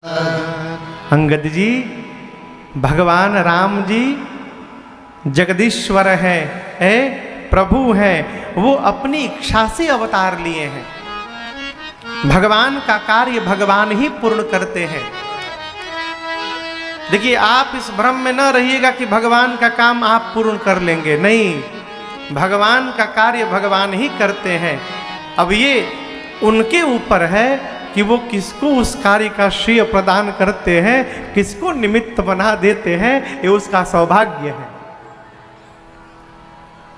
अंगद जी, भगवान राम जी जगदीश्वर है, प्रभु हैं, वो अपनी इच्छा से अवतार लिए हैं। भगवान का कार्य भगवान ही पूर्ण करते हैं। देखिए, आप इस भ्रम में न रहिएगा कि भगवान का काम आप पूर्ण कर लेंगे, नहीं, भगवान का कार्य भगवान ही करते हैं। अब ये उनके ऊपर है कि वो किसको उस कार्य का श्रेय प्रदान करते हैं, किसको निमित्त बना देते हैं, ये उसका सौभाग्य है।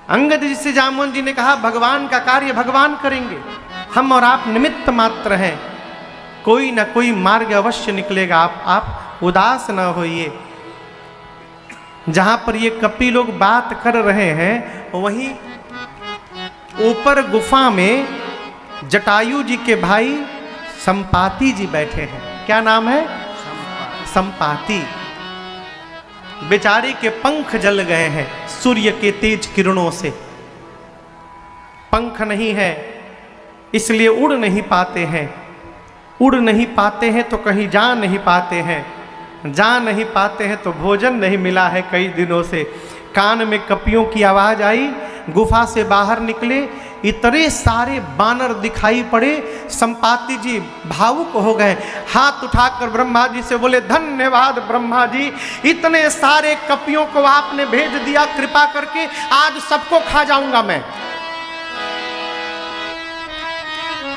अंगद जी से जामुन जी ने कहा, भगवान का कार्य भगवान करेंगे, हम और आप निमित्त मात्र हैं, कोई ना कोई मार्ग अवश्य निकलेगा, आप उदास न होइए। जहां पर ये कपि लोग बात कर रहे हैं, वहीं ऊपर गुफा में जटायु जी के भाई संपाति जी बैठे हैं। क्या नाम है? संपाति। बेचारे के पंख जल गए हैं सूर्य के तेज किरणों से। पंख नहीं है इसलिए उड़ नहीं पाते हैं, उड़ नहीं पाते हैं तो कहीं जा नहीं पाते हैं, जा नहीं पाते हैं तो भोजन नहीं मिला है कई दिनों से। कान में कपियों की आवाज आई, गुफा से बाहर निकले, इतने सारे बानर दिखाई पड़े। संपाति जी भावुक हो गए, हाथ उठाकर ब्रह्मा जी से बोले, धन्यवाद ब्रह्मा जी, इतने सारे कपियों को आपने भेज दिया, कृपा करके आज सबको खा जाऊंगा मैं।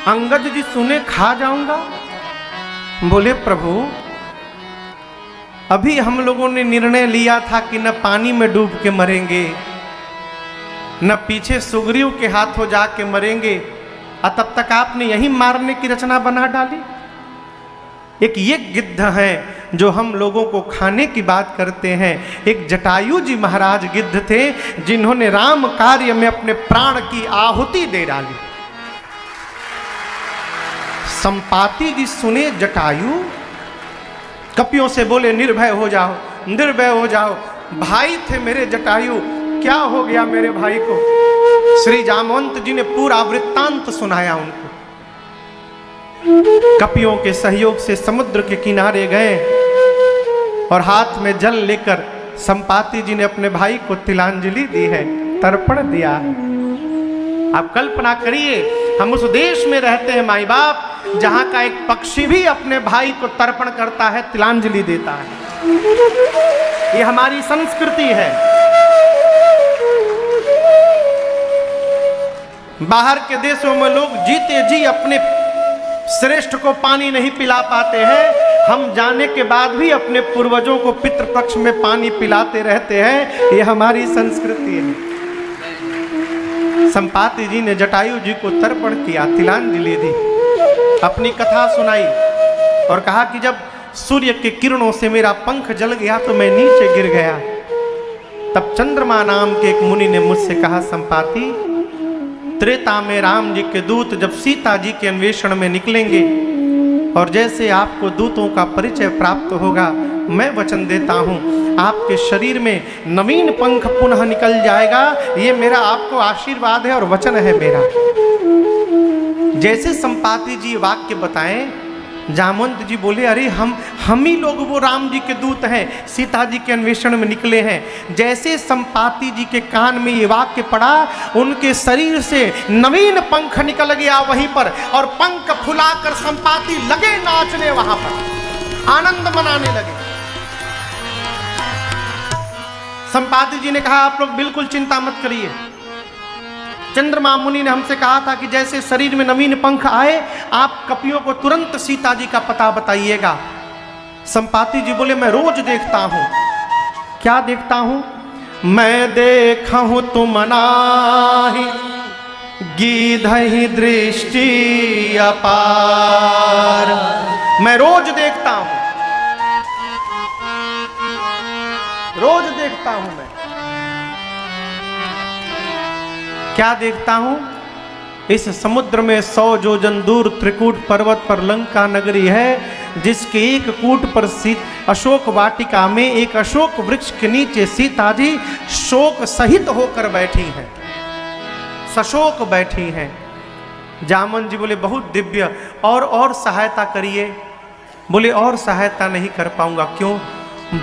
अंगद जी सुने, खा जाऊंगा? बोले, प्रभु अभी हम लोगों ने निर्णय लिया था कि न पानी में डूब के मरेंगे, न पीछे सुग्रीव के हाथों जाके मरेंगे, और तब तक आपने यही मारने की रचना बना डाली। एक ये गिद्ध है जो हम लोगों को खाने की बात करते हैं। एक जटायु जी महाराज गिद्ध थे जिन्होंने राम कार्य में अपने प्राण की आहुति दे डाली। संपाति जी सुने, जटायु कपियों से बोले, निर्भय हो जाओ, निर्भय हो जाओ, भाई थे मेरे जटायु, क्या हो गया मेरे भाई को? श्री जामवंत जी ने पूरा वृत्तांत सुनाया उनको। कपियों के सहयोग से समुद्र के किनारे गए और हाथ में जल लेकर संपाति जी ने अपने भाई को तिलांजलि दी है, तर्पण दिया है। आप कल्पना करिए, हम उस देश में रहते हैं माई बाप जहां का एक पक्षी भी अपने भाई को तर्पण करता है, तिलांजलि देता है। ये हमारी संस्कृति है। बाहर के देशों में लोग जीते जी अपने श्रेष्ठ को पानी नहीं पिला पाते हैं, हम जाने के बाद भी अपने पूर्वजों को पितृपक्ष में पानी पिलाते रहते हैं। ये हमारी संस्कृति है। संपाति जी ने जटायु जी को तर्पण किया, तिलांजलि दी, अपनी कथा सुनाई और कहा कि जब सूर्य के किरणों से मेरा पंख जल गया तो मैं नीचे गिर गया। तब चंद्रमा नाम के एक मुनि ने मुझसे कहा, संपाति, त्रेता में राम जी के दूत जब सीता जी के अन्वेषण में निकलेंगे और जैसे आपको दूतों का परिचय प्राप्त होगा, मैं वचन देता हूं आपके शरीर में नवीन पंख पुनः निकल जाएगा। ये मेरा आपको आशीर्वाद है और वचन है मेरा। जैसे संपाति जी वाक्य बताएं, जामवंत जी बोले, अरे हम ही लोग वो राम जी के दूत हैं, सीता जी के अन्वेषण में निकले हैं। जैसे संपाति जी के कान में ये वाक्य पड़ा, उनके शरीर से नवीन पंख निकल गया वहीं पर, और पंख फुलाकर संपाति लगे नाचने, वहां पर आनंद मनाने लगे। संपाति जी ने कहा, आप लोग बिल्कुल चिंता मत करिए, चंद्रमा मुनि ने हमसे कहा था कि जैसे शरीर में नवीन पंख आए, आप कपियों को तुरंत सीता जी का पता बताइएगा। संपाति जी बोले, मैं रोज देखता हूं। क्या देखता हूं? मैं देखा हूं तुम नाही गीधहि दृष्टि अपार। मैं रोज देखता हूं, रोज देखता हूं। मैं क्या देखता हूं? इस समुद्र में 100 योजन दूर त्रिकूट पर्वत पर लंका नगरी है, जिसके एक कूट पर अशोक वाटिका में एक अशोक वृक्ष के नीचे सीता जी शोक सहित होकर बैठी हैं, सशोक बैठी हैं। जामन जी बोले, बहुत दिव्य, और सहायता करिए। बोले और सहायता नहीं कर पाऊंगा। क्यों?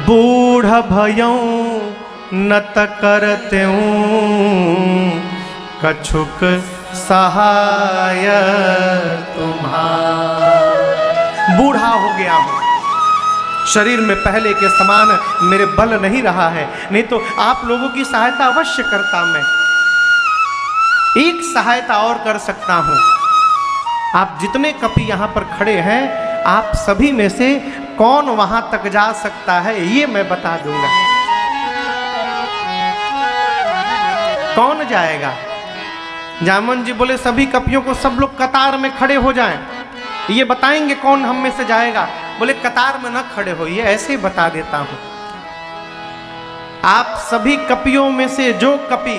बूढ़ भयऊं न त करते कछुक सहाय तुम्हारा। बूढ़ा हो गया हूं, शरीर में पहले के समान मेरे बल नहीं रहा है, नहीं तो आप लोगों की सहायता अवश्य करता। मैं एक सहायता और कर सकता हूं। आप जितने कपि यहां पर खड़े हैं, आप सभी में से कौन वहां तक जा सकता है ये मैं बता दूंगा। कौन जाएगा? जामन जी बोले सभी कपियों को सब लोग कतार में खड़े हो जाएं, ये बताएंगे कौन हम में से जाएगा। बोले कतार में न खड़े होइए, ऐसे ही बता देता हूं। आप सभी कपियों में से जो कपि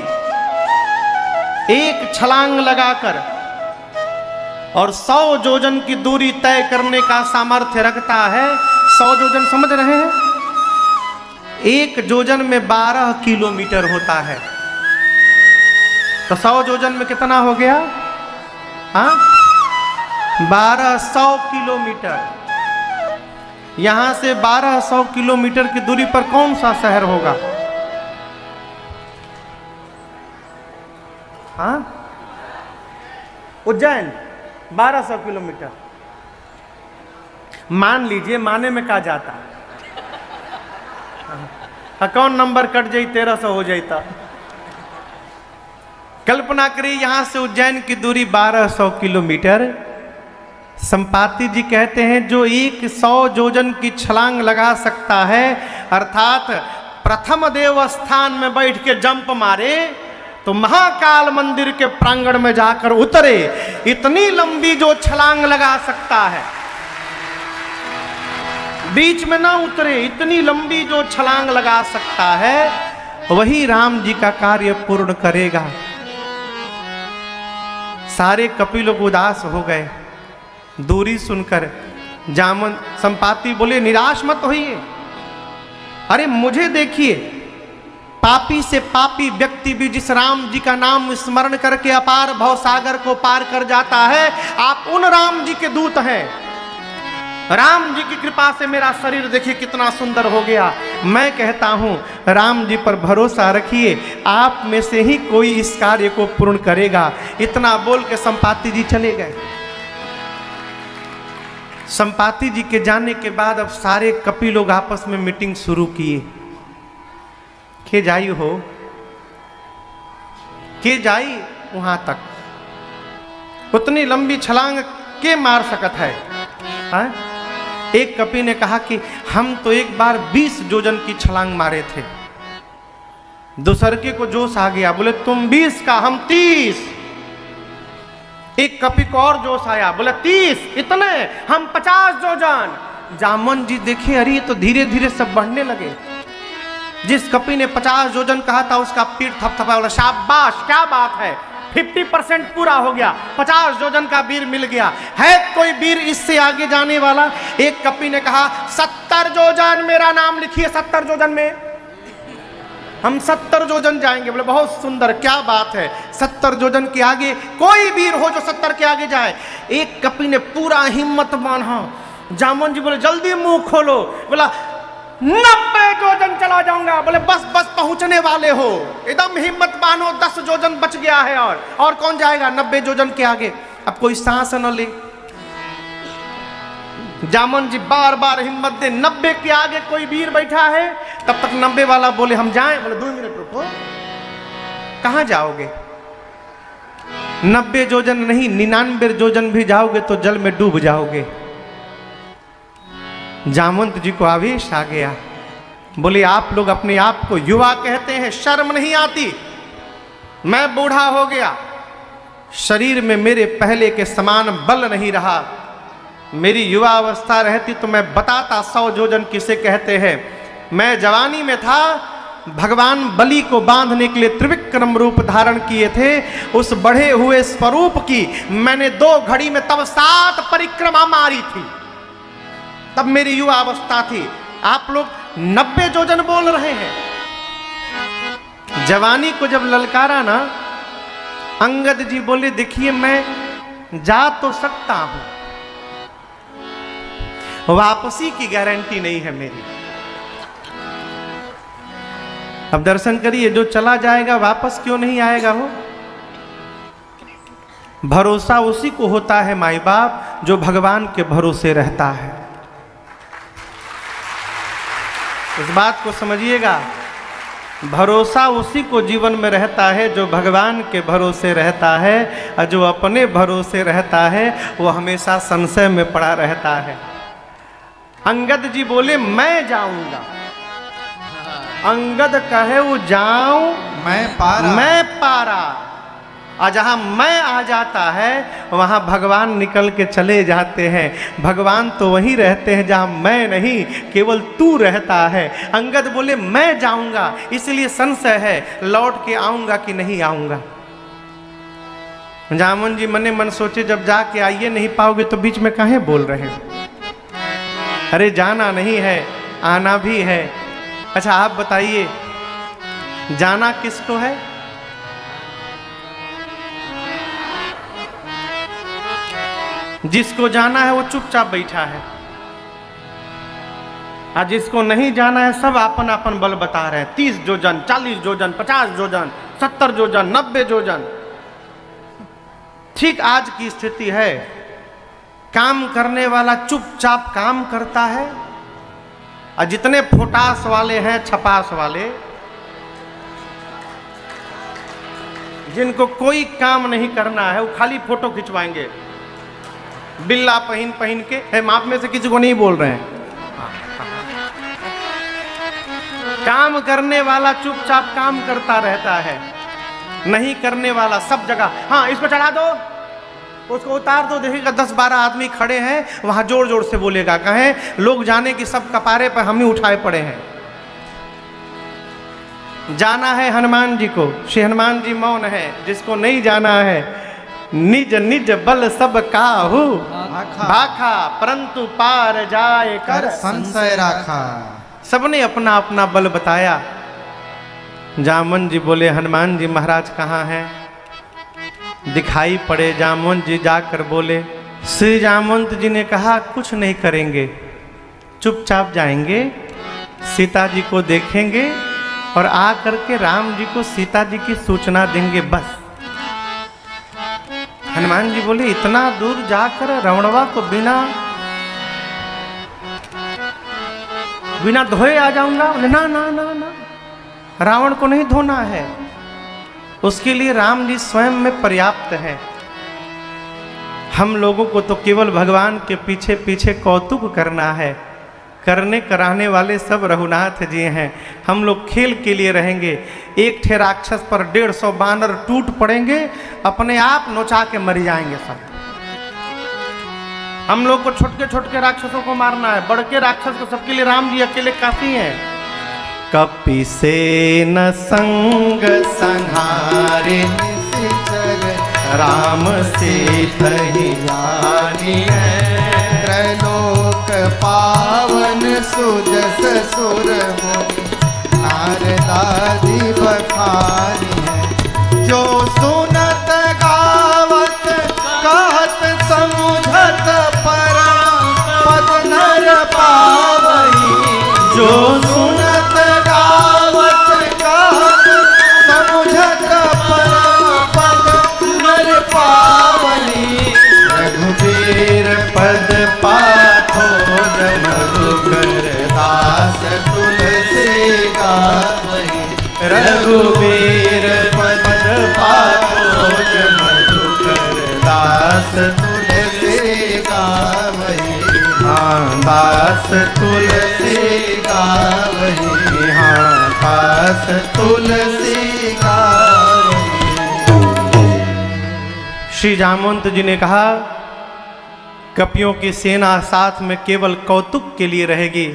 एक छलांग लगाकर और 100 योजन की दूरी तय करने का सामर्थ्य रखता है। 100 योजन समझ रहे हैं? एक योजन में 12 किलोमीटर होता है, तो 100 योजन में कितना हो गया? हाँ, 1200 किलोमीटर। यहां से 1200 किलोमीटर की दूरी पर कौन सा शहर होगा? हाँ, उज्जैन। 1200 किलोमीटर मान लीजिए, माने में कहा जाता। अकाउंट नंबर कट जाई 1300 हो जाता। कल्पना करिए यहां से उज्जैन की दूरी 1200 किलोमीटर। संपाति जी कहते हैं जो 100 योजन की छलांग लगा सकता है, अर्थात प्रथम देव स्थान में बैठ के जंप मारे तो महाकाल मंदिर के प्रांगण में जाकर उतरे, इतनी लंबी जो छलांग लगा सकता है, बीच में ना उतरे, इतनी लंबी जो छलांग लगा सकता है, वही राम जी का कार्य पूर्ण करेगा। सारे कपि लोग उदास हो गए दूरी सुनकर। जामन संपाति बोले निराश मत होइए, अरे मुझे देखिए, पापी से पापी व्यक्ति भी जिस राम जी का नाम स्मरण करके अपार भव सागर को पार कर जाता है, आप उन राम जी के दूत हैं। राम जी की कृपा से मेरा शरीर देखिए कितना सुंदर हो गया। मैं कहता हूं राम जी पर भरोसा रखिए, आप में से ही कोई इस कार्य को पूर्ण करेगा। इतना बोल के संपाति जी चले गए। संपाति जी के जाने के बाद अब सारे कपि लोग आपस में मीटिंग शुरू किए। के जाई हो, के जाई वहां तक, उतनी लंबी छलांग के मार सकत है? हाँ? एक कपि ने कहा कि हम तो एक बार 20 योजन की छलांग मारे थे। दूसरे को जोश आ गया, बोले तुम 20 का, हम 30। एक कपि को और जोश आया, बोले 30, इतने, हम 50 योजन। जामन जी देखे, अरे तो धीरे धीरे सब बढ़ने लगे। जिस कपि ने 50 योजन कहा था उसका पीठ थपथपा, बोला शाबाश, क्या बात है, 50% पूरा हो गया, 50 योजन का वीर मिल गया। है कोई वीर इससे आगे जाने वाला? एक कपि ने कहा 70 योजन, मेरा नाम लिखिए 70 योजन में, हम 70 योजन जाएंगे। बोले बहुत सुंदर, क्या बात है, 70 योजन के आगे कोई वीर हो जो 70 के आगे जाए। एक कपि ने पूरा हिम्मत बांधा। जामन जी बोले जल्दी मुंह खोलो। बोला 90 योजन चला जाऊंगा। बोले बस बस पहुंचने वाले हो, एकदम हिम्मत बांधो, 10 योजन बच गया है। और कौन जाएगा 90 योजन के आगे? अब कोई सांस न ले। जामन जी बार बार हिम्मत दे, 90 के आगे कोई वीर बैठा है? तब तक 90 वाला बोले हम जाएं। बोले 2 मिनट रुको, कहां जाओगे? 90 योजन नहीं, 99 योजन भी जाओगे तो जल में डूब जाओगे। जामवंत जी को आवेश आ गया। बोले आप लोग अपने आप को युवा कहते हैं, शर्म नहीं आती? मैं बूढ़ा हो गया, शरीर में मेरे पहले के समान बल नहीं रहा। मेरी युवा अवस्था रहती तो मैं बताता 100 योजन किसे कहते हैं। मैं जवानी में था, भगवान बलि को बांधने के लिए त्रिविक्रम रूप धारण किए थे। उस बढ़े हुए स्वरूप की मैंने 2 घड़ी में तब 7 परिक्रमा मारी थी, तब मेरी युवा अवस्था थी। आप लोग 90 योजन बोल रहे हैं। जवानी को जब ललकारा ना, अंगद जी बोले देखिए मैं जा तो सकता हूं, वापसी की गारंटी नहीं है मेरी। अब दर्शन करिए, जो चला जाएगा वापस क्यों नहीं आएगा हो? भरोसा उसी को होता है माई बाप जो भगवान के भरोसे रहता है। इस बात को समझिएगा, भरोसा उसी को जीवन में रहता है जो भगवान के भरोसे रहता है, और जो अपने भरोसे रहता है वो हमेशा संशय में पड़ा रहता है। अंगद जी बोले मैं जाऊंगा, अंगद कहे वो जाऊं मैं पारा, और जहां मैं आ जाता है वहां भगवान निकल के चले जाते हैं। भगवान तो वहीं रहते हैं जहां मैं नहीं, केवल तू रहता है। अंगद बोले मैं जाऊंगा, इसलिए संशय है लौट के आऊंगा कि नहीं आऊंगा। जामुन जी मने मन सोचे, जब जाके आइए नहीं पाओगे तो बीच में काहे बोल रहे हो? अरे जाना नहीं है, आना भी है। अच्छा आप बताइए, जाना किसको है? जिसको जाना है वो चुपचाप बैठा है, और जिसको नहीं जाना है सब अपन अपन बल बता रहे हैं। 30 जोजन, 40 जोजन, 50 जोजन, 70 जोजन, 90 जोजन। ठीक आज की स्थिति है, काम करने वाला चुपचाप काम करता है, और जितने फोटास वाले हैं, छपास वाले, जिनको कोई काम नहीं करना है वो खाली फोटो खिंचवाएंगे बिल्ला पहन पहन के। है माप में से किसी को नहीं बोल रहे हैं। काम करने वाला चुपचाप काम करता रहता है, नहीं करने वाला सब जगह हाँ इस पर चढ़ा दो, उसको उतार दो, देखिएगा 10-12 आदमी खड़े हैं वहां जोर जोर से बोलेगा। कहें लोग जाने कि सब कपारे पर हम ही उठाए पड़े हैं। जाना है हनुमान जी को, श्री हनुमान जी मौन है। जिसको नहीं जाना है, निज निज बल सब काहू भाखा, परंतु पार जाए कर संशय राखा। सबने अपना अपना बल बताया। जामुन जी बोले हनुमान जी महाराज कहाँ हैं? दिखाई पड़े। जामुन जी जाकर बोले, श्री जामवंत जी ने कहा कुछ नहीं करेंगे, चुपचाप जाएंगे, सीता जी को देखेंगे और आ करके राम जी को सीता जी की सूचना देंगे, बस। हनुमान जी बोले इतना दूर जाकर रावणवा को बिना धोए आ जाऊंगा? बोले ना ना ना ना, रावण को नहीं धोना है, उसके लिए राम जी स्वयं में पर्याप्त है। हम लोगों को तो केवल भगवान के पीछे पीछे कौतुक करना है। करने कराने वाले सब रघुनाथ जी हैं। हम लोग खेल के लिए रहेंगे। एक ठे राक्षस पर 150 बानर टूट पड़ेंगे, अपने आप नोचा के मर जाएंगे सब। हम लोग को छोटके छोटके राक्षसों को मारना है, बड़के राक्षस को सबके लिए राम जी अकेले काफी हैं। कपि से न संग संहारे राम से थही जानी है, त्रैलोक पावन सुजस सुर नारदादि बखानी है। जो सुनत गावत कहत समुझत परम पद नर पावई। जो सुनत गावत कहत समुझत परम पद नर पावई। रघुबीर पद पाथो मधुकर दास तुलसी गावई। रघुबीर पद पाथो मधुकर दास तुलसी गावई। हाँ दास तुलसी गावई। हाँ दास तुलसी गावई। श्री जामवंत जी ने कहा कपियों की सेना साथ में केवल कौतुक के लिए रहेगी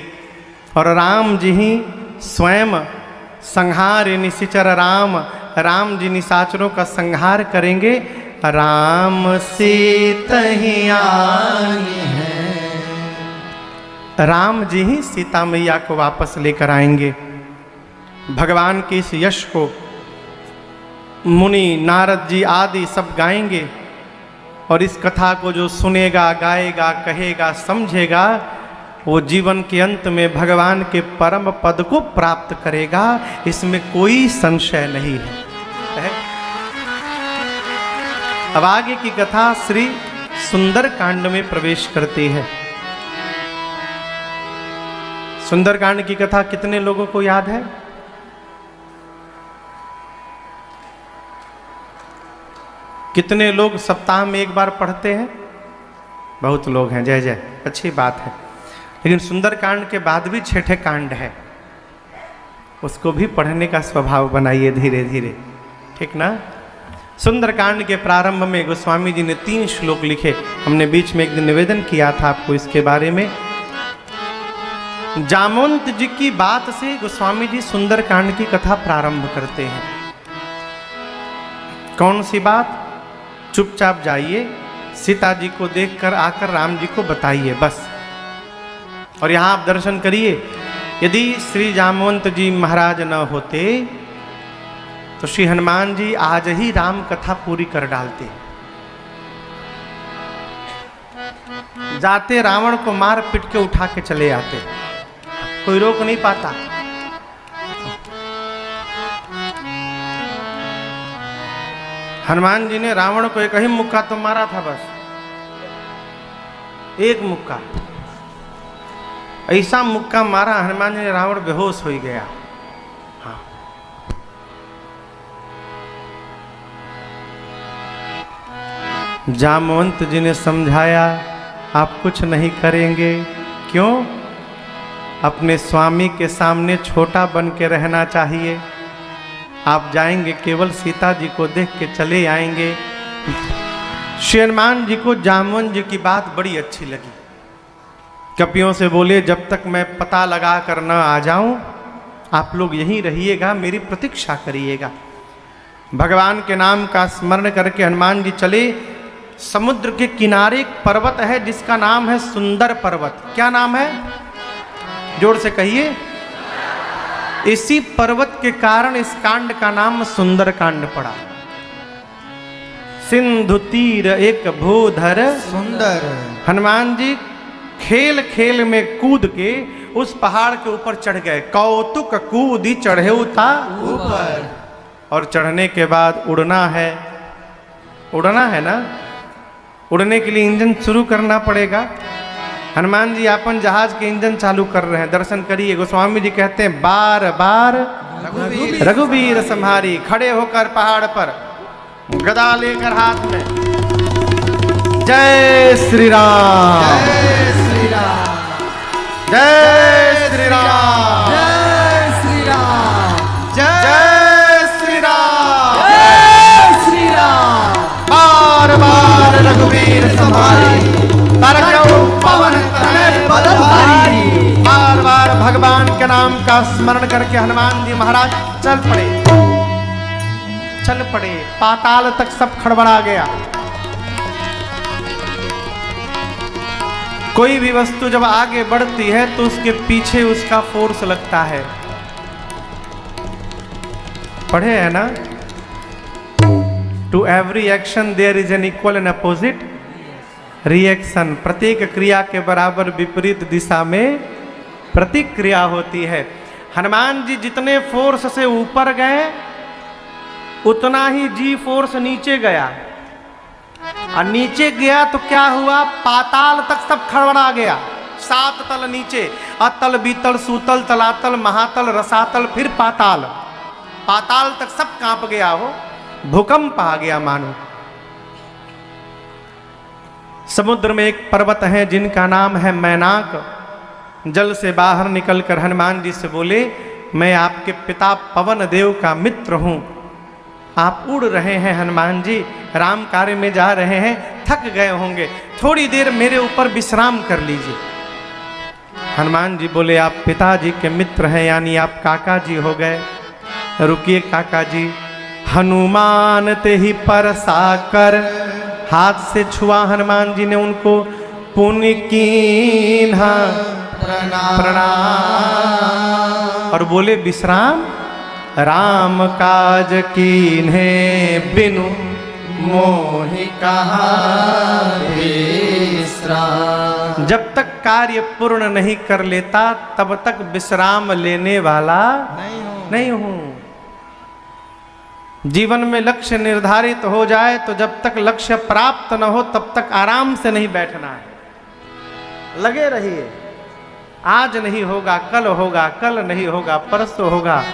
और राम जी ही स्वयं संहार निशिचर राम जी निशाचरों का संहार करेंगे। राम सीतहि आनी है, राम जी ही सीता मैया को वापस लेकर आएंगे। भगवान के इस यश को मुनि नारद जी आदि सब गाएंगे और इस कथा को जो सुनेगा, गाएगा, कहेगा, समझेगा वो जीवन के अंत में भगवान के परम पद को प्राप्त करेगा, इसमें कोई संशय नहीं है। अब आगे की कथा श्री सुंदर कांड में प्रवेश करती है। सुंदर कांड की कथा कितने लोगों को याद है? कितने लोग सप्ताह में एक बार पढ़ते हैं? बहुत लोग हैं, जय जय, अच्छी बात है। लेकिन सुंदर कांड के बाद भी छठे कांड है, उसको भी पढ़ने का स्वभाव बनाइए धीरे धीरे, ठीक ना। सुंदर कांड के प्रारंभ में गोस्वामी जी ने 3 श्लोक लिखे। हमने बीच में एक दिन निवेदन किया था आपको इसके बारे में। जामवंत जी की बात से गोस्वामी जी सुंदर कांड की कथा प्रारंभ करते हैं। कौन सी बात? चुपचाप जाइए, सीता जी को देखकर आकर राम जी को बताइए, बस। और यहां आप दर्शन करिए, यदि श्री जामवंत जी महाराज न होते तो श्री हनुमान जी आज ही राम कथा पूरी कर डालते। जाते रावण को मार पिट के उठा के चले आते, कोई रोक नहीं पाता। हनुमान जी ने रावण को एक ही मुक्का तो मारा था, बस एक मुक्का, ऐसा मुक्का मारा हनुमान जी ने, रावण बेहोश हो गया। हाँ। जामवंत जी ने समझाया, आप कुछ नहीं करेंगे। क्यों? अपने स्वामी के सामने छोटा बन के रहना चाहिए। आप जाएंगे केवल सीता जी को देख के चले आएंगे। श्री हनुमान जी को जामवंत जी की बात बड़ी अच्छी लगी। कपियों से बोले, जब तक मैं पता लगा कर न आ जाऊं, आप लोग यहीं रहिएगा, मेरी प्रतीक्षा करिएगा। भगवान के नाम का स्मरण करके हनुमान जी चले। समुद्र के किनारे एक पर्वत है जिसका नाम है सुंदर पर्वत। क्या नाम है? जोर से कहिए। इसी पर्वत के कारण इस कांड का नाम सुंदर कांड पड़ा। सिंधु तीर एक भूधर सुंदर। हनुमान जी खेल खेल में कूद के उस पहाड़ के ऊपर चढ़ गए। कौतुक कूदी चढ़े था ऊपर। और चढ़ने के बाद उड़ना है। उड़ना है ना, उड़ने के लिए इंजन शुरू करना पड़ेगा। हनुमान जी अपन जहाज के इंजन चालू कर रहे हैं। दर्शन करिए, गोस्वामी जी कहते हैं, बार बार रघुवीर संहारी, खड़े होकर पहाड़ पर गदा लेकर हाथ में, जय श्री राम, जय श्री राम, जय श्री राम, जय श्री राम, जय श्री राम, जय श्री राम। बार बार रघुवीर संहारी, पवन तनय बल भारी। बार बार भगवान के नाम का स्मरण करके हनुमान जी महाराज चल पड़े। पाताल तक सब खड़बड़ा गया। कोई भी वस्तु जब आगे बढ़ती है तो उसके पीछे उसका फोर्स लगता है। पढ़े है ना? To every action there is an equal and opposite reaction. प्रत्येक क्रिया के बराबर विपरीत दिशा में प्रतिक्रिया होती है। हनुमान जी जितने फोर्स से ऊपर गए उतना ही जी फोर्स नीचे गया, और नीचे गया तो क्या हुआ? पाताल तक सब खड़बड़ा गया। 7 तल नीचे, अतल बीतल सूतल तलातल महातल रसातल, फिर पाताल। पाताल तक सब कांप गया, हो भूकंप आ गया मानो। समुद्र में एक पर्वत है जिनका नाम है मैनाक। जल से बाहर निकलकर हनुमान जी से बोले, मैं आपके पिता पवन देव का मित्र हूँ। आप उड़ रहे हैं हनुमान जी, राम कार्य में जा रहे हैं, थक गए होंगे, थोड़ी देर मेरे ऊपर विश्राम कर लीजिए। हनुमान जी बोले, आप पिताजी के मित्र हैं, यानी आप काका जी हो गए। रुकिए काका जी। हनुमान ते ही परसाकर, हाथ से छुआ हनुमान जी ने उनको, पुण्य कीन्हा प्रणाम, और बोले, विश्राम राम काज कीन्हे बिनु मोहि कहाँ विश्राम। जब तक कार्य पूर्ण नहीं कर लेता तब तक विश्राम लेने वाला नहीं हूं। जीवन में लक्ष्य निर्धारित हो जाए तो जब तक लक्ष्य प्राप्त न हो तब तक आराम से नहीं बैठना है, लगे रहिए। आज नहीं होगा कल होगा, कल नहीं होगा परसों होगा।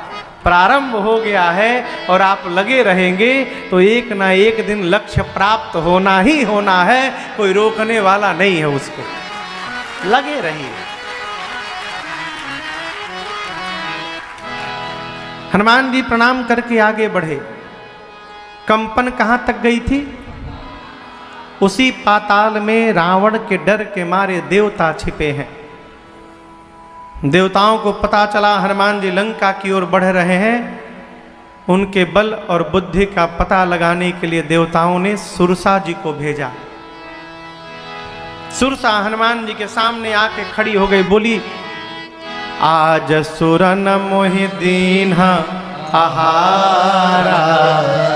प्रारंभ हो गया है और आप लगे रहेंगे तो एक ना एक दिन लक्ष्य प्राप्त होना ही होना है, कोई रोकने वाला नहीं है उसको। लगे रहिए। हनुमान जी प्रणाम करके आगे बढ़े। कंपन कहां तक गई थी? उसी पाताल में रावण के डर के मारे देवता छिपे हैं। देवताओं को पता चला हनुमान जी लंका की ओर बढ़ रहे हैं। उनके बल और बुद्धि का पता लगाने के लिए देवताओं ने सुरसा जी को भेजा। सुरसा हनुमान जी के सामने आके खड़ी हो गई, बोली आज सुरन मोहि दीन्हा आहारा।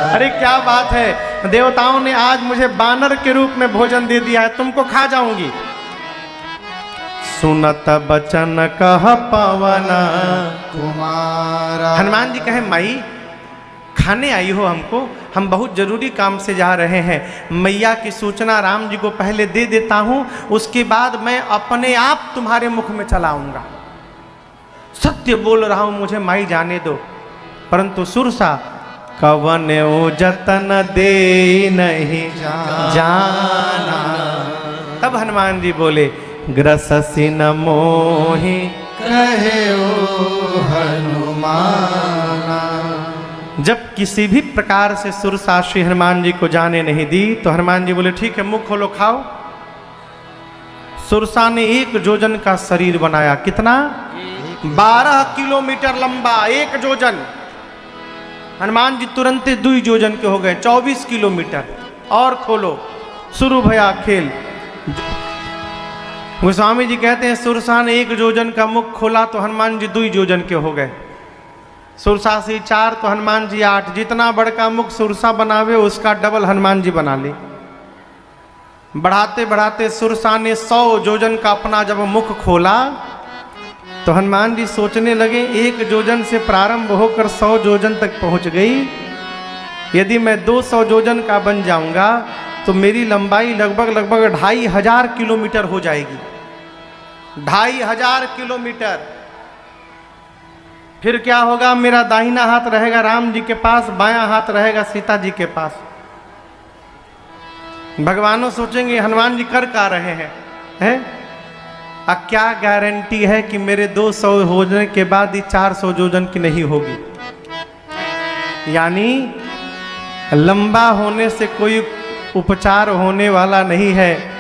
अरे क्या बात है, देवताओं ने आज मुझे बानर के रूप में भोजन दे दिया है, तुमको खा जाऊंगी। सुनत बचन कह पवन तुम्हारा। हनुमान जी कहे माई खाने आई हो हमको, हम बहुत जरूरी काम से जा रहे हैं। मैया की सूचना राम जी को पहले दे देता हूं, उसके बाद मैं अपने आप तुम्हारे मुख में चलाऊंगा। सत्य बोल रहा हूं, मुझे माई जाने दो। परंतु सुरसा कवन जतन दे नहीं जाना। तब हनुमान जी बोले ग्रससि न मोहि कहे हनुमाना। जब किसी भी प्रकार से सुरसा श्री हनुमान जी को जाने नहीं दी तो हनुमान जी बोले ठीक है मुख खोलो खाओ। सुरसा ने 1 जोजन का शरीर बनाया। कितना? 12 किलोमीटर लंबा 1 जोजन। हनुमान जी तुरंत 2 जोजन के हो गए, 24 किलोमीटर। और खोलो, शुरू भया खेल। गोस्वामी जी कहते हैं सुरसा ने 1 जोजन का मुख खोला तो हनुमान जी 2 जोजन के हो गए। सुरसा से 4 तो हनुमान जी 8। जितना बड़का मुख सुरसा बनावे उसका डबल हनुमान जी बना ले। बढ़ाते बढ़ाते सुरसा ने 100 जोजन का अपना जब मुख खोला तो हनुमान जी सोचने लगे 1 जोजन से प्रारंभ होकर 100 जोजन तक पहुंच गई। यदि मैं 200 जोजन का बन जाऊंगा तो मेरी लंबाई लगभग 2500 किलोमीटर हो जाएगी। 2500 किलोमीटर। फिर क्या होगा? मेरा दाहिना हाथ रहेगा राम जी के पास, बायां हाथ रहेगा सीता जी के पास। भगवानों सोचेंगे हनुमान जी कर क्या रहे हैं? अब क्या गारंटी है कि मेरे 200 होने के बाद ही 400 जोजन की नहीं होगी? यानी लंबा होने से कोई उपचार होने वाला नहीं है।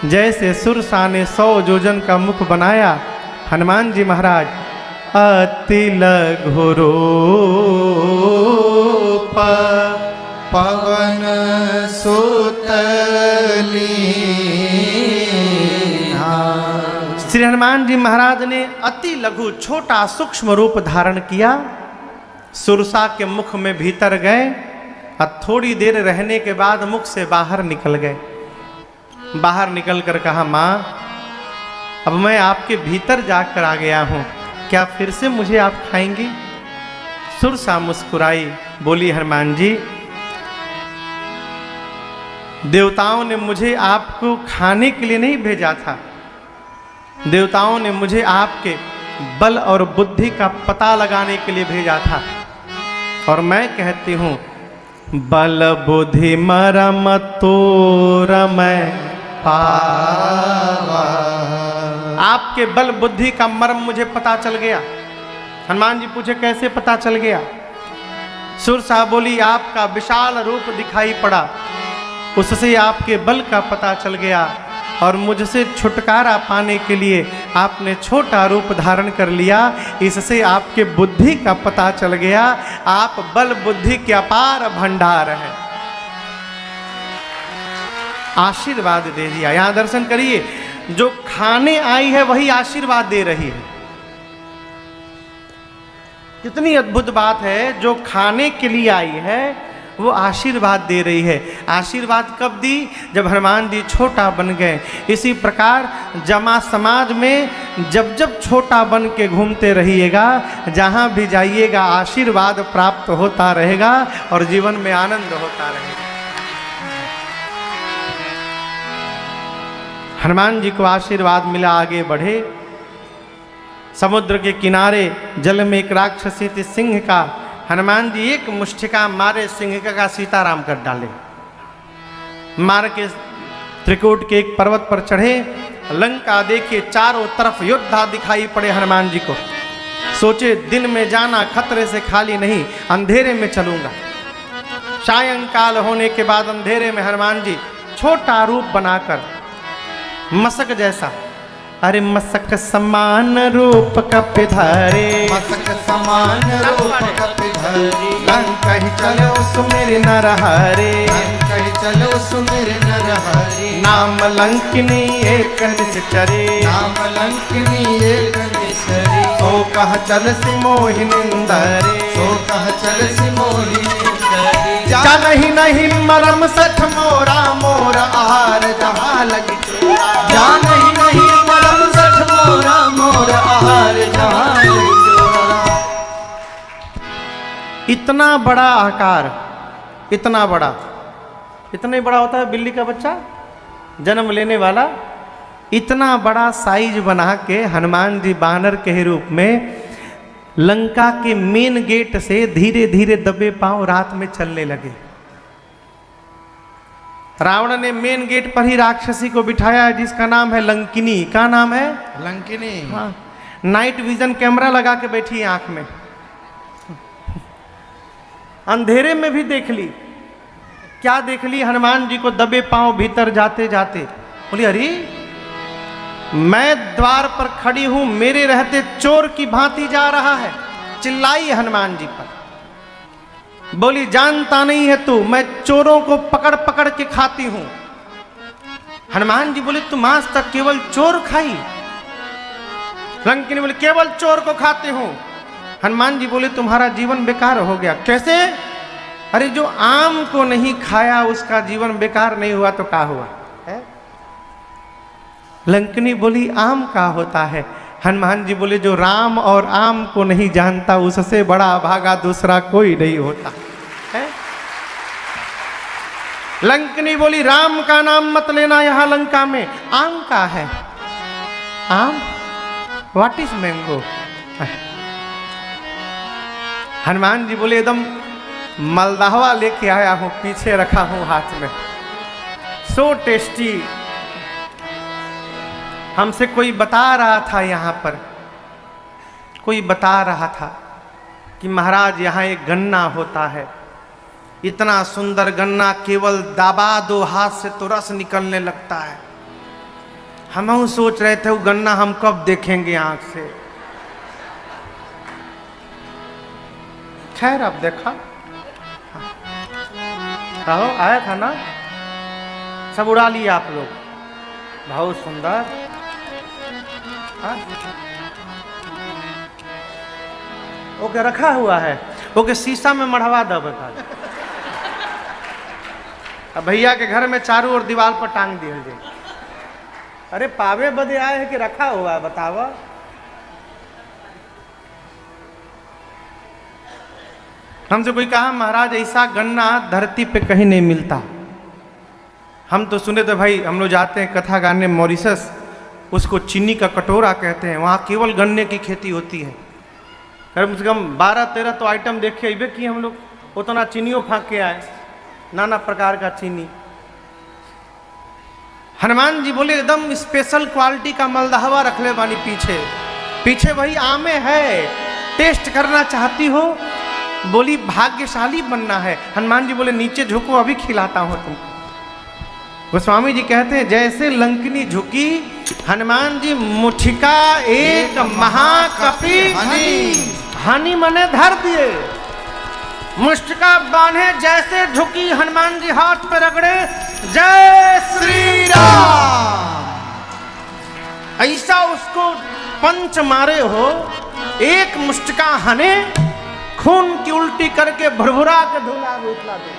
जैसे सुरसा ने 100 जोजन का मुख बनाया, हनुमान जी महाराज अति लघु रूप पवन सुतली। श्री हनुमान जी महाराज ने अति लघु छोटा सूक्ष्म रूप धारण किया। सुरसा के मुख में भीतर गए और थोड़ी देर रहने के बाद मुख से बाहर निकल गए। बाहर निकल कर कहा माँ अब मैं आपके भीतर जाकर आ गया हूँ, क्या फिर से मुझे आप खाएंगी? सुरसा मुस्कुराई, बोली हनुमान जी देवताओं ने मुझे आपको खाने के लिए नहीं भेजा था, देवताओं ने मुझे आपके बल और बुद्धि का पता लगाने के लिए भेजा था। और मैं कहती हूँ बल बुद्धि मरम तोर मैं पावा। आपके बल बुद्धि का मर्म मुझे पता चल गया। हनुमान जी पूछे कैसे पता चल गया? सुरसा बोली आपका विशाल रूप दिखाई पड़ा, उससे आपके बल का पता चल गया और मुझसे छुटकारा पाने के लिए आपने छोटा रूप धारण कर लिया, इससे आपके बुद्धि का पता चल गया। आप बल बुद्धि के अपार भंडार हैं। आशीर्वाद दे दिया। यहां दर्शन करिए, जो खाने आई है वही आशीर्वाद दे रही है। कितनी अद्भुत बात है। जो खाने के लिए आई है वो आशीर्वाद दे रही है। आशीर्वाद कब दी? जब हनुमान जी छोटा बन गए। इसी प्रकार जमा समाज में जब जब छोटा बन के घूमते रहिएगा, जहाँ भी जाइएगा आशीर्वाद प्राप्त होता रहेगा और जीवन में आनंद होता रहेगा। हनुमान जी को आशीर्वाद मिला, आगे बढ़े। समुद्र के किनारे जल में एक राक्षसी थी सिंह का। हनुमान जी एक मुष्टिका मारे सिंह का सीताराम कर डाले। मार के त्रिकूट के एक पर्वत पर चढ़े। लंका देखिए, चारों तरफ योद्धा दिखाई पड़े हनुमान जी को। सोचे दिन में जाना खतरे से खाली नहीं, अंधेरे में चलूंगा। सायंकाल होने के बाद अंधेरे में हनुमान जी छोटा रूप बनाकर मसक जैसा, अरे मसक समान रूप कपिधारे, मसक समान रूप कपिधारी, लंका ही चलो सुमेर नरहरे, लंका ही चलो सुमेर नरहरि, नाम लंकिनी एक निश्चरे, नाम लंकिनी एक निश्चरी, तो कह चल सी मोहिनिंदरे, सो कह चल सी मोहिनी, चल ही नहीं मरम सठ मोरा, मोर आहार जहाँ लगी चोरा, जान ही नहीं मरम सठ मोरा, मोर आहार जहाँ लगी चोरा। इतना बड़ा आकार, इतना बड़ा, इतना ही बड़ा होता है बिल्ली का बच्चा जन्म लेने वाला। इतना बड़ा साइज बना के हनुमान जी बानर के रूप में लंका के मेन गेट से धीरे धीरे दबे पांव रात में चलने लगे। रावण ने मेन गेट पर ही राक्षसी को बिठाया जिसका नाम है लंकिनी। का नाम है? लंकिनी। हाँ, नाइट विजन कैमरा लगा के बैठी है आंख में, अंधेरे में भी देख ली। क्या देख ली? हनुमान जी को दबे पांव भीतर जाते जाते। बोली अरे मैं द्वार पर खड़ी हूं, मेरे रहते चोर की भांति जा रहा है। चिल्लाई हनुमान जी पर। बोली जानता नहीं है तू, मैं चोरों को पकड़ पकड़ के खाती हूं। हनुमान जी बोले तुम आज तक केवल चोर खाई? लंकिनी बोले केवल चोर को खाते हूं। हनुमान जी बोले तुम्हारा जीवन बेकार हो गया। कैसे? अरे जो आम को नहीं खाया उसका जीवन बेकार नहीं हुआ तो क्या हुआ है? लंकिनी बोली आम का होता है। हनुमान जी बोले जो राम और आम को नहीं जानता उससे बड़ा भागा दूसरा कोई नहीं होता है। लंकिनी बोली राम का नाम मत लेना यहां लंका में, आम का है। आम? What is mango? Hanuman ji बोले एकदम मलदाहवा लेके आया हूं, पीछे रखा हूं हाथ में, सो टेस्टी। हमसे कोई बता रहा था, यहाँ पर कोई बता रहा था कि महाराज यहाँ एक गन्ना होता है, इतना सुंदर गन्ना, केवल दबा दो हाथ से तो रस निकलने लगता है। हम सोच रहे थे वो गन्ना हम कब देखेंगे आंख से। खैर अब देखा, रहो आया था ना, सब उड़ा लिया आप लोग। बहुत सुंदर। हाँ? ओके रखा हुआ है, ओके शीशा में मढ़वा दो बता। अब भैया के घर में चारों ओर दीवार पर टांग दिया जाए। अरे पावे बदे आए है कि रखा हुआ है बतावा। हमसे कोई कहा महाराज ऐसा गन्ना धरती पे कहीं नहीं मिलता। हम तो सुने थे भाई, हम लोग जाते हैं कथा गाने मॉरिशस, उसको चीनी का कटोरा कहते हैं, वहाँ केवल गन्ने की खेती होती है। कम से कम 12-13 तो आइटम देखे अबे कि हम लोग उतना चीनियों फाँक के आए, नाना प्रकार का चीनी। हनुमान जी बोले एकदम स्पेशल क्वालिटी का मलदहवा रख ले बानी पीछे, पीछे वही आमे है, टेस्ट करना चाहती हो? बोली भाग्यशाली बनना है। हनुमान जी बोले नीचे झुको अभी खिलाता हूं तुमको। गोस्वामी जी कहते हैं जैसे लंकिनी झुकी, हनुमान जी मुठिका एक महाकपि हनी मने धर दिए, मुष्टिका बांधे, जैसे झुकी हनुमान जी हाथ पे रगड़े जय श्री राम, ऐसा उसको पंच मारे हो, एक मुष्टिका हने खून की उल्टी करके भुरभुरा के धुला गई उतला दूर,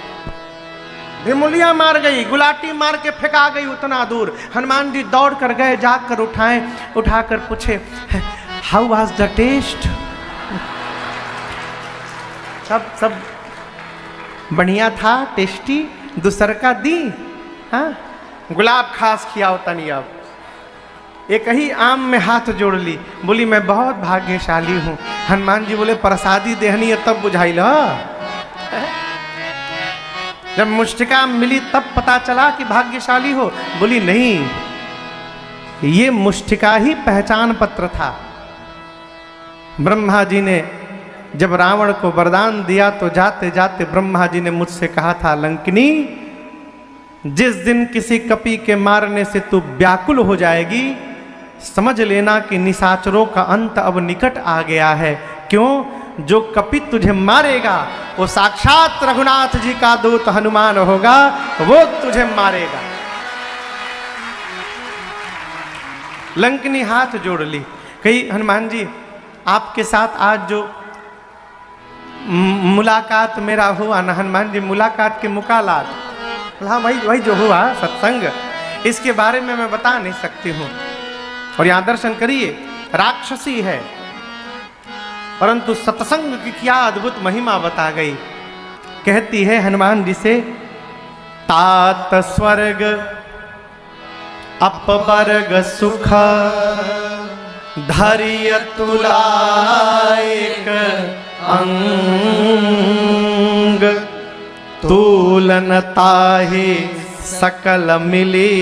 भिमुलिया मार गई, गुलाटी मार के फेंका गई उतना दूर। हनुमान जी दौड़ कर गए, जाकर उठाए, उठाकर पूछे हाउ वाज द टेस्ट। सब बढ़िया था, टेस्टी, दूसर का दी। हाँ, गुलाब खास किया होता नहीं। अब एक ही आम में हाथ जोड़ ली, बोली मैं बहुत भाग्यशाली हूँ। हनुमान जी बोले प्रसादी देहनी है तब बुझाई ला, जब मुष्टिका मिली तब पता चला कि भाग्यशाली हो। बोली नहीं, ये मुष्टिका ही पहचान पत्र था। ब्रह्मा जी ने जब रावण को वरदान दिया तो जाते जाते ब्रह्मा जी ने मुझसे कहा था, लंकिनी जिस दिन किसी कपि के मारने से तू व्याकुल हो जाएगी, समझ लेना कि निशाचरों का अंत अब निकट आ गया है। क्यों? जो कपि तुझे मारेगा वो साक्षात रघुनाथ जी का दूत हनुमान होगा, वो तुझे मारेगा। लंकिनी हाथ जोड़ ली, कही हनुमान जी आपके साथ आज जो मुलाकात मेरा हुआ ना, हनुमान जी मुलाकात के मुकालात, हाँ वही जो हुआ सत्संग, इसके बारे में मैं बता नहीं सकती हूँ। और यहाँ दर्शन करिए, राक्षसी है परंतु सत्संग की क्या अद्भुत महिमा बता गई। कहती है हनुमान जी से, तात स्वर्ग अपवर्ग सुख धैर्य तुलायक अंग, तुलनता ही सकल मिली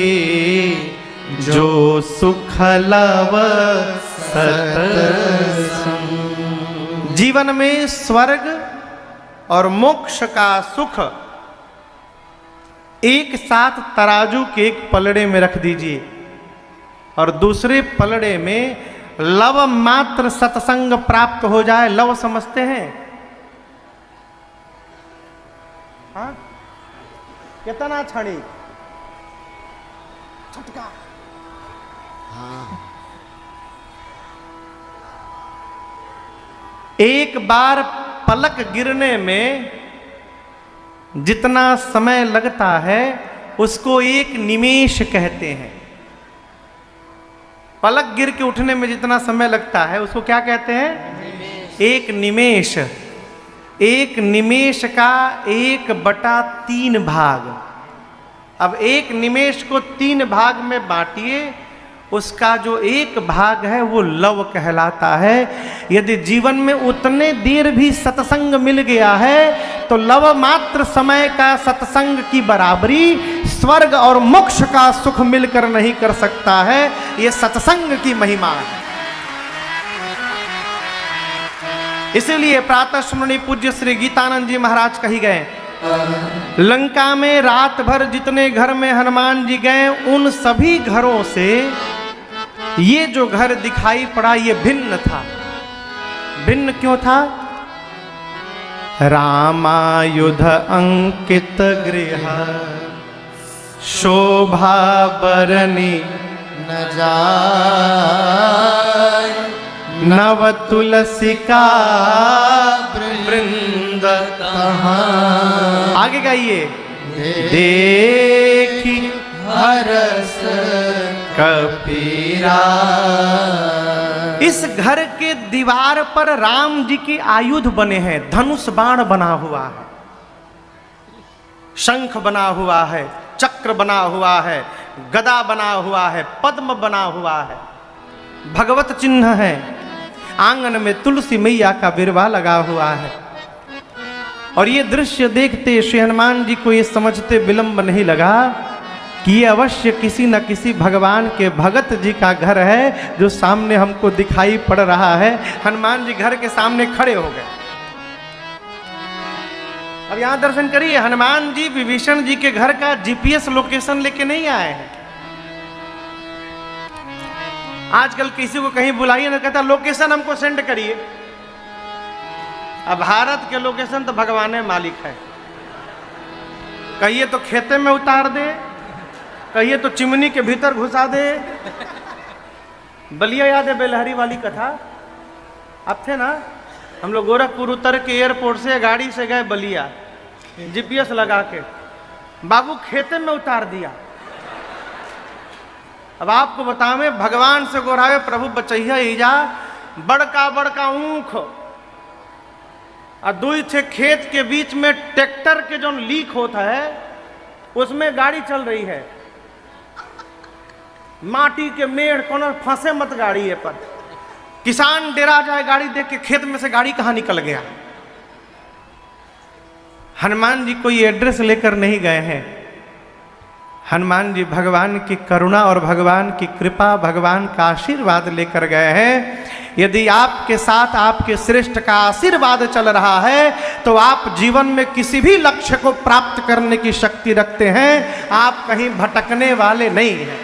जो सुख लव सत्संग। जीवन में स्वर्ग और मोक्ष का सुख एक साथ तराजू के एक पलड़े में रख दीजिए और दूसरे पलड़े में लव मात्र सत्संग प्राप्त हो जाए। लव समझते हैं? हाँ, कितना क्षणिक छटका। हाँ, एक बार पलक गिरने में जितना समय लगता है उसको एक निमेष कहते हैं। पलक गिर के उठने में जितना समय लगता है उसको क्या कहते हैं? एक निमेष। एक निमेष का 1/3 भाग। अब एक निमेष को 3 भाग में बांटिए, उसका जो 1 भाग है वो लव कहलाता है। यदि जीवन में उतने देर भी सत्संग मिल गया है तो लव मात्र समय का सत्संग की बराबरी स्वर्ग और मोक्ष का सुख मिलकर नहीं कर सकता है। ये सत्संग की महिमा है। इसीलिए प्रातः स्मरणीय पूज्य श्री गीतानंद जी महाराज कही गए, लंका में रात भर जितने घर में हनुमान जी गए उन सभी घरों से ये जो घर दिखाई पड़ा ये भिन्न था। भिन्न क्यों था? रामायुध अंकित गृह शोभा बरनी न जाय, नव तुलसी का वृंद कहाँ आगे गाइए, देखी हरस कपीरा। इस घर के दीवार पर राम जी के आयुध बने हैं, धनुष बाण बना हुआ है, शंख बना हुआ है, चक्र बना हुआ है, गदा बना हुआ है, पद्म बना हुआ है, भगवत चिन्ह है। आंगन में तुलसी मैया का बिरवा लगा हुआ है। और ये दृश्य देखते श्री हनुमान जी को ये समझते विलंब नहीं लगा कि ये अवश्य किसी न किसी भगवान के भगत जी का घर है जो सामने हमको दिखाई पड़ रहा है। हनुमान जी घर के सामने खड़े हो गए। अब यहां दर्शन करिए, हनुमान जी विभीषण जी के घर का जीपीएस लोकेशन लेके नहीं आए हैं। आजकल किसी को कहीं बुलाइए ना, कहता लोकेशन हमको सेंड करिए। अब भारत के लोकेशन तो भगवान मालिक है। कहिए तो खेते में उतार दे, कहिए तो चिमनी के भीतर घुसा दे। बलिया याद है बेलहरी वाली कथा? अब थे ना, हम लोग गोरखपुर उतर के एयरपोर्ट से गाड़ी से गए बलिया, जीपीएस लगा के बाबू खेते में उतार दिया। अब आपको बतावे भगवान से गोरावे प्रभु बचैया ईजा बड़का बड़का ऊख और दुई थे खेत के बीच में ट्रैक्टर के जो लीक होता है उसमें गाड़ी चल रही है, माटी के मेड़ कोनो फंसे मत गाड़ी है पर किसान डेरा जाए गाड़ी देख के खेत में से गाड़ी कहां निकल गया। हनुमान जी कोई एड्रेस लेकर नहीं गए हैं, हनुमान जी भगवान की करुणा और भगवान की कृपा भगवान का आशीर्वाद लेकर गए हैं। यदि आपके साथ आपके श्रेष्ठ का आशीर्वाद चल रहा है तो आप जीवन में किसी भी लक्ष्य को प्राप्त करने की शक्ति रखते हैं। आप कहीं भटकने वाले नहीं हैं,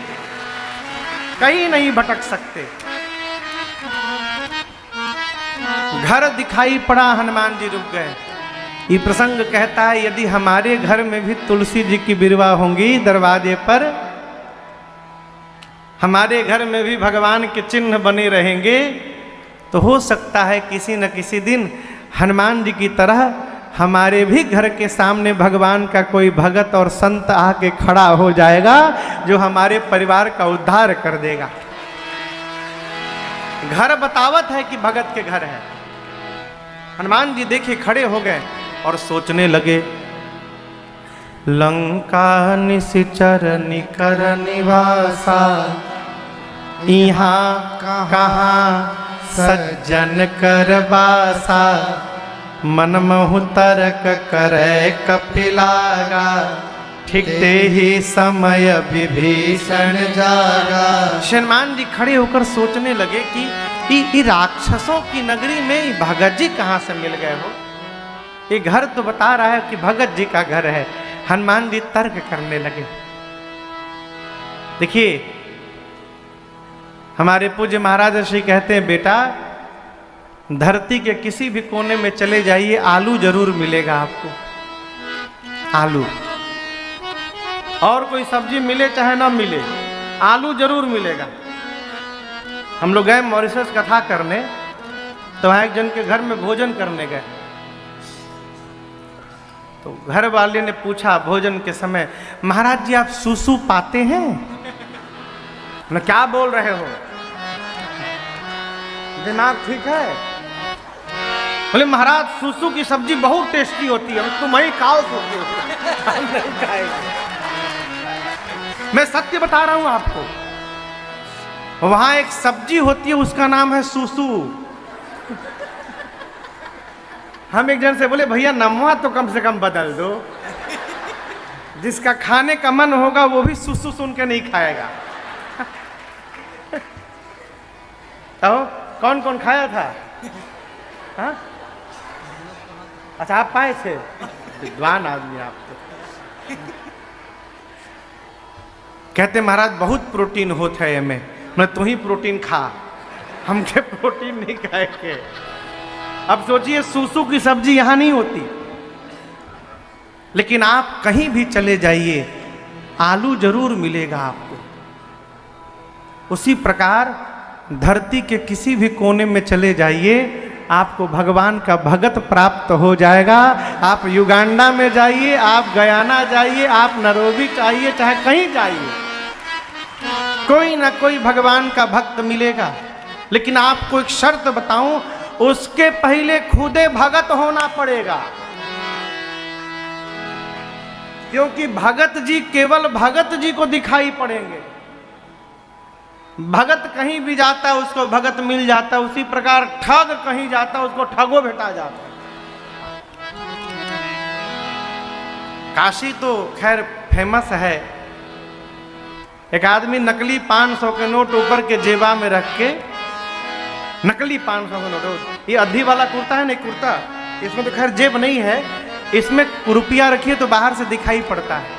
कहीं नहीं भटक सकते। घर दिखाई पड़ा, हनुमान जी रुक गए। ये प्रसंग कहता है यदि हमारे घर में भी तुलसी जी की बिरवा होंगी दरवाजे पर, हमारे घर में भी भगवान के चिन्ह बने रहेंगे तो हो सकता है किसी न किसी दिन हनुमान जी की तरह हमारे भी घर के सामने भगवान का कोई भगत और संत आके खड़ा हो जाएगा जो हमारे परिवार का उद्धार कर देगा। घर बतावत है कि भगत के घर है। हनुमान जी देखे खड़े हो गए और सोचने लगे, लंका निशिचर निकर निवासा, यहाँ कहाँ सज्जन कर बासा, मन महु तर्क करे कपिलागा, ठीकते ही समय विभीषण जागा। हनुमान जी खड़े होकर सोचने लगे कि राक्षसों की नगरी में ये भगत जी कहाँ से मिल गए हो। ये घर तो बता रहा है कि भगत जी का घर है। हनुमान जी तर्क करने लगे। देखिए हमारे पूज्य महाराज श्री कहते हैं, बेटा धरती के किसी भी कोने में चले जाइए आलू जरूर मिलेगा आपको, आलू। और कोई सब्जी मिले चाहे ना मिले, आलू जरूर मिलेगा। हम लोग गए मॉरिशस कथा करने, तो वहाँ एक जन के घर में भोजन करने गए। तो घर वाले ने पूछा भोजन के समय, महाराज जी आप सूसू पाते हैं? ना क्या बोल रहे हो, दिमाग ठीक है? बोले महाराज सूसू की सब्जी बहुत टेस्टी होती है, तुम ही खाओ सोते हो, हम नहीं खाएंगे। मैं सत्य बता रहा हूं आपको। वहां एक सब्जी होती है उसका नाम है सूसू। हम एक जन से बोले भैया नमवा तो कम से कम बदल दो, जिसका खाने का मन होगा वो भी सूसू सुन के नहीं खाएगा। तो कौन कौन खाया था? हाँ? अच्छा आप पाए थे, विद्वान आदमी आप तो। कहते महाराज बहुत प्रोटीन होता है में, मैं तू ही प्रोटीन खा, हम के प्रोटीन नहीं खाएंगे। अब सोचिए सूसू की सब्जी यहां नहीं होती, लेकिन आप कहीं भी चले जाइए आलू जरूर मिलेगा आपको। उसी प्रकार धरती के किसी भी कोने में चले जाइए आपको भगवान का भगत प्राप्त हो जाएगा। आप युगांडा में जाइए, आप गयाना जाइए, आप नैरोबी जाइए, चाहे कहीं जाइए, कोई ना कोई भगवान का भक्त मिलेगा। लेकिन आपको एक शर्त बताऊं, उसके पहले खुदे भगत होना पड़ेगा। क्योंकि भगत जी केवल भगत जी को दिखाई पड़ेंगे। भगत कहीं भी जाता है उसको भगत मिल जाता है, उसी प्रकार ठग कहीं जाता है उसको ठगो भेटा जाता है। काशी तो खैर फेमस है। एक आदमी नकली 500 के नोट ऊपर के जेबा में रख के, नकली 500 का नोट, ये अद्धी वाला कुर्ता है ना कुर्ता, इसमें तो खैर जेब नहीं है, इसमें रुपया रखिए तो बाहर से दिखाई पड़ता है।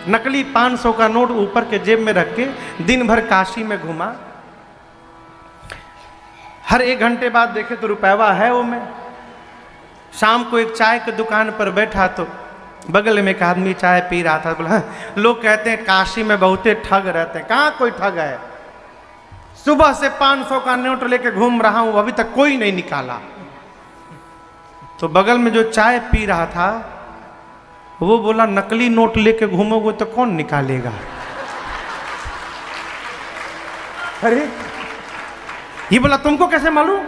नकली 500 का नोट ऊपर के जेब में रख के दिन भर काशी में घुमा। हर 1 घंटे बाद देखे तो रुपया है वो में। शाम को एक चाय की दुकान पर बैठा तो बगल में एक आदमी चाय पी रहा था। बोला लोग कहते हैं काशी में बहुते ठग रहते हैं। कहाँ कोई ठग है? सुबह से 500 का नोट लेके घूम रहा हूं, अभी तक कोई नहीं निकाला। तो बगल में जो चाय पी रहा था वो बोला नकली नोट लेके घूमोगे तो कौन निकालेगा। अरे ये बोला तुमको कैसे मालूम?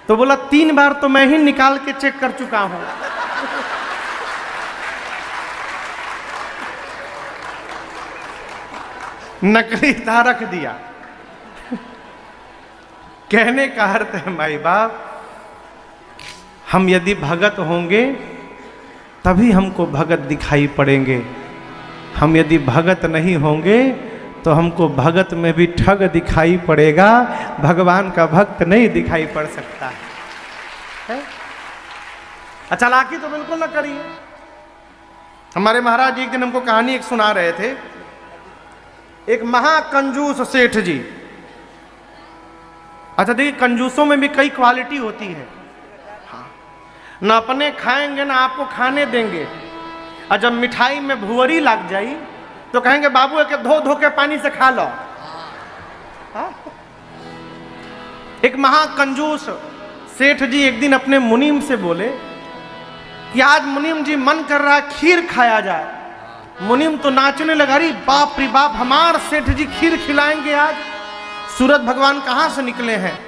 तो बोला 3 बार तो मैं ही निकाल के चेक कर चुका हूं। नकली था रख दिया। कहने का अर्थ है माई बाप, हम यदि भगत होंगे तभी हमको भगत दिखाई पड़ेंगे। हम यदि भगत नहीं होंगे तो हमको भगत में भी ठग दिखाई पड़ेगा, भगवान का भक्त नहीं दिखाई पड़ सकता है। चालाकी तो बिल्कुल ना करिए। हमारे महाराज जी एक दिन हमको कहानी एक सुना रहे थे। एक महाकंजूस सेठ जी, अच्छा देखिए कंजूसों में भी कई क्वालिटी होती है। हाँ, ना अपने खाएंगे ना आपको खाने देंगे, और जब मिठाई में भुवरी लग जाई तो कहेंगे बाबू के धो धो के पानी से खा लो। हाँ? एक महाकंजूस सेठ जी एक दिन अपने मुनीम से बोले कि आज मुनीम जी मन कर रहा है खीर खाया जाए। मुनीम तो नाचने लगा, अरे बाप रे बाप, हमार सेठ जी खीर खिलाएंगे आज? सूरज भगवान कहाँ से निकले हैं?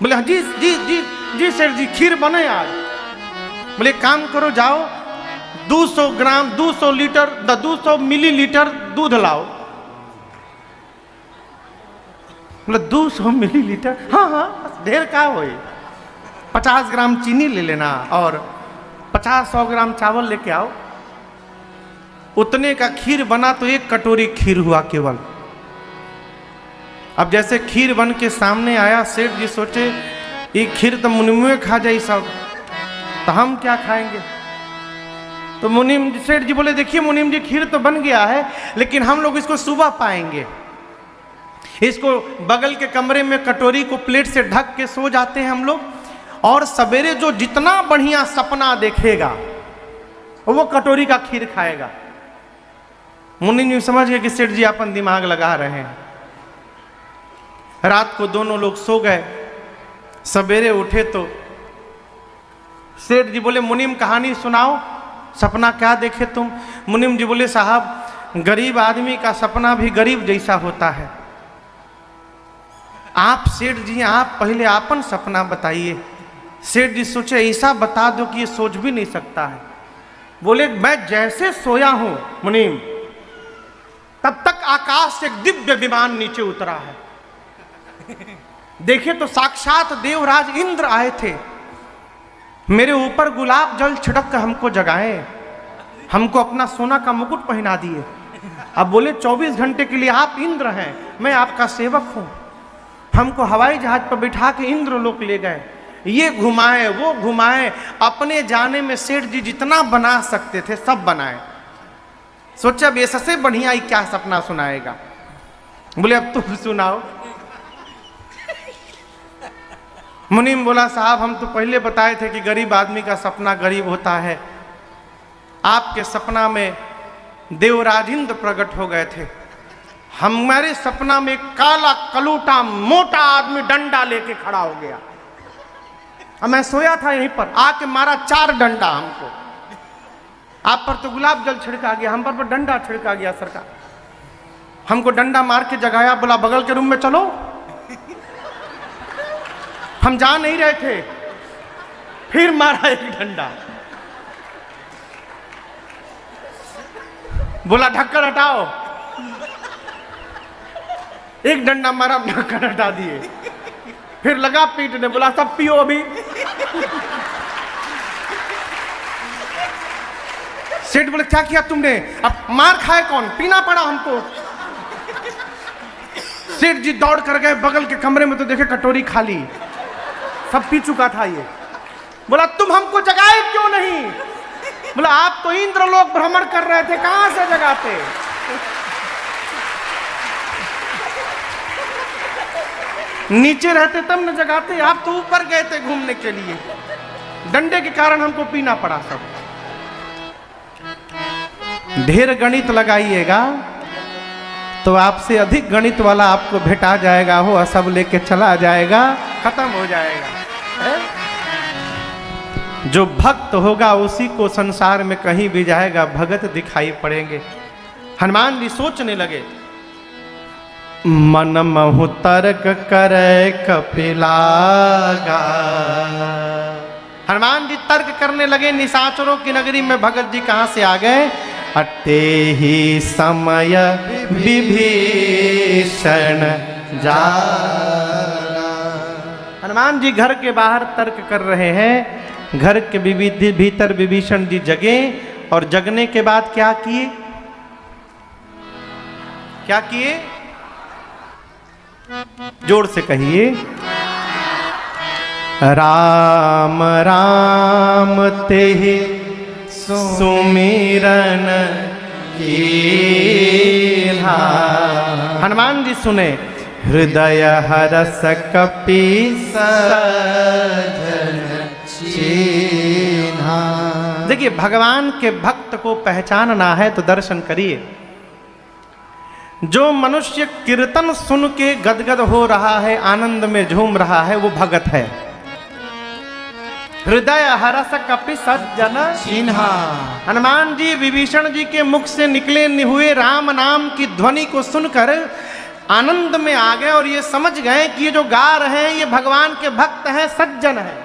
बोले जी जी जी जी सेठ जी खीर बने आज। बोले काम करो, जाओ 200 ग्राम 200 लीटर 200 मिलीलीटर दूध लाओ। बोले 200 मिलीलीटर? हाँ हाँ ढेर का हो, 50 ग्राम चीनी ले लेना और 50-100 ग्राम चावल लेके आओ। उतने का खीर बना तो 1 कटोरी खीर हुआ केवल। अब जैसे खीर बन के सामने आया, सेठ जी सोचे ये खीर तो मुनिम खा जाए सब, तो हम क्या खाएंगे? तो मुनीम सेठ जी बोले देखिए मुनीम जी खीर तो बन गया है, लेकिन हम लोग इसको सुबह पाएंगे। इसको बगल के कमरे में कटोरी को प्लेट से ढक के सो जाते हैं हम लोग, और सवेरे जो जितना बढ़िया सपना देखेगा वो कटोरी का खीर खाएगा। मुनीम जी समझ गए कि सेठ जी अपन दिमाग लगा रहे हैं। रात को दोनों लोग सो गए। सवेरे उठे तो सेठ जी बोले मुनीम कहानी सुनाओ, सपना क्या देखे तुम? मुनीम जी बोले साहब गरीब आदमी का सपना भी गरीब जैसा होता है। आप सेठ जी आप पहले आपन सपना बताइए। सेठ जी सोचे ऐसा बता दो कि ये सोच भी नहीं सकता है। बोले मैं जैसे सोया हूं मुनीम, तब तक आकाश से एक दिव्य विमान नीचे उतरा है। देखे तो साक्षात देवराज इंद्र आए थे, मेरे ऊपर गुलाब जल छिड़क कर हमको जगाए, हमको अपना सोना का मुकुट पहना दिए। अब बोले 24 घंटे के लिए आप इंद्र हैं, मैं आपका सेवक हूं। हमको हवाई जहाज पर बिठा के इंद्र लोक ले गए, ये घुमाए वो घुमाए, अपने जाने में सेठ जी जितना बना सकते थे सब बनाए। सोचा अब इससे बढ़िया ही क्या सपना सुनाएगा। बोले अब तुम सुनाओ। मुनीम बोला साहब हम तो पहले बताए थे कि गरीब आदमी का सपना गरीब होता है। आपके सपना में देवराज इंद्र प्रकट हो गए थे। हमारे सपना में काला कलूटा मोटा आदमी डंडा लेके खड़ा हो गया। अब मैं सोया था यहीं पर, आके मारा 4 डंडा हमको। आप पर तो गुलाब जल छिड़का गया, हम पर डंडा छिड़का गया सरकार। हमको डंडा मार के जगाया, बोला बगल के रूम में चलो। हम जा नहीं रहे थे, फिर मारा 1 डंडा। बोला ढक्कन हटाओ, 1 डंडा मारा, ढक्कन हटा दिए। फिर लगा पीटने, बोला सब पियो अभी। सेठ बोले क्या किया तुमने? अब मार खाए कौन, पीना पड़ा हमको। सेठ जी दौड़ कर गए बगल के कमरे में, तो देखे कटोरी खाली, सब पी चुका था ये। बोला तुम हमको जगाए क्यों नहीं? बोला आप तो इंद्र लोक भ्रमण कर रहे थे, कहां से जगाते? नीचे रहते तब न जगाते, आप तो ऊपर गए थे घूमने के लिए। डंडे के कारण हमको पीना पड़ा सब। ढेर गणित लगाइएगा तो आपसे अधिक गणित वाला आपको भेटा जाएगा, हो सब लेके चला जाएगा, खत्म हो जाएगा। जो भक्त होगा उसी को संसार में कहीं भी जाएगा भगत दिखाई पड़ेंगे। हनुमान जी सोचने लगे, मन महु तर्क करे कपिलागा। हनुमान जी तर्क करने लगे, निशाचरों की नगरी में भगत जी कहां से आ गए। अटे ही समय विभीषण जा। हनुमान जी घर के बाहर तर्क कर रहे हैं। घर के भीतर विभीषण जी जगे और जगने के बाद क्या किए, क्या किए, जोर से कहिए। राम राम तेहि सुमिरन कीन्हा। हनुमान जी सुने, हृदय हरस कपि सजन चीन्हा। देखिए, भगवान के भक्त को पहचानना है तो दर्शन करिए। जो मनुष्य कीर्तन सुन के गदगद हो रहा है, आनंद में झूम रहा है, वो भगत है। हृदय हरस कपि सज्जन चिन्हा। हनुमान जी विभीषण जी के मुख से निकले हुए राम नाम की ध्वनि को सुनकर आनंद में आ गए और ये समझ गए कि ये जो गा रहे हैं ये भगवान के भक्त हैं, सज्जन हैं।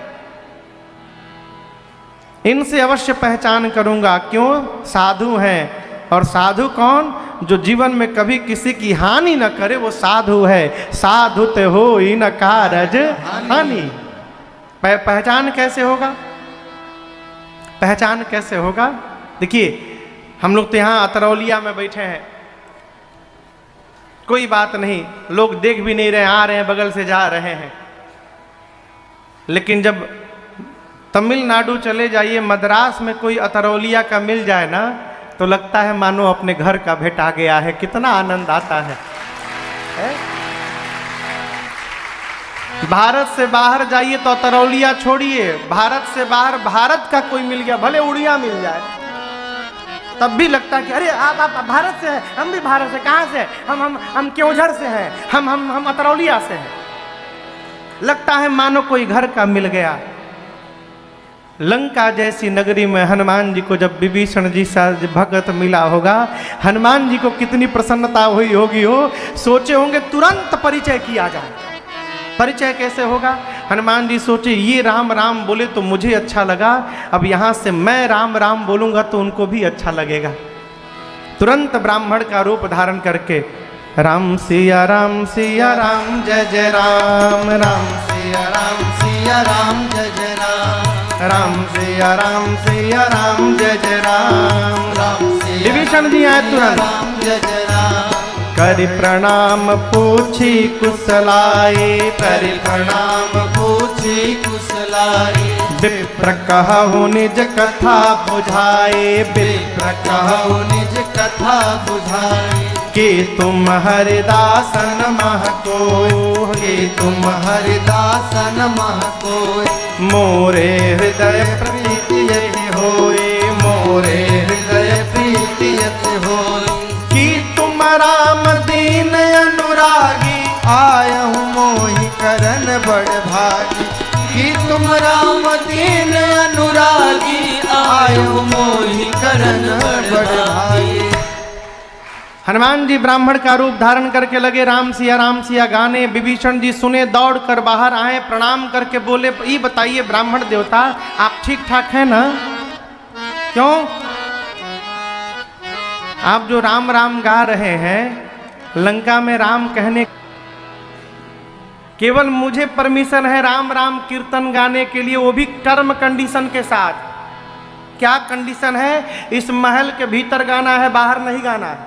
इनसे अवश्य पहचान करूंगा। क्यों? साधु हैं। और साधु कौन? जो जीवन में कभी किसी की हानि न करे, वो साधु है। साधु ते हो न कारज हानि। पहचान कैसे होगा? पहचान कैसे होगा? देखिए, हम लोग तो यहाँ अतरौलिया में बैठे हैं, कोई बात नहीं, लोग देख भी नहीं रहे, आ रहे हैं, बगल से जा रहे हैं। लेकिन जब तमिलनाडु चले जाइए, मद्रास में कोई अतरौलिया का मिल जाए ना, तो लगता है मानो अपने घर का भेंटा गया है। कितना आनंद आता है? भारत से बाहर जाइए तो अतरौलिया छोड़िए, भारत से बाहर भारत का कोई मिल गया, भले उड़िया मिल जाए, तब भी लगता है कि अरे आप भारत से हैं, हम भी भारत से। कहाँ से? हम क्योंझर से हैं, हम अतरौलिया से हैं। लगता है मानो कोई घर का मिल गया। लंका जैसी नगरी में हनुमान जी को जब विभीषण जी सा भगत मिला होगा, हनुमान जी को कितनी प्रसन्नता हुई होगी। सोचे होंगे तुरंत परिचय किया जाए। परिचय कैसे होगा? हनुमान जी सोचे, ये राम राम बोले तो मुझे अच्छा लगा, अब यहाँ से मैं राम राम बोलूँगा तो उनको भी अच्छा लगेगा। तुरंत ब्राह्मण का रूप धारण करके राम सिया राम जय जय राम, राम सिया राम जय जय राम, राम सिया राम जय जय राम। विभीषण जी आए तुरंत, जय जय राम। करि प्रणाम पूछी कुशलाए, करि प्रणाम पूछी कुशलाए। विप्र कहु निज कथा बुझाए, विप्र कहु निज कथा बुझाए। कि तुम हरिदासन महको, कि तुम हरिदासन महको। मोरे हृदय प्रीति यही होए, मोरे हृदय प्रीति यही होए। कि तुम राम दीन अनुरागी, आयहु मोहि करन बड़ भागी। कि तुम राम दीन अनुरागी, आयहु मोहि करन बड़ भागी। हनुमान जी ब्राह्मण का रूप धारण करके लगे राम सिया गाने। विभीषण जी सुने, दौड़ कर बाहर आए, प्रणाम करके बोले, ये बताइए ब्राह्मण देवता, आप ठीक ठाक हैं ना? क्यों? आप जो राम राम गा रहे हैं, लंका में राम कहने, केवल मुझे परमिशन है राम राम कीर्तन गाने के लिए, वो भी टर्म कंडीशन के साथ। क्या कंडीशन है? इस महल के भीतर गाना है, बाहर नहीं गाना है।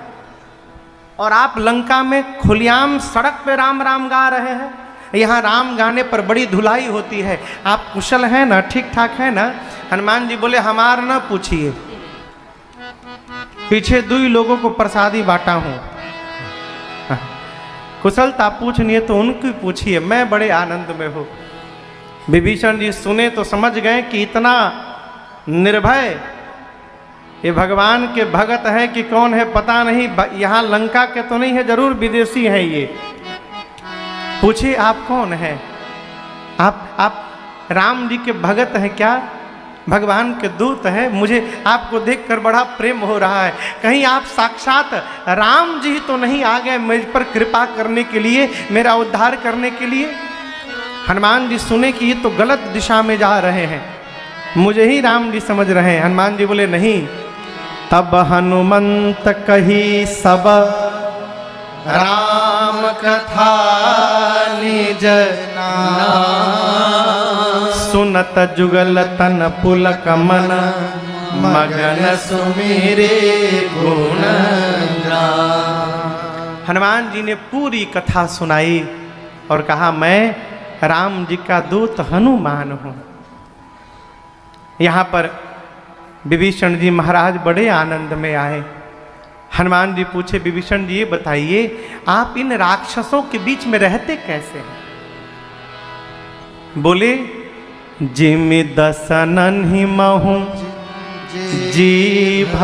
और आप लंका में खुलेआम सड़क पे राम राम गा रहे हैं। यहाँ राम गाने पर बड़ी धुलाई होती है। आप कुशल हैं ना? ठीक ठाक है ना? हनुमान जी बोले, हमार ना पूछिए, पीछे 2 लोगों को प्रसादी बांटा हूँ। कुशलता पूछनी है तो उनकी पूछिए, मैं बड़े आनंद में हूँ। विभीषण जी सुने तो समझ गए कि इतना निर्भय ये भगवान के भगत है कि कौन है पता नहीं, यहाँ लंका के तो नहीं है, जरूर विदेशी है ये। पूछिए आप कौन है? आप राम जी के भगत हैं क्या? भगवान के दूत हैं, मुझे आपको देखकर बड़ा प्रेम हो रहा है, कहीं आप साक्षात राम जी तो नहीं आ गए मुझ पर कृपा करने के लिए, मेरा उद्धार करने के लिए। हनुमान जी सुने कि ये तो गलत दिशा में जा रहे हैं, मुझे ही राम जी समझ रहे हैं। हनुमान जी बोले नहीं। तब हनुमंत कही सब राम कथा निज सुनत जुगल तन पुलक मन मगन सुमिरे गुण। हनुमान जी ने पूरी कथा सुनाई और कहा मैं राम जी का दूत हनुमान हूं। यहाँ पर विभीषण जी महाराज बड़े आनंद में आए। हनुमान जी पूछे, विभीषण जी ये बताइए आप इन राक्षसों के बीच में रहते कैसे हैं? बोले जिमि दसनन ही महू जीभ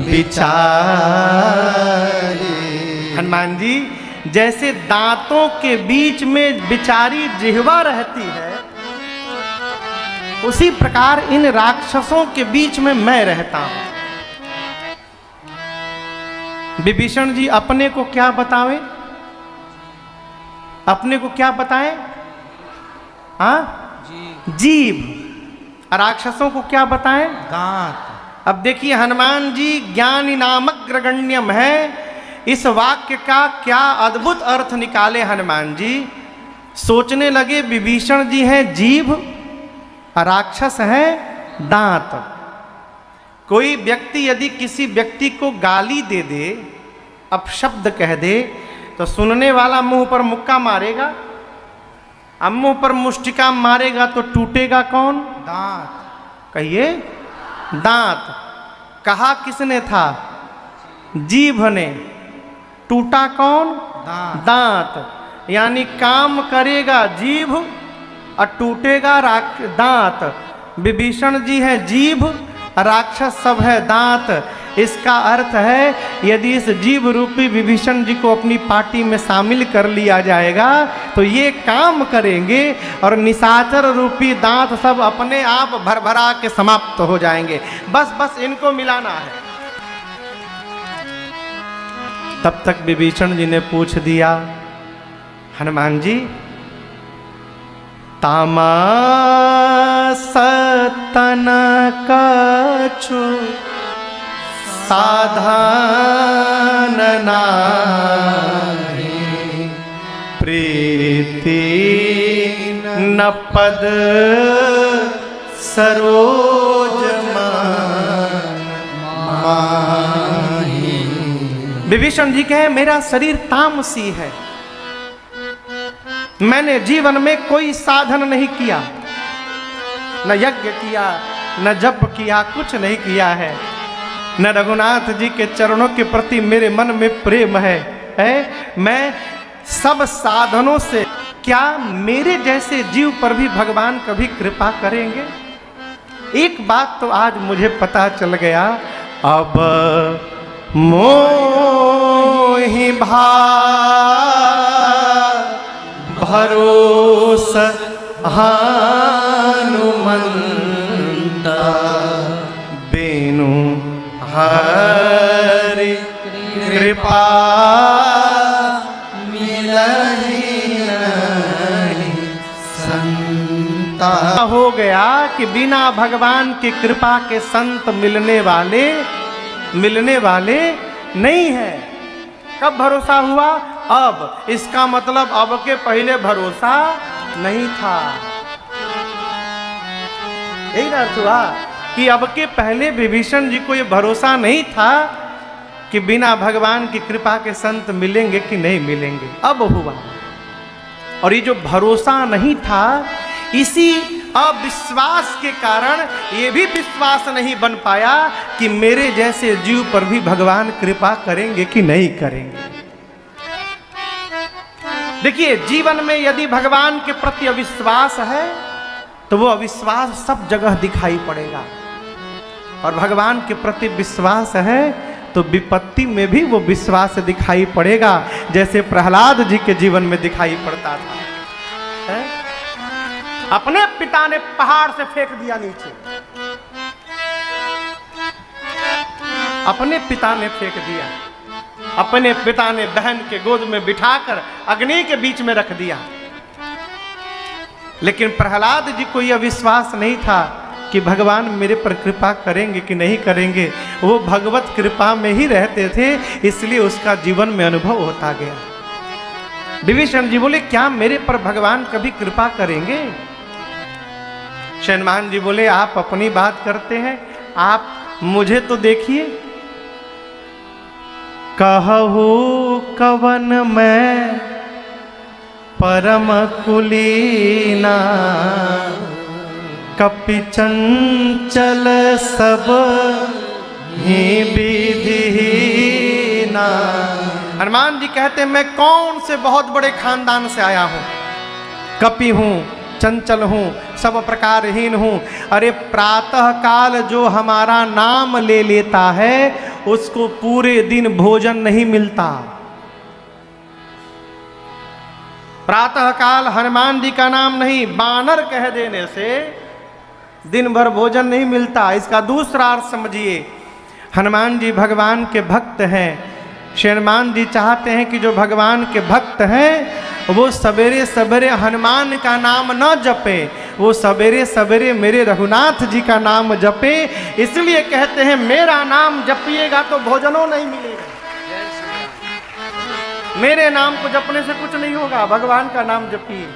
विचारे। हनुमान जी जैसे दांतों के बीच में बिचारी जिह्वा रहती है, उसी प्रकार इन राक्षसों के बीच में मैं रहता हूं। विभीषण जी अपने को क्या बतावे, अपने को क्या बताएं? हाँ, जीभ। राक्षसों को क्या बताएं? दांत। अब देखिए हनुमान जी ज्ञानी नामक ग्रगण्यम है, इस वाक्य का क्या अद्भुत अर्थ निकाले हनुमान जी। सोचने लगे विभीषण जी हैं जीभ, राक्षस है दांत। कोई व्यक्ति यदि किसी व्यक्ति को गाली दे दे, अपशब्द कह दे, तो सुनने वाला मुंह पर मुक्का मारेगा, अब मुंह पर मुष्टिका मारेगा तो टूटेगा कौन? दांत। कहिए दांत। कहा किसने था? जीभ ने। टूटा कौन? दांत। यानी काम करेगा जीभ और टूटेगा दांत। विभीषण जी है जीभ, राक्षस सब है दांत। इसका अर्थ है यदि इस जीव रूपी विभीषण जी को अपनी पार्टी में शामिल कर लिया जाएगा तो ये काम करेंगे और निशाचर रूपी दांत सब अपने आप भरभरा के समाप्त हो जाएंगे। बस बस इनको मिलाना है। तब तक विभीषण जी ने पूछ दिया, हनुमान जी तामस तन कछु साधन नाहि, प्रीति न पद सरोज माहि। विभीषण जी कहे मेरा शरीर तामसी है, मैंने जीवन में कोई साधन नहीं किया, न यज्ञ किया न जप किया, कुछ नहीं किया है। न रघुनाथ जी के चरणों के प्रति मेरे मन में प्रेम है। मैं सब साधनों से, क्या मेरे जैसे जीव पर भी भगवान कभी कृपा करेंगे? एक बात तो आज मुझे पता चल गया, अब मोहि भरोस हनुमंता, बेनु हरि कृपा मिलहि नहीं संता। हो गया कि बिना भगवान की कृपा के संत मिलने वाले नहीं है। कब भरोसा हुआ? अब। इसका मतलब अब के पहले भरोसा नहीं था। यही अर्थ हुआ कि अब के पहले विभीषण जी को यह भरोसा नहीं था कि बिना भगवान की कृपा के संत मिलेंगे कि नहीं मिलेंगे। अब हुआ। और ये जो भरोसा नहीं था, इसी अविश्वास के कारण ये भी विश्वास नहीं बन पाया कि मेरे जैसे जीव पर भी भगवान कृपा करेंगे कि नहीं करेंगे। देखिए, जीवन में यदि भगवान के प्रति अविश्वास है तो वो अविश्वास सब जगह दिखाई पड़ेगा, और भगवान के प्रति विश्वास है तो विपत्ति में भी वो विश्वास दिखाई पड़ेगा, जैसे प्रहलाद जी के जीवन में दिखाई पड़ता था। अपने पिता ने पहाड़ से फेंक दिया नीचे, अपने पिता ने फेंक दिया। अपने पिता ने बहन के गोद में बिठाकर अग्नि के बीच में रख दिया। लेकिन प्रहलाद जी को यह विश्वास नहीं था कि भगवान मेरे पर कृपा करेंगे कि नहीं करेंगे। वो भगवत कृपा में ही रहते थे, इसलिए उसका जीवन में अनुभव होता गया। विभीषण जी बोले, क्या मेरे पर भगवान कभी कृपा करेंगे? शैनमान जी बोले, आप अपनी बात करते हैं, आप मुझे तो देखिए। कहू कवन मैं परम कुलीना, कपि चंचल सब ही विधिहीना। हनुमान जी कहते, मैं कौन से बहुत बड़े खानदान से आया हूं, कपि हूं, चंचल हूं, सब प्रकारहीन हूं। अरे प्रातः काल जो हमारा नाम ले लेता है उसको पूरे दिन भोजन नहीं मिलता। प्रातः काल हनुमान जी का नाम नहीं, बानर कह देने से दिन भर भोजन नहीं मिलता। इसका दूसरा अर्थ समझिए, हनुमान जी भगवान के भक्त हैं। हनुमान जी चाहते हैं कि जो भगवान के भक्त हैं वो सवेरे सवेरे हनुमान का नाम न जपे, वो सवेरे सवेरे मेरे रघुनाथ जी का नाम जपे। इसलिए कहते हैं मेरा नाम जपिएगा तो भोजनों नहीं मिलेगा। मेरे नाम को जपने से कुछ नहीं होगा, भगवान का नाम जपिए।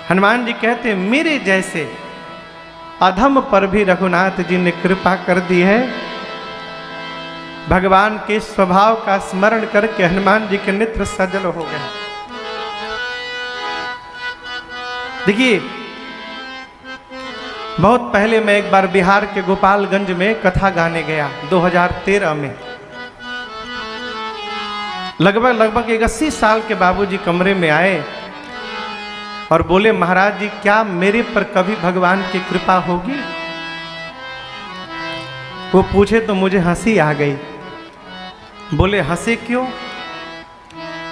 हनुमान जी कहते हैं मेरे जैसे अधम पर भी रघुनाथ जी ने कृपा कर दी है। भगवान के स्वभाव का स्मरण करके हनुमान जी के नेत्र सजल हो गए। देखिए, बहुत पहले मैं एक बार बिहार के गोपालगंज में कथा गाने गया 2013 में। लगभग 80 साल के बाबूजी कमरे में आए और बोले, महाराज जी क्या मेरे पर कभी भगवान की कृपा होगी? वो पूछे तो मुझे हंसी आ गई। बोले, हंसे क्यों?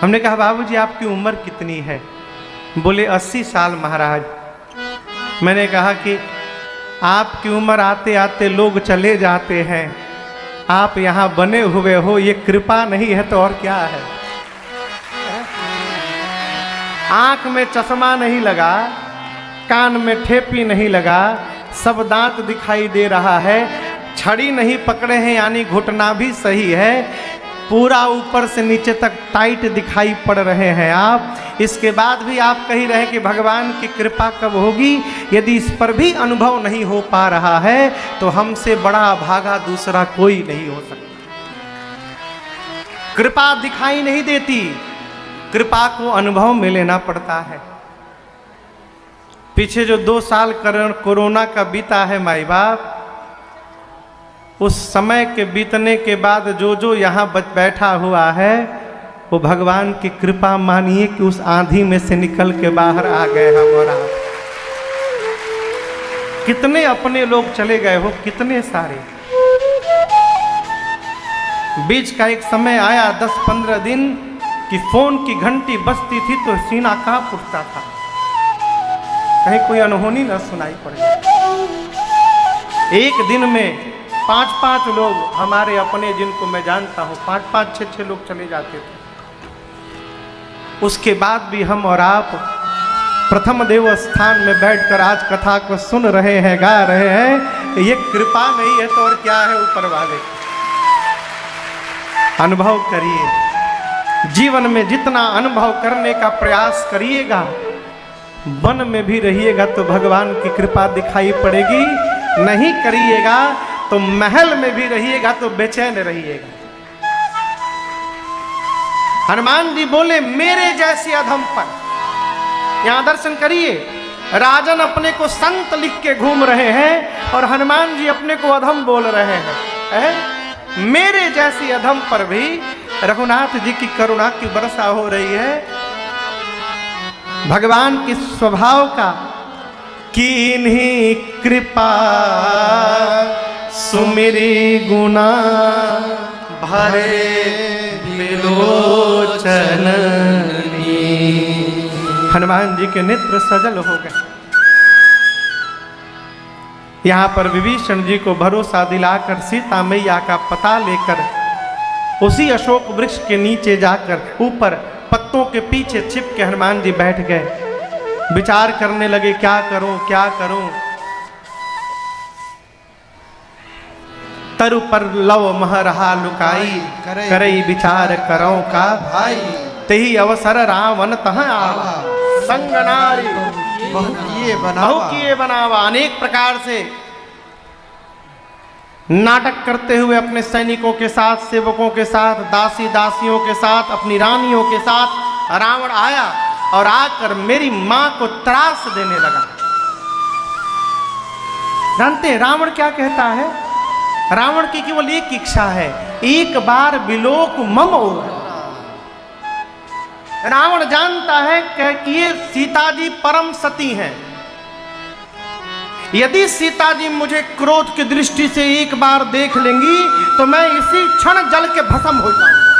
हमने कहा, बाबूजी आपकी उम्र कितनी है? बोले, 80 साल महाराज। मैंने कहा कि आपकी उम्र आते आते लोग चले जाते हैं, आप यहाँ बने हुए हो, ये कृपा नहीं है तो और क्या है? आंख में चश्मा नहीं लगा, कान में ठेपी नहीं लगा, सब दांत दिखाई दे रहा है, छड़ी नहीं पकड़े हैं यानी घुटना भी सही है, पूरा ऊपर से नीचे तक टाइट दिखाई पड़ रहे हैं आप। इसके बाद भी आप कह रहे हैं कि भगवान की कृपा कब होगी? यदि इस पर भी अनुभव नहीं हो पा रहा है तो हमसे बड़ा भागा दूसरा कोई नहीं हो सकता। कृपा दिखाई नहीं देती, कृपा को अनुभव में लेना पड़ता है। पीछे जो 2 साल कोरोना का बीता है माई बाप, उस समय के बीतने के बाद जो जो यहाँ बैठा हुआ है वो भगवान की कृपा मानिए कि उस आंधी में से निकल के बाहर आ गए हम और आप। कितने अपने लोग चले गए हो, कितने सारे। बीच का एक समय आया 10-15 दिन कि फोन की घंटी बजती थी तो सीना कांप उठता था, कहीं कोई अनहोनी न सुनाई पड़े। एक दिन में 5-5 लोग हमारे अपने, जिनको मैं जानता हूँ, 5-5, 6-6 लोग चले जाते थे। उसके बाद भी हम और आप प्रथम देव स्थान में बैठकर आज कथा को सुन रहे हैं, गा रहे हैं। ये कृपा नहीं है तो और क्या है ऊपर वाले? अनुभव करिए, जीवन में जितना अनुभव करने का प्रयास करिएगा, वन में भी रहिएगा तो भगवान की कृपा दिखाई पड़ेगी, नहीं करिएगा तो महल में भी रहिएगा तो बेचैन रहिएगा। हनुमान जी बोले, मेरे जैसे अधम पर। यहां दर्शन करिए, राजन अपने को संत लिख के घूम रहे हैं और हनुमान जी अपने को अधम बोल रहे हैं। मेरे जैसी अधम पर भी रघुनाथ जी की करुणा की वर्षा हो रही है। भगवान के स्वभाव का कीन्ही कृपा सुमिरी गुना भरे बिलोचन। हनुमान जी के नेत्र सजल हो गए। यहाँ पर विभीषण जी को भरोसा दिलाकर सीता मैया का पता लेकर उसी अशोक वृक्ष के नीचे जाकर ऊपर पत्तों के पीछे छिप के हनुमान जी बैठ गए। विचार करने लगे, क्या करूं क्या करूं। तरु पर लव मह रहा लुकाई, करई विचार करो का भाई। तेही अवसर रावण तह आवा, संग नारी बहु किए बनावा। अनेक प्रकार से नाटक करते हुए अपने सैनिकों के साथ, सेवकों के साथ, दासी दासियों के साथ, अपनी रानियों के साथ रावण आया और आकर मेरी मां को त्रास देने लगा। जानते हैं रावण क्या कहता है? रावण की केवल एक इच्छा है, एक बार विलोक मम हो। रावण जानता है कि ये सीता जी परम सती हैं। यदि सीता जी मुझे क्रोध की दृष्टि से एक बार देख लेंगी तो मैं इसी क्षण जल के भस्म हो जाऊंगा।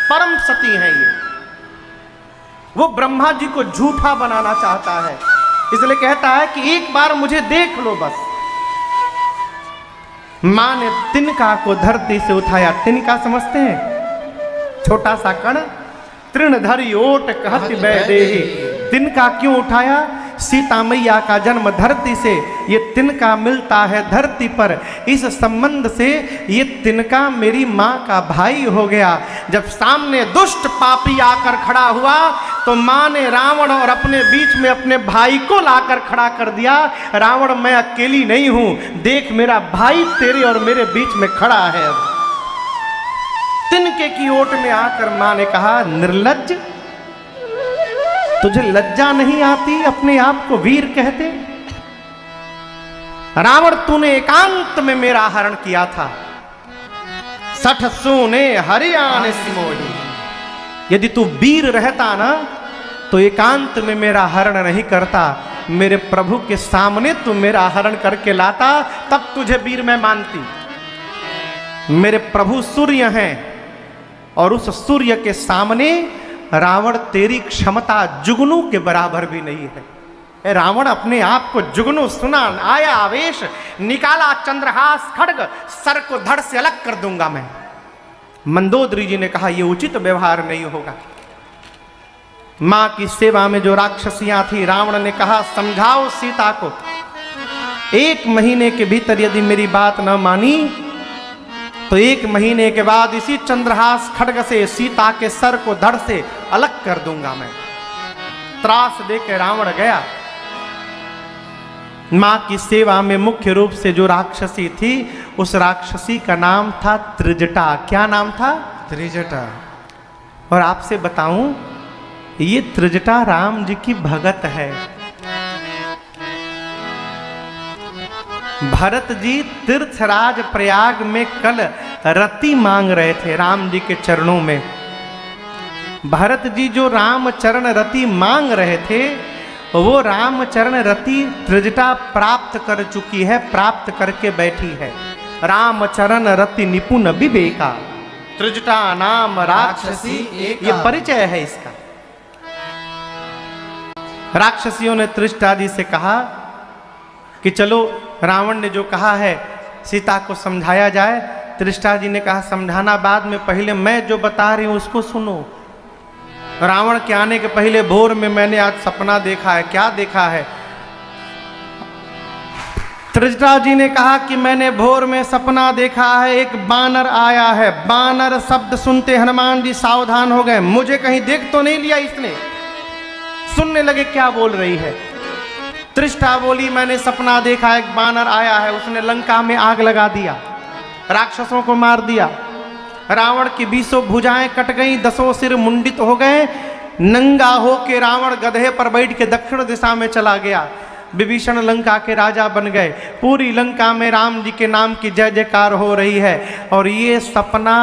परम सती हैं ये। वो ब्रह्मा जी को झूठा बनाना चाहता है, इसलिए कहता है कि एक बार मुझे देख लो बस। मां ने तिनका को धरती से उठाया। तिनका समझते हैं? छोटा सा कण। तृण धरी ओट कहति बैदेही। तिनका क्यों उठाया? सीता मैया का जन्म धरती से, ये तिनका मिलता है धरती पर। इस संबंध से ये तिनका मेरी माँ का भाई हो गया। जब सामने दुष्ट पापी आकर खड़ा हुआ तो माँ ने रावण और अपने बीच में अपने भाई को लाकर खड़ा कर दिया। रावण, मैं अकेली नहीं हूं, देख मेरा भाई तेरे और मेरे बीच में खड़ा है। तिनके की ओट में आकर माँ ने कहा, निर्लज्ज, तुझे लज्जा नहीं आती अपने आप को वीर कहते? रावण, तूने एकांत में मेरा हरण किया था। सठ सूने हरियाण सिमोही। यदि तू वीर रहता ना तो एकांत में मेरा हरण नहीं करता। मेरे प्रभु के सामने तू मेरा हरण करके लाता, तब तुझे वीर मैं मानती। मेरे प्रभु सूर्य हैं और उस सूर्य के सामने रावण तेरी क्षमता जुगनू के बराबर भी नहीं है। रावण अपने आप को जुगनू सुना, आया आवेश, निकाला चंद्रहास खड्ग, सर को धड़ से अलग कर दूंगा मैं। मंदोदरी जी ने कहा, यह उचित व्यवहार नहीं होगा। मां की सेवा में जो राक्षसियां थी, रावण ने कहा, समझाओ सीता को, 1 महीने के भीतर यदि मेरी बात न मानी तो 1 महीने के बाद इसी चंद्रहास खड्ग से सीता के सर को धड़ से अलग कर दूंगा मैं। त्रास देकर रावण गया। मां की सेवा में मुख्य रूप से जो राक्षसी थी, उस राक्षसी का नाम था त्रिजटा। क्या नाम था? त्रिजटा। और आपसे बताऊं, ये त्रिजटा राम जी की भगत है। भरत जी तीर्थराज प्रयाग में कल रति मांग रहे थे राम जी के चरणों में। भरत जी जो राम चरण रति मांग रहे थे, वो राम चरण रति त्रिजटा प्राप्त कर चुकी है, प्राप्त करके बैठी है। राम चरण रति निपुण विवेका, त्रिजटा नाम राक्षसी, ये परिचय है इसका। राक्षसियों ने त्रिजटा जी से कहा कि चलो, रावण ने जो कहा है सीता को समझाया जाए। त्रिजटा जी ने कहा, समझाना बाद में, पहले मैं जो बता रही हूं उसको सुनो। रावण के आने के पहले भोर में मैंने आज सपना देखा है। क्या देखा है? त्रिजटा जी ने कहा कि मैंने भोर में सपना देखा है, एक बानर आया है। बानर शब्द सुनते हनुमान जी सावधान हो गए। मुझे कहीं देख तो नहीं लिया इसने? सुनने लगे क्या बोल रही है। त्रिष्ठा बोली, मैंने सपना देखा, एक बानर आया है, उसने लंका में आग लगा दिया, राक्षसों को मार दिया। रावण की 20 भुजाएं कट गईं, 10 सिर मुंडित हो गए। नंगा होके रावण गधे पर बैठ के दक्षिण दिशा में चला गया। विभीषण लंका के राजा बन गए। पूरी लंका में राम जी के नाम की जय जयकार हो रही है। और ये सपना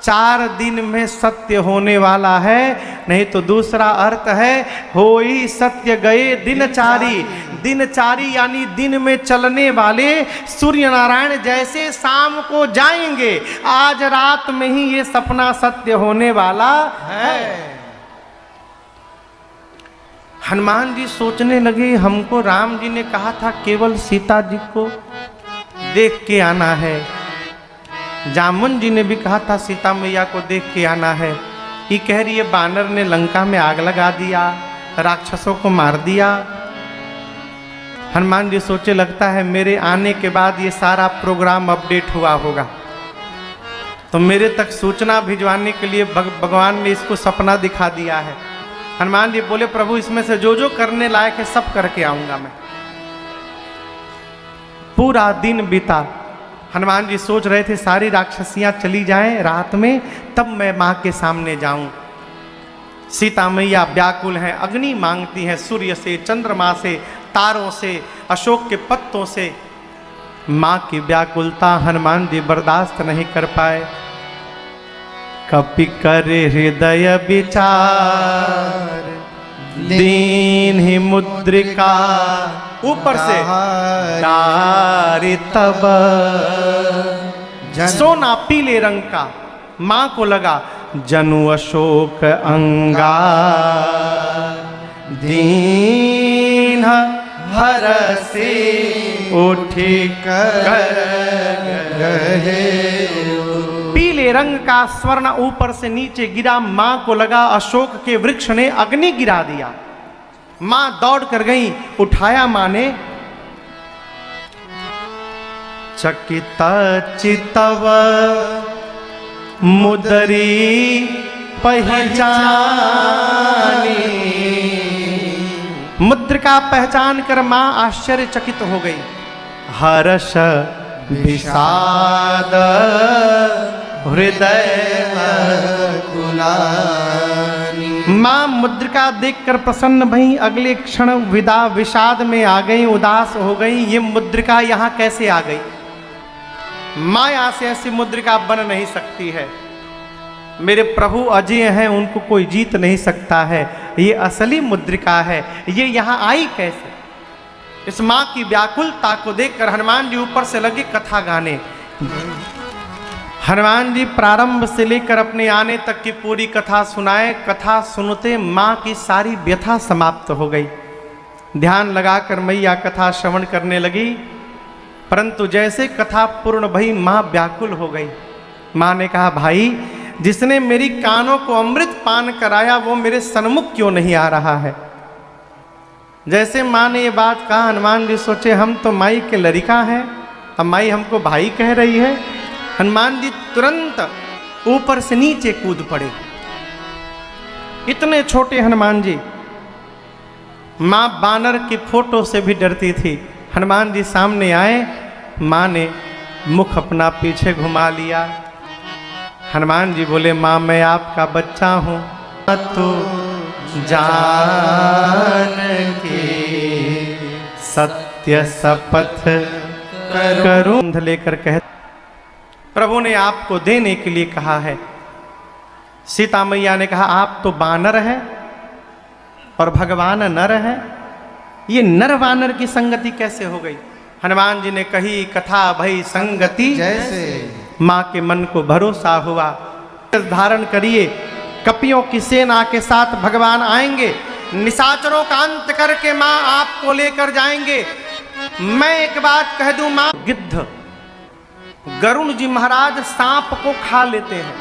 4 दिन में सत्य होने वाला है। नहीं तो दूसरा अर्थ है, होई सत्य गए दिनचारी। दिनचारी यानी दिन में चलने वाले सूर्य नारायण जैसे शाम को जाएंगे। आज रात में ही ये सपना सत्य होने वाला है। हनुमान जी सोचने लगे, हमको राम जी ने कहा था केवल सीता जी को देख के आना है, जामुन जी ने भी कहा था सीता मैया को देख के आना है। ये कह रही है बानर ने लंका में आग लगा दिया, राक्षसों को मार दिया। हनुमान जी सोचे लगता है मेरे आने के बाद ये सारा प्रोग्राम अपडेट हुआ होगा, तो मेरे तक सूचना भिजवाने के लिए भगवान ने इसको सपना दिखा दिया है। हनुमान जी बोले प्रभु इसमें से जो जो करने लायक है सब करके आऊंगा मैं। पूरा दिन बीता, हनुमान जी सोच रहे थे सारी राक्षसियां चली जाएं रात में, तब मैं मां के सामने जाऊं। सीता मैया व्याकुल हैं, अग्नि मांगती हैं सूर्य से, चंद्रमा से, तारों से, अशोक के पत्तों से। मां की व्याकुलता हनुमान जी बर्दाश्त नहीं कर पाए। कपि करे हृदय विचार, दीन ही मुद्रिका, ऊपर से तारी तब सोना पीले रंग का। मां को लगा जनु अशोक अंगा, दीन हरसे उठी कर गहे। पीले रंग का स्वर्ण ऊपर से नीचे गिरा। मां को लगा अशोक के वृक्ष ने अग्नि गिरा दिया। मां दौड़ कर गई, उठाया मां ने। चकित चितव मुदरी पहचानी, मुद्रिका पहचान कर मां आश्चर्यचकित हो गई। हर्ष विषाद हृदय कुलानी, मां मुद्रिका देखकर प्रसन्न भई। अगले क्षण विदा विषाद में आ गई, उदास हो गई। ये मुद्रिका यहाँ कैसे आ गई? माया से ऐसी मुद्रिका बन नहीं सकती है। मेरे प्रभु अजय हैं, उनको कोई जीत नहीं सकता है। ये असली मुद्रिका है, ये यहाँ आई कैसे? इस माँ की व्याकुलता को देखकर हनुमान जी ऊपर से लगे कथा गाने। हनुमान जी प्रारंभ से लेकर अपने आने तक की पूरी कथा सुनाए। कथा सुनते माँ की सारी व्यथा समाप्त हो गई। ध्यान लगाकर मैया कथा श्रवण करने लगी, परंतु जैसे कथा पूर्ण भई माँ व्याकुल हो गई। माँ ने कहा भाई, जिसने मेरी कानों को अमृत पान कराया वो मेरे सन्मुख क्यों नहीं आ रहा है? जैसे माँ ने ये बात कहा, हनुमान जी सोचे हम तो माई के लड़का हैं, अब माई हमको भाई कह रही है। हनुमान जी तुरंत ऊपर से नीचे कूद पड़े। इतने छोटे हनुमान जी, माँ बानर की फोटो से भी डरती थी। हनुमान जी सामने आए, माँ ने मुख अपना पीछे घुमा लिया। हनुमान जी बोले माँ मैं आपका बच्चा हूँ, तो जान के सत्य शपथ करूं लेकर कह, प्रभु ने आपको देने के लिए कहा है। सीता मैया ने कहा आप तो बानर हैं और भगवान नर है, ये नर वानर की संगति कैसे हो गई? हनुमान जी ने कही कथा भई संगति जैसे। माँ के मन को भरोसा हुआ। धारण करिए, कपियों की सेना के साथ भगवान आएंगे, निशाचरों का अंत करके माँ आपको लेकर जाएंगे। मैं एक बात कह दूं माँ, गिद्ध गरुण जी महाराज सांप को खा लेते हैं।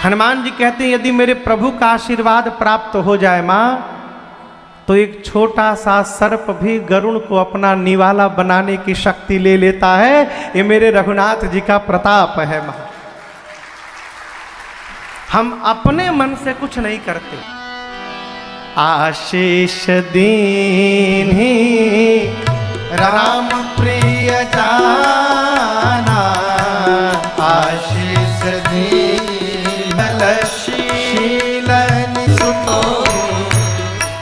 हनुमान जी कहते हैं यदि मेरे प्रभु का आशीर्वाद प्राप्त हो जाए माँ, तो एक छोटा सा सर्प भी गरुण को अपना निवाला बनाने की शक्ति ले लेता है। ये मेरे रघुनाथ जी का प्रताप है माँ। हम अपने मन से कुछ नहीं करते। आशीष दीन ही राम प्रिय जाना, आशीष दीन शीलन सुतो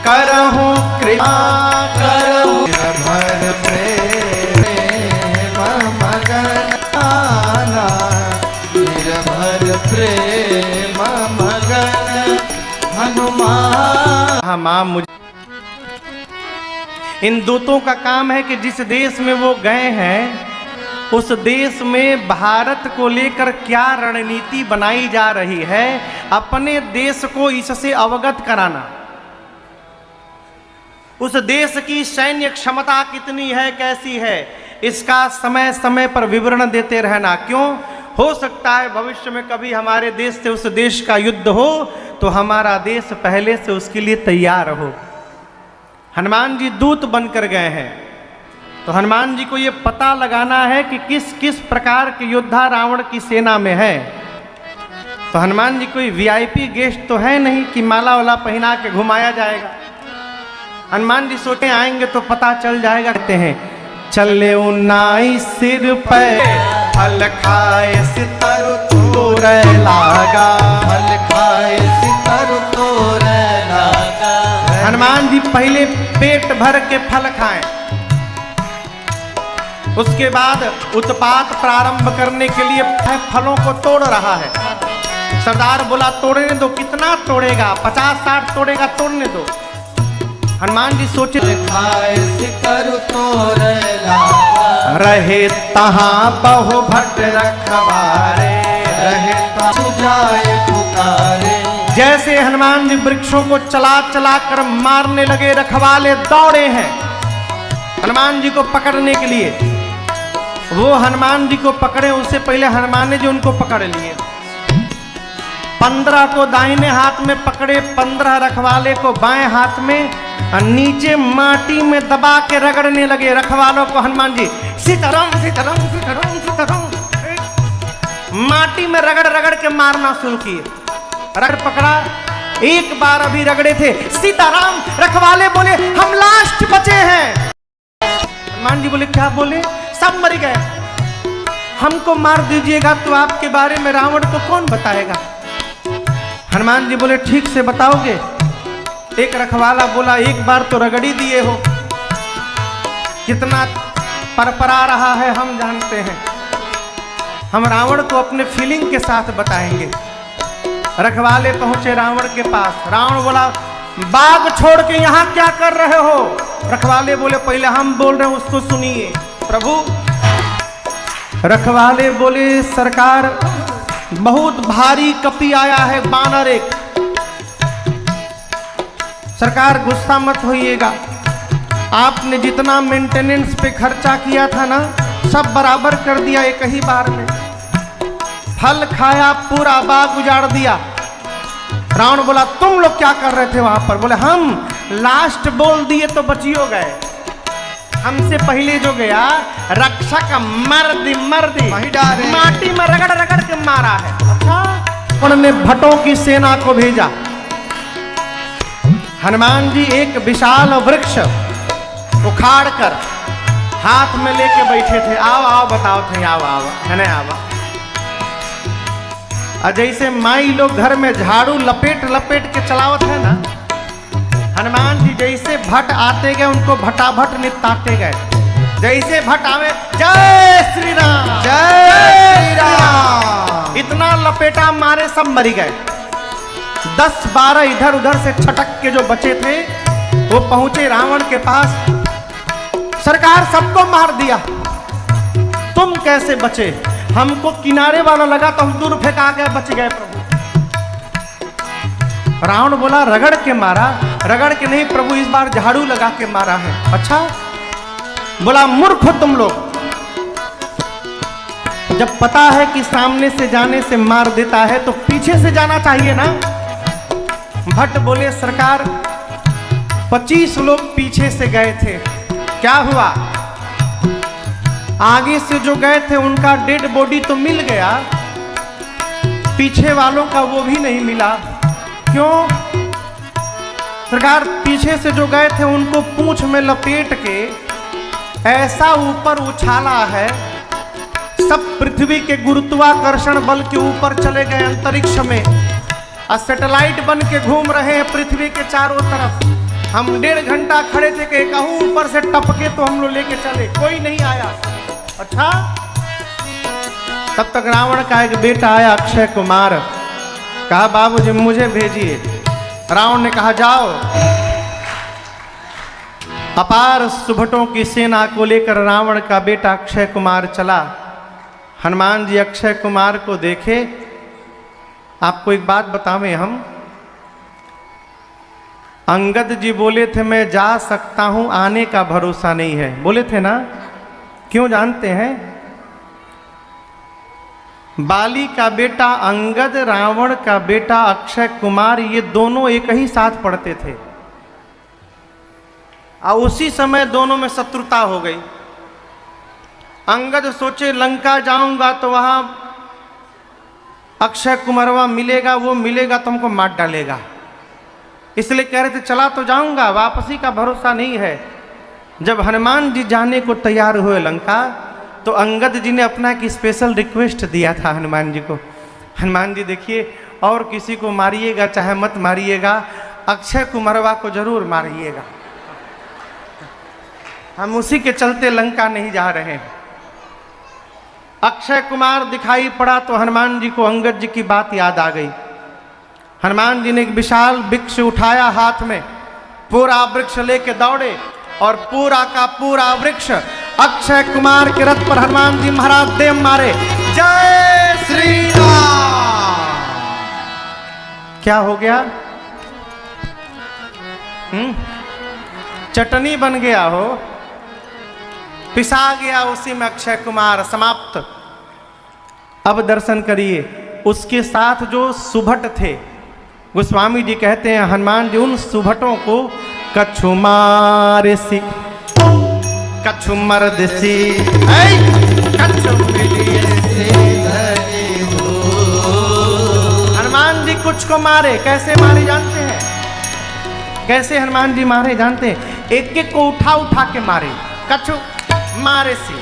करहु कृपा करहु भर प्रेम मगन आना, निर्भर प्रेम मगन हनुमान। हाँ माँ, मुझे इन दूतों का काम है कि जिस देश में वो गए हैं उस देश में भारत को लेकर क्या रणनीति बनाई जा रही है, अपने देश को इससे अवगत कराना, उस देश की सैन्य क्षमता कितनी है, कैसी है, इसका समय समय पर विवरण देते रहना। क्यों? हो सकता है भविष्य में कभी हमारे देश से उस देश का युद्ध हो तो हमारा देश पहले से उसके लिए तैयार हो। हनुमान जी दूत बनकर गए हैं, तो हनुमान जी को ये पता लगाना है कि किस किस प्रकार के योद्धा रावण की सेना में है। तो हनुमान जी कोई वीआईपी गेस्ट तो है नहीं कि माला वाला पहना के घुमाया जाएगा। हनुमान जी सोचे आएंगे तो पता चल जाएगा। कहते हैं चले उन्नाई सिर पे फल खाए सितर तोर लागा, फल खाए सितर तोर लागा। हनुमान जी पहले पेट भर के फल खाएं, उसके बाद उत्पात प्रारंभ करने के लिए फलों को तोड़ रहा है। सरदार बोला तोड़ने दो। कितना तोड़ेगा? 50-60 तोड़ेगा, तोड़ने दो। हनुमान जी सोचे खाए सितर तोर लागा, रहे तहाँ बहु भट रखवारे, रहे तहाँ जाए पुकारे। जैसे हनुमान जी वृक्षों को चला चला कर मारने लगे, रखवाले दौड़े हैं हनुमान जी को पकड़ने के लिए। वो हनुमान जी को पकड़े उससे पहले हनुमान जी उनको पकड़ लिए। 15 को दाहिने हाथ में पकड़े, 15 रखवाले को बाएं हाथ में, और नीचे माटी में दबा के रगड़ने लगे रखवालों को। हनुमान जी सीताराम सीताराम सीताराम सीताराम माटी में रगड़ रगड़ के मारना शुरू किए। रगड़ पकड़ा, एक बार अभी रगड़े थे, सीताराम। रखवाले बोले हम लास्ट बचे हैं। हनुमान जी बोले क्या बोले? सब मर गए। हमको मार दीजिएगा तो आपके बारे में रावण को कौन बताएगा? हनुमान जी बोले ठीक से बताओगे? एक रखवाला बोला एक बार तो रगड़ी दिए हो, कितना परपरा रहा है हम जानते हैं, हम रावण को अपने फीलिंग के साथ बताएंगे। रखवाले पहुंचे रावण के पास। रावण बोला बाग छोड़ के यहाँ क्या कर रहे हो? रखवाले बोले पहले हम बोल रहे हैं उसको सुनिए। प्रभु, रखवाले बोले सरकार बहुत भारी कपी आया है, बानर एक। सरकार गुस्सा मत होइएगा, आपने जितना मेंटेनेंस पे खर्चा किया था ना सब बराबर कर दिया एक ही बार में। फल खाया, पूरा बाग उजाड़ दिया। रावण बोला तुम लोग क्या कर रहे थे वहां पर? बोले हम लास्ट बोल दिए तो बचियो गए, हमसे पहले जो गया रक्षक मर्दी माटी में रगड़ रगड़ के मारा है। अच्छा, उन्होंने भटों की सेना को भेजा। हनुमान जी एक विशाल वृक्ष उखाड़ कर हाथ में लेके बैठे थे। आओ आओ बताओ थे, आओ आओ है ना आओ। और जैसे माई लोग घर में झाड़ू लपेट लपेट के चलावत है ना, हनुमान जी जैसे भट आते गए उनको भटाभट निपटाते गए। जैसे भट आवे जय श्री राम जय श्री राम, इतना लपेटा मारे सब मरी गए। 10-12 इधर उधर से छटक के जो बचे थे वो पहुंचे रावण के पास। सरकार सबको मार दिया, तुम कैसे बचे? हमको किनारे वाला लगा तो हम दूर फेंका गए, बच गए प्रभु। रावण बोला रगड़ के मारा? रगड़ के नहीं प्रभु, इस बार झाड़ू लगा के मारा है। अच्छा, बोला मूर्ख हो तुम लोग, जब पता है कि सामने से जाने से मार देता है तो पीछे से जाना चाहिए ना। भट्ट बोले सरकार 25 लोग पीछे से गए थे, क्या हुआ? आगे से जो गए थे उनका डेड बॉडी तो मिल गया, पीछे वालों का वो भी नहीं मिला। क्यों? सरकार पीछे से जो गए थे उनको पूंछ में लपेट के ऐसा ऊपर उछाला है, सब पृथ्वी के गुरुत्वाकर्षण बल के ऊपर चले गए अंतरिक्ष में, और सैटेलाइट बन के घूम रहे हैं पृथ्वी के चारों तरफ। हम 1.5 घंटा खड़े थे कि कहूँ ऊपर से टपके तो हम लोग लेके चले, कोई नहीं आया। अच्छा, तब तक रावण का एक बेटा आया अक्षय कुमार, कहा बाबूजी मुझे भेजिए। रावण ने कहा जाओ। अपार सुभटों की सेना को लेकर रावण का बेटा अक्षय कुमार चला। हनुमान जी अक्षय कुमार को देखे। आपको एक बात बतावें हम, अंगद जी बोले थे मैं जा सकता हूं, आने का भरोसा नहीं है, बोले थे ना। क्यों जानते हैं? बाली का बेटा अंगद, रावण का बेटा अक्षय कुमार, ये दोनों एक ही साथ पढ़ते थे और उसी समय दोनों में शत्रुता हो गई। अंगद सोचे लंका जाऊंगा तो वहां अक्षय कुमारवा मिलेगा, वो मिलेगा तो हमको मार डालेगा, इसलिए कह रहे थे चला तो जाऊंगा, वापसी का भरोसा नहीं है। जब हनुमान जी जाने को तैयार हुए लंका, तो अंगद जी ने अपना एक स्पेशल रिक्वेस्ट दिया था हनुमान जी को। हनुमान जी देखिए, और किसी को मारिएगा चाहे मत मारिएगा, अक्षय कुमारवा को जरूर मारिएगा, हम उसी के चलते लंका नहीं जा रहे हैं। अक्षय कुमार दिखाई पड़ा तो हनुमान जी को अंगद जी की बात याद आ गई। हनुमान जी ने एक विशाल वृक्ष उठाया हाथ में, पूरा वृक्ष लेके दौड़े और पूरा का पूरा वृक्ष अक्षय कुमार के रथ पर हनुमान जी महाराज देव मारे। जय श्री राम। क्या हो गया? चटनी बन गया हो, पिसा गया उसी में अक्षय कुमार, समाप्त। अब दर्शन करिए, उसके साथ जो सुभट थे, गोस्वामी जी कहते हैं हनुमान जी उन सुभटों को कछु मारे सी, कछु मर्द सी, कछु मिलिए सी धरे हो। हनुमान जी कुछ को मारे। कैसे मारे जानते हैं? कैसे हनुमान जी मारे जानते हैं? एक एक को उठा उठा के मारे, कछु मारे सी।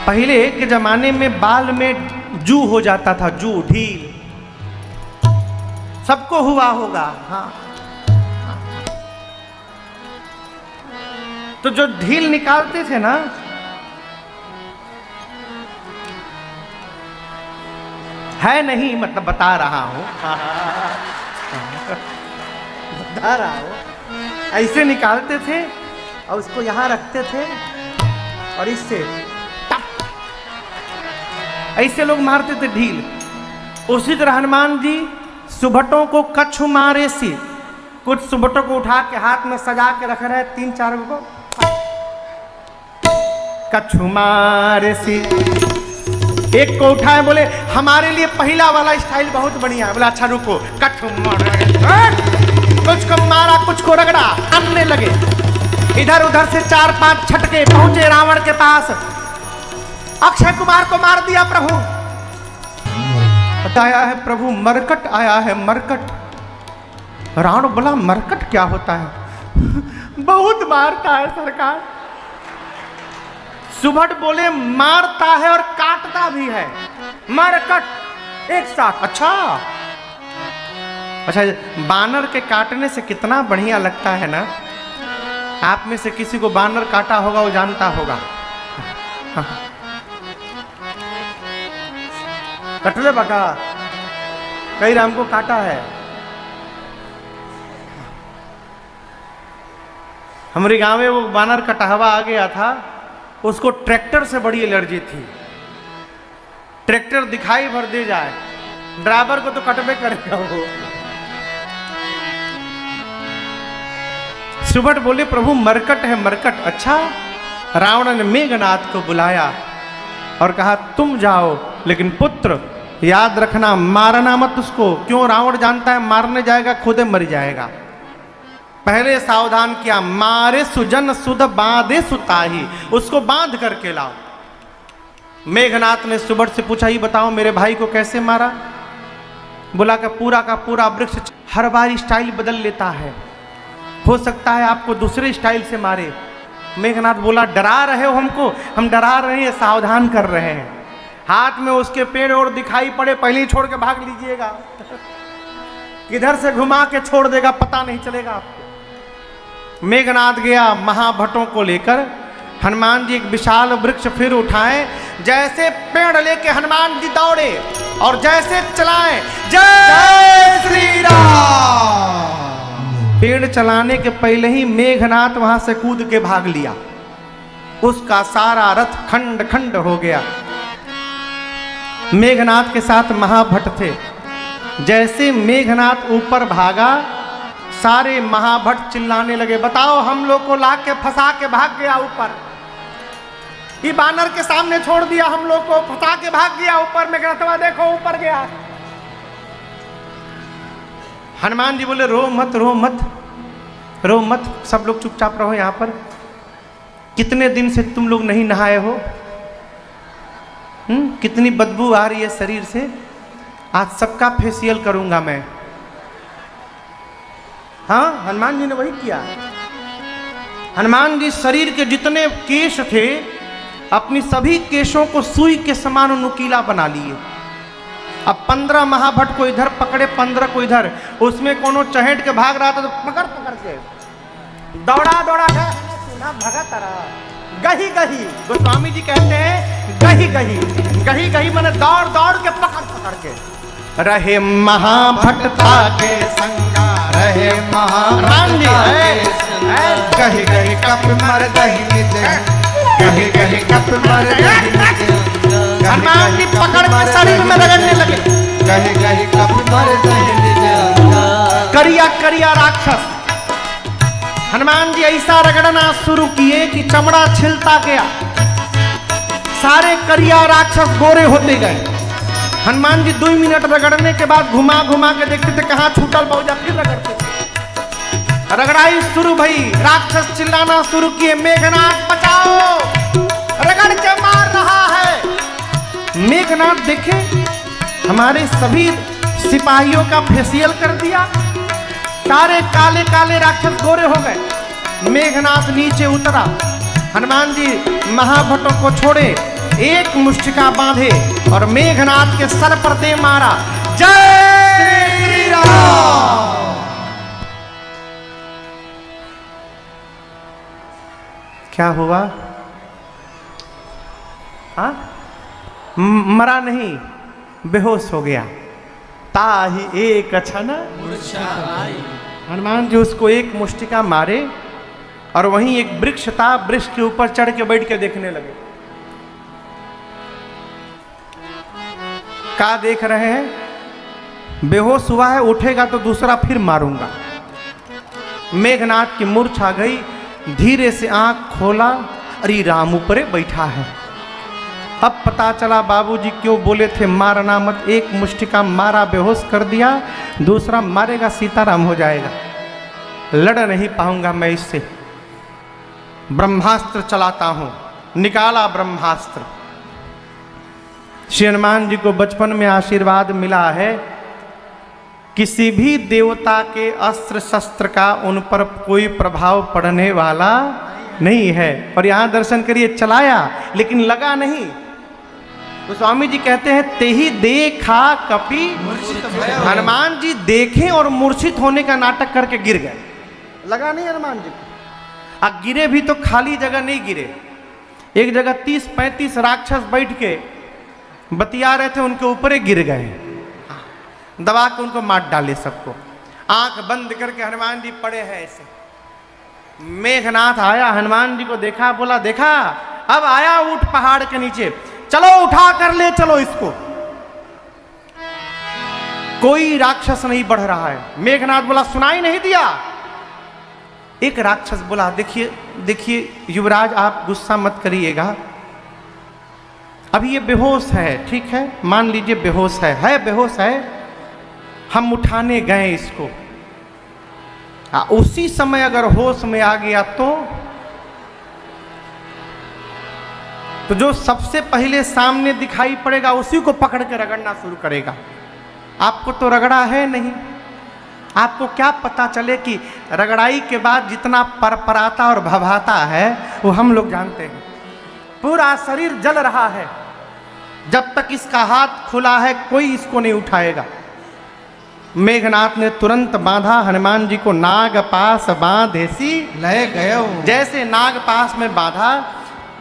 पहले के जमाने में बाल में जू हो जाता था, जू, ढील, सबको हुआ होगा। हाँ, तो जो ढील निकालते थे ना, है नहीं, मतलब बता रहा हूं, बता रहा हूं, ऐसे निकालते थे और उसको यहां रखते थे और इससे टप, ऐसे लोग मारते थे ढील। उसी तरह हनुमान जी सुभटों को कछु मारे सी, कुछ सुभटों को उठा के हाथ में सजा के रख रहे, 3-4 को कछु मारे सी। एक को उठाए, बोले हमारे लिए पहला वाला स्टाइल बहुत बढ़िया है। बोला अच्छा रुको, कछु मारे, कुछ को मारा, कुछ को रगड़ा, आने लगे। इधर उधर से 4-5 छटके, पहुंचे रावण के पास। अक्षय कुमार को मार दिया प्रभु। आया है प्रभु, मरकट आया है, मरकट। रावण बोला मरकट क्या होता है? बहुत मारता है सरकार। सुभट बोले मारता है और काटता भी है, मरकट एक साथ। अच्छा, बानर के काटने से कितना बढ़िया लगता है ना। आप में से किसी को बानर काटा होगा, वो जानता होगा। कटले बका, कई राम को काटा है। हमारे गांव में वो बानर कटहवा आ गया था, उसको ट्रैक्टर से बड़ी एलर्जी थी। ट्रैक्टर दिखाई भर दे जाए, ड्राइवर को तो कटबे करेगा वो। सुभट बोले प्रभु मरकट है, मरकट। अच्छा, रावण ने मेघनाथ को बुलाया और कहा तुम जाओ, लेकिन पुत्र याद रखना मारना मत उसको। क्यों? रावण जानता है मारने जाएगा खुद मर जाएगा। पहले सावधान किया, मारे सुजन सुध बांधे सुताही, उसको बांध करके लाओ। मेघनाथ ने सुभट से पूछा, ये बताओ मेरे भाई को कैसे मारा? बोला कि पूरा का पूरा वृक्ष हर बार स्टाइल बदल लेता है, हो सकता है आपको दूसरे स्टाइल से मारे। मेघनाथ बोला डरा रहे हो हमको? हम डरा रहे हैं, सावधान कर रहे हैं। हाथ में उसके पेड़ और दिखाई पड़े, पहले ही छोड़ के भाग लीजिएगा। किधर से घुमा के छोड़ देगा पता नहीं चलेगा आपको। मेघनाथ गया महाभटों को लेकर। हनुमान जी एक विशाल वृक्ष फिर उठाए, जैसे पेड़ लेके हनुमान जी दौड़े और जैसे चलाए जय श्री राम। पेड़ चलाने के पहले ही मेघनाथ वहां से कूद के भाग लिया। उसका सारा रथ खंड खंड हो गया। मेघनाथ के साथ महाभट्ट थे। जैसे मेघनाथ ऊपर भागा, सारे महाभट्ट चिल्लाने लगे, बताओ हम लोग को ला के फंसा के भाग गया ऊपर, ये बानर के सामने छोड़ दिया, हम लोग को फंसा के भाग गया ऊपर। मेघनाथवा देखो ऊपर गया। हनुमान जी बोले, रो मत रो मत रो मत, सब लोग चुपचाप रहो यहां पर। कितने दिन से तुम लोग नहीं नहाए हो? कितनी बदबू आ रही है शरीर से। आज सबका फेशियल करूंगा मैं। हाँ, हनुमान जी ने वही किया। हनुमान जी शरीर के जितने केश थे, अपनी सभी केशों को सुई के समान नुकीला बना लिए। अब 15 महाभट्ट को इधर पकड़े, 15 को इधर। उसमें कोनो चहेट के भाग रहा था तो पकड़ पकड़ के दौड़ा दौड़ा के भगा तारा। गही गही, गोस्वामी जी कहते हैं गही गही, गही गही मैंने दौड़ दौड़ के पकड़ पकड़ के। रहे महाभट्ट था के संगा, रहे राम जी गही गही कप मर गही निज, गही गही कप मर गही निज। हनुमान जी पकड़ के शरीर में रगड़ने लगे। गही गही कप मर गही निज। करिया करिया राक्षस हनुमान जी ऐसा रगड़ना शुरू किए कि चमड़ा छिलता गया। सारे करिया राक्षस गोरे होते गए। हनुमान जी 2 मिनट रगड़ने के बाद घुमा घुमा के देखते थे कहाँ छूटल पहुंचा, फिर रगड़ते थे। रगड़ाई शुरू भई, राक्षस चिल्लाना शुरू किए, मेघनाथ बचाओ, रगड़ के मार रहा है। मेघनाथ देखे हमारे सभी सिपाहियों का फेशियल कर दिया, सारे काले काले राक्षस गोरे हो गए। मेघनाथ नीचे उतरा, हनुमान जी महाभट्टों को छोड़े, एक मुष्टिका बांधे और मेघनाथ के सर पर दे मारा। जय श्री राम। क्या हुआ? हाँ, मरा नहीं, बेहोश हो गया। ताही एक क्षण हनुमान जी उसको एक मुष्टिका मारे और वहीं एक वृक्ष था, वृक्ष के ऊपर चढ़ के बैठ के देखने लगे। क्या देख रहे हैं? बेहोश हुआ है, उठेगा तो दूसरा फिर मारूंगा। मेघनाथ की मूर्छा गई, धीरे से आंख खोला, अरे राम ऊपरे बैठा है। अब पता चला बाबूजी क्यों बोले थे मारना मत। एक मुष्टिका मारा, बेहोश कर दिया, दूसरा मारेगा सीताराम हो जाएगा, लड़ नहीं पाऊंगा मैं इससे। ब्रह्मास्त्र चलाता हूं, निकाला ब्रह्मास्त्र। श्री हनुमान जी को बचपन में आशीर्वाद मिला है, किसी भी देवता के अस्त्र शस्त्र का उन पर कोई प्रभाव पड़ने वाला नहीं है। और यहां दर्शन करिए, चलाया लेकिन लगा नहीं। तो स्वामी जी कहते हैं तेही देखा कपि हनुमान जी देखे और मूर्छित होने का नाटक करके गिर गए। लगा नहीं हनुमान जी को। गिरे भी तो खाली जगह नहीं गिरे, एक जगह 30-35 राक्षस बैठ के बतिया रहे थे, उनके ऊपर गिर गए, दबा के उनको मार डाले सबको। आंख बंद करके हनुमान जी पड़े हैं ऐसे। मेघनाथ आया, हनुमान जी को देखा, बोला देखा अब आया ऊंट पहाड़ के नीचे, चलो उठा कर ले चलो इसको। कोई राक्षस नहीं बढ़ रहा है। मेघनाथ बोला सुनाई नहीं दिया। एक राक्षस बोला देखिए देखिए युवराज आप गुस्सा मत करिएगा, अभी ये बेहोश है, ठीक है मान लीजिए बेहोश है बेहोश है। हम उठाने गए इसको, उसी समय अगर होश में आ गया तो जो सबसे पहले सामने दिखाई पड़ेगा उसी को पकड़ के रगड़ना शुरू करेगा। आपको तो रगड़ा है नहीं, आपको क्या पता चले कि रगड़ाई के बाद जितना परपराता और भभाता है वो हम लोग जानते हैं। पूरा शरीर जल रहा है, जब तक इसका हाथ खुला है कोई इसको नहीं उठाएगा। मेघनाथ ने तुरंत बांधा, हनुमान जी को नाग पास बांधेसी ले गए। जैसे नाग पास में बांधा,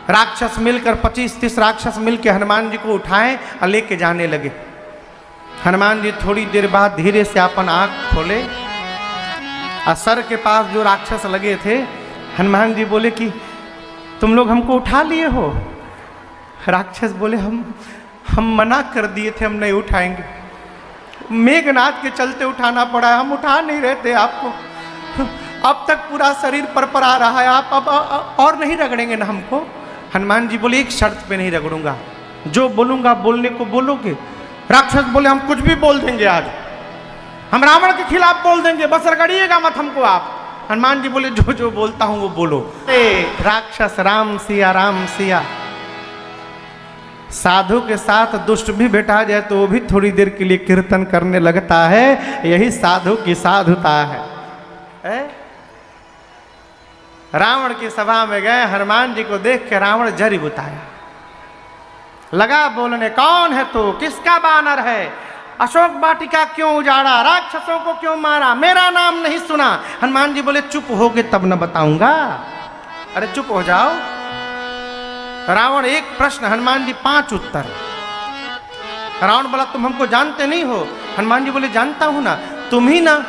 राक्षस मिलकर 25-30 राक्षस मिलकर हनुमान जी को उठाए और लेके जाने लगे। हनुमान जी थोड़ी देर बाद धीरे से अपन आंख खोले, और सर के पास जो राक्षस लगे थे, हनुमान जी बोले कि तुम लोग हमको उठा लिए हो। राक्षस बोले हम मना कर दिए थे, हम नहीं उठाएंगे। मेघनाथ के चलते उठाना पड़ा है, हम उठा नहीं रहे थे आपको। अब तक पूरा शरीर पर आ रहा है, आप अब और नहीं रगड़ेंगे ना हमको। हनुमान जी बोले एक शर्त पे नहीं रगड़ूंगा, जो बोलूंगा बोलने को बोलोगे। राक्षस बोले हम कुछ भी बोल देंगे, आज हम रावण के खिलाफ बोल देंगे, बस रगड़िएगा मत हमको आप। हनुमान जी बोले जो जो बोलता हूं वो बोलो। राक्षस राम सिया। साधु के साथ दुष्ट भी बैठा जाए तो वो भी थोड़ी देर के लिए कीर्तन करने लगता है। यही साधु की साधुता है। रावण की सभा में गए, हनुमान जी को देख के रावण जरी बुताया, लगा बोलने कौन है तू, किसका बानर है, अशोक वाटिका क्यों उजाड़ा, राक्षसों को क्यों मारा, मेरा नाम नहीं सुना। हनुमान जी बोले चुप होगे तब न बताऊंगा। अरे चुप हो जाओ। रावण एक प्रश्न, हनुमान जी 5 उत्तर। रावण बोला तुम हमको जानते नहीं हो। हनुमान जी बोले जानता हूं ना, तुम ही ना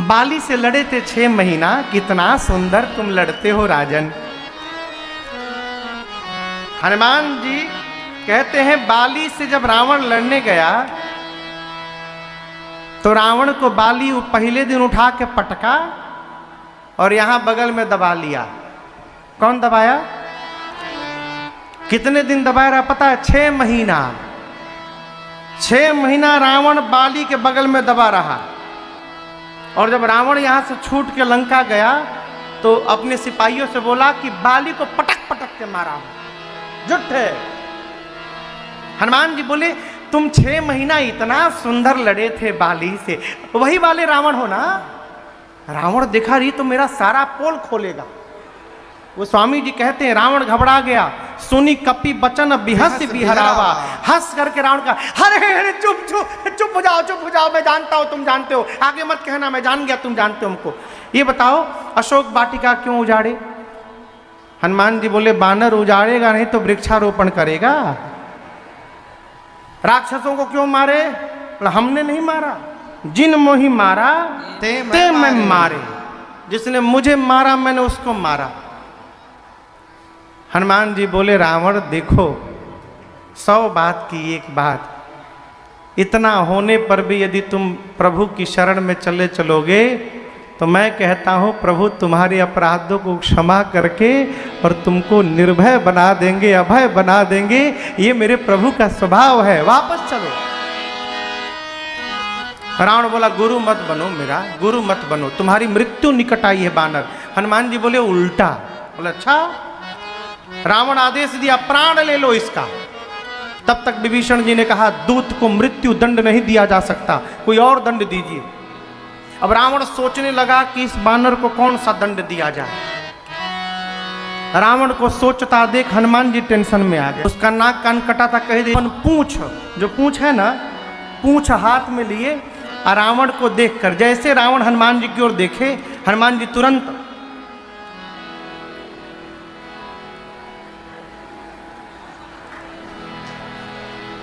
बाली से लड़े थे 6 महीना, कितना सुंदर तुम लड़ते हो राजन। हनुमान जी कहते हैं बाली से जब रावण लड़ने गया तो रावण को बाली पहले दिन उठा के पटका और यहां बगल में दबा लिया। कौन दबाया? कितने दिन दबाया रहा पता है? 6 महीना। 6 महीना रावण बाली के बगल में दबा रहा। और जब रावण यहां से छूट के लंका गया तो अपने सिपाहियों से बोला कि बाली को पटक पटक के मारा हो। झूठ है। हनुमान जी बोले तुम 6 महीना इतना सुंदर लड़े थे बाली से, वही वाले रावण हो ना? रावण देखा रही तो मेरा सारा पोल खोलेगा। वो स्वामी जी कहते हैं रावण घबरा गया, सुनी कपि बचन बिहस बिहरावा। हंस करके रावण का अरे चुप हो जाओ, मैं जानता हूं तुम जानते हो, आगे मत कहना, मैं जान गया तुम जानते हो हमको। ये बताओ अशोक वाटिका क्यों उजाड़े? हनुमान जी बोले बानर उजाड़ेगा नहीं तो वृक्षारोपण करेगा। राक्षसों को क्यों मारे? हमने नहीं मारा, जिन मोही मारा ते मैं मारे। जिसने मुझे मारा मैंने उसको मारा। हनुमान जी बोले रावण देखो 100 बात की एक बात, इतना होने पर भी यदि तुम प्रभु की शरण में चलोगे तो मैं कहता हूँ प्रभु तुम्हारे अपराधों को क्षमा करके और तुमको निर्भय बना देंगे, अभय बना देंगे। ये मेरे प्रभु का स्वभाव है, वापस चलो। रावण बोला गुरु मत बनो, मेरा गुरु मत बनो, तुम्हारी मृत्यु निकट आई है बानर। हनुमान जी बोले उल्टा। बोले अच्छा। रावण आदेश दिया प्राण ले लो इसका। तब तक विभीषण जी ने कहा दूत को मृत्यु दंड नहीं दिया जा सकता, कोई और दंड दीजिए। अब रावण सोचने लगा कि इस बानर को कौन सा दंड दिया जाए। रावण को सोचता देख हनुमान जी टेंशन में आ गए। उसका नाक कान कटा था, कह दे पूंछ, जो पूंछ है ना, पूंछ हाथ में लिए और रावण को देखकर जैसे रावण हनुमान जी की ओर देखे, हनुमान जी तुरंत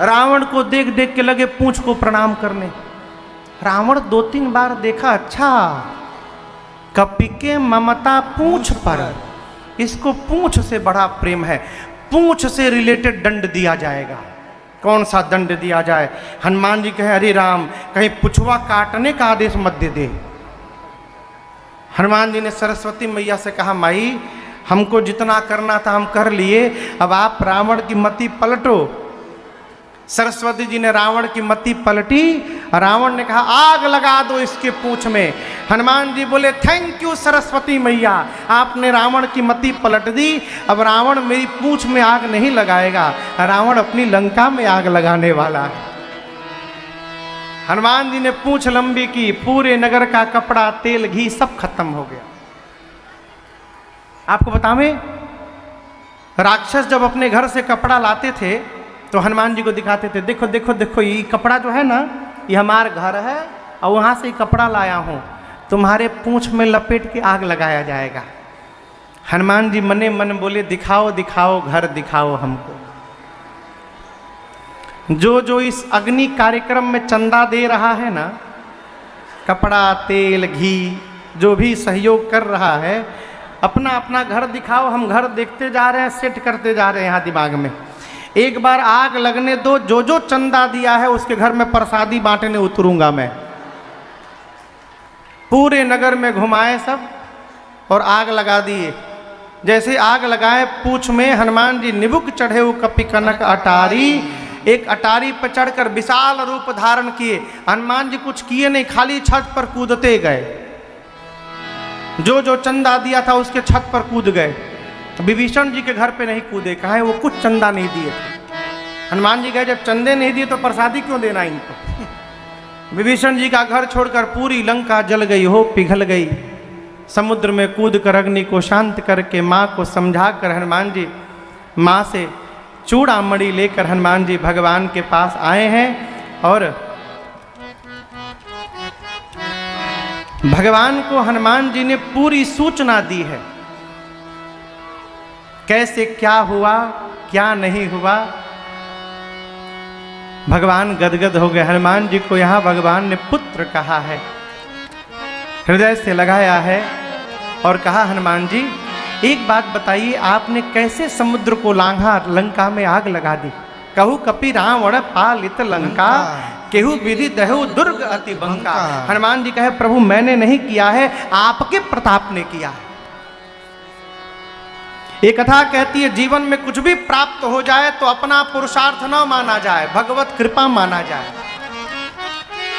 रावण को देख देख के लगे पूंछ को प्रणाम करने। रावण 2-3 बार देखा, अच्छा कपि के ममता पूंछ पर, इसको पूंछ से बड़ा प्रेम है, पूंछ से रिलेटेड दंड दिया जाएगा। कौन सा दंड दिया जाए? हनुमान जी कहे अरे राम कहीं पुछवा काटने का आदेश मत दे। हनुमान जी ने सरस्वती मैया से कहा माई हमको जितना करना था हम कर लिए, अब आप रावण की मति पलटो। सरस्वती जी ने रावण की मति पलटी। रावण ने कहा आग लगा दो इसके पूंछ में। हनुमान जी बोले थैंक यू सरस्वती मैया, आपने रावण की मति पलट दी। अब रावण मेरी पूंछ में आग नहीं लगाएगा, रावण अपनी लंका में आग लगाने वाला है। हनुमान जी ने पूंछ लंबी की, पूरे नगर का कपड़ा तेल घी सब खत्म हो गया। आपको बतावें राक्षस जब अपने घर से कपड़ा लाते थे तो हनुमान जी को दिखाते थे, देखो देखो देखो ये कपड़ा जो है ना ये हमारा घर है और वहाँ से कपड़ा लाया हूँ, तुम्हारे पूंछ में लपेट के आग लगाया जाएगा। हनुमान जी मने मन बोले दिखाओ दिखाओ घर दिखाओ हमको। जो जो इस अग्नि कार्यक्रम में चंदा दे रहा है ना, कपड़ा तेल घी जो भी सहयोग कर रहा है, अपना अपना घर दिखाओ, हम घर देखते जा रहे हैं, सेट करते जा रहे हैं यहाँ दिमाग में। एक बार आग लगने दो, जो जो चंदा दिया है उसके घर में प्रसादी बांटने उतरूंगा मैं। पूरे नगर में घुमाए सब और आग लगा दिए। जैसे आग लगाए, पूछ में हनुमान जी निबुक चढ़े वो कपि कनक अटारी, एक अटारी पर चढ़कर विशाल रूप धारण किए। हनुमान जी कुछ किए नहीं, खाली छत पर कूदते गए। जो जो चंदा दिया था उसके छत पर कूद गए। विभीषण जी के घर पे नहीं कूदे, कहा वो कुछ चंदा नहीं दिए थे। हनुमान जी कहे जब चंदे नहीं दिए तो प्रसादी क्यों देना इनको। विभीषण जी का घर छोड़कर पूरी लंका जल गई हो, पिघल गई। समुद्र में कूद कर अग्नि को शांत करके माँ को समझा कर हनुमान जी माँ से चूड़ामणि लेकर हनुमान जी भगवान के पास आए हैं और भगवान को हनुमान जी ने पूरी सूचना दी है, कैसे क्या हुआ क्या नहीं हुआ। भगवान गदगद हो गए। हनुमान जी को यहाँ भगवान ने पुत्र कहा है, हृदय से लगाया है और कहा हनुमान जी एक बात बताइए, आपने कैसे समुद्र को लांघा, लंका में आग लगा दी। कहू कपि रावण पालित लंका, केहू विधि दहु दुर्ग अति बंका। हनुमान जी कहे प्रभु मैंने नहीं किया है, आपके प्रताप ने किया है। ये कथा कहती है जीवन में कुछ भी प्राप्त हो जाए तो अपना पुरुषार्थ न माना जाए, भगवत कृपा माना जाए।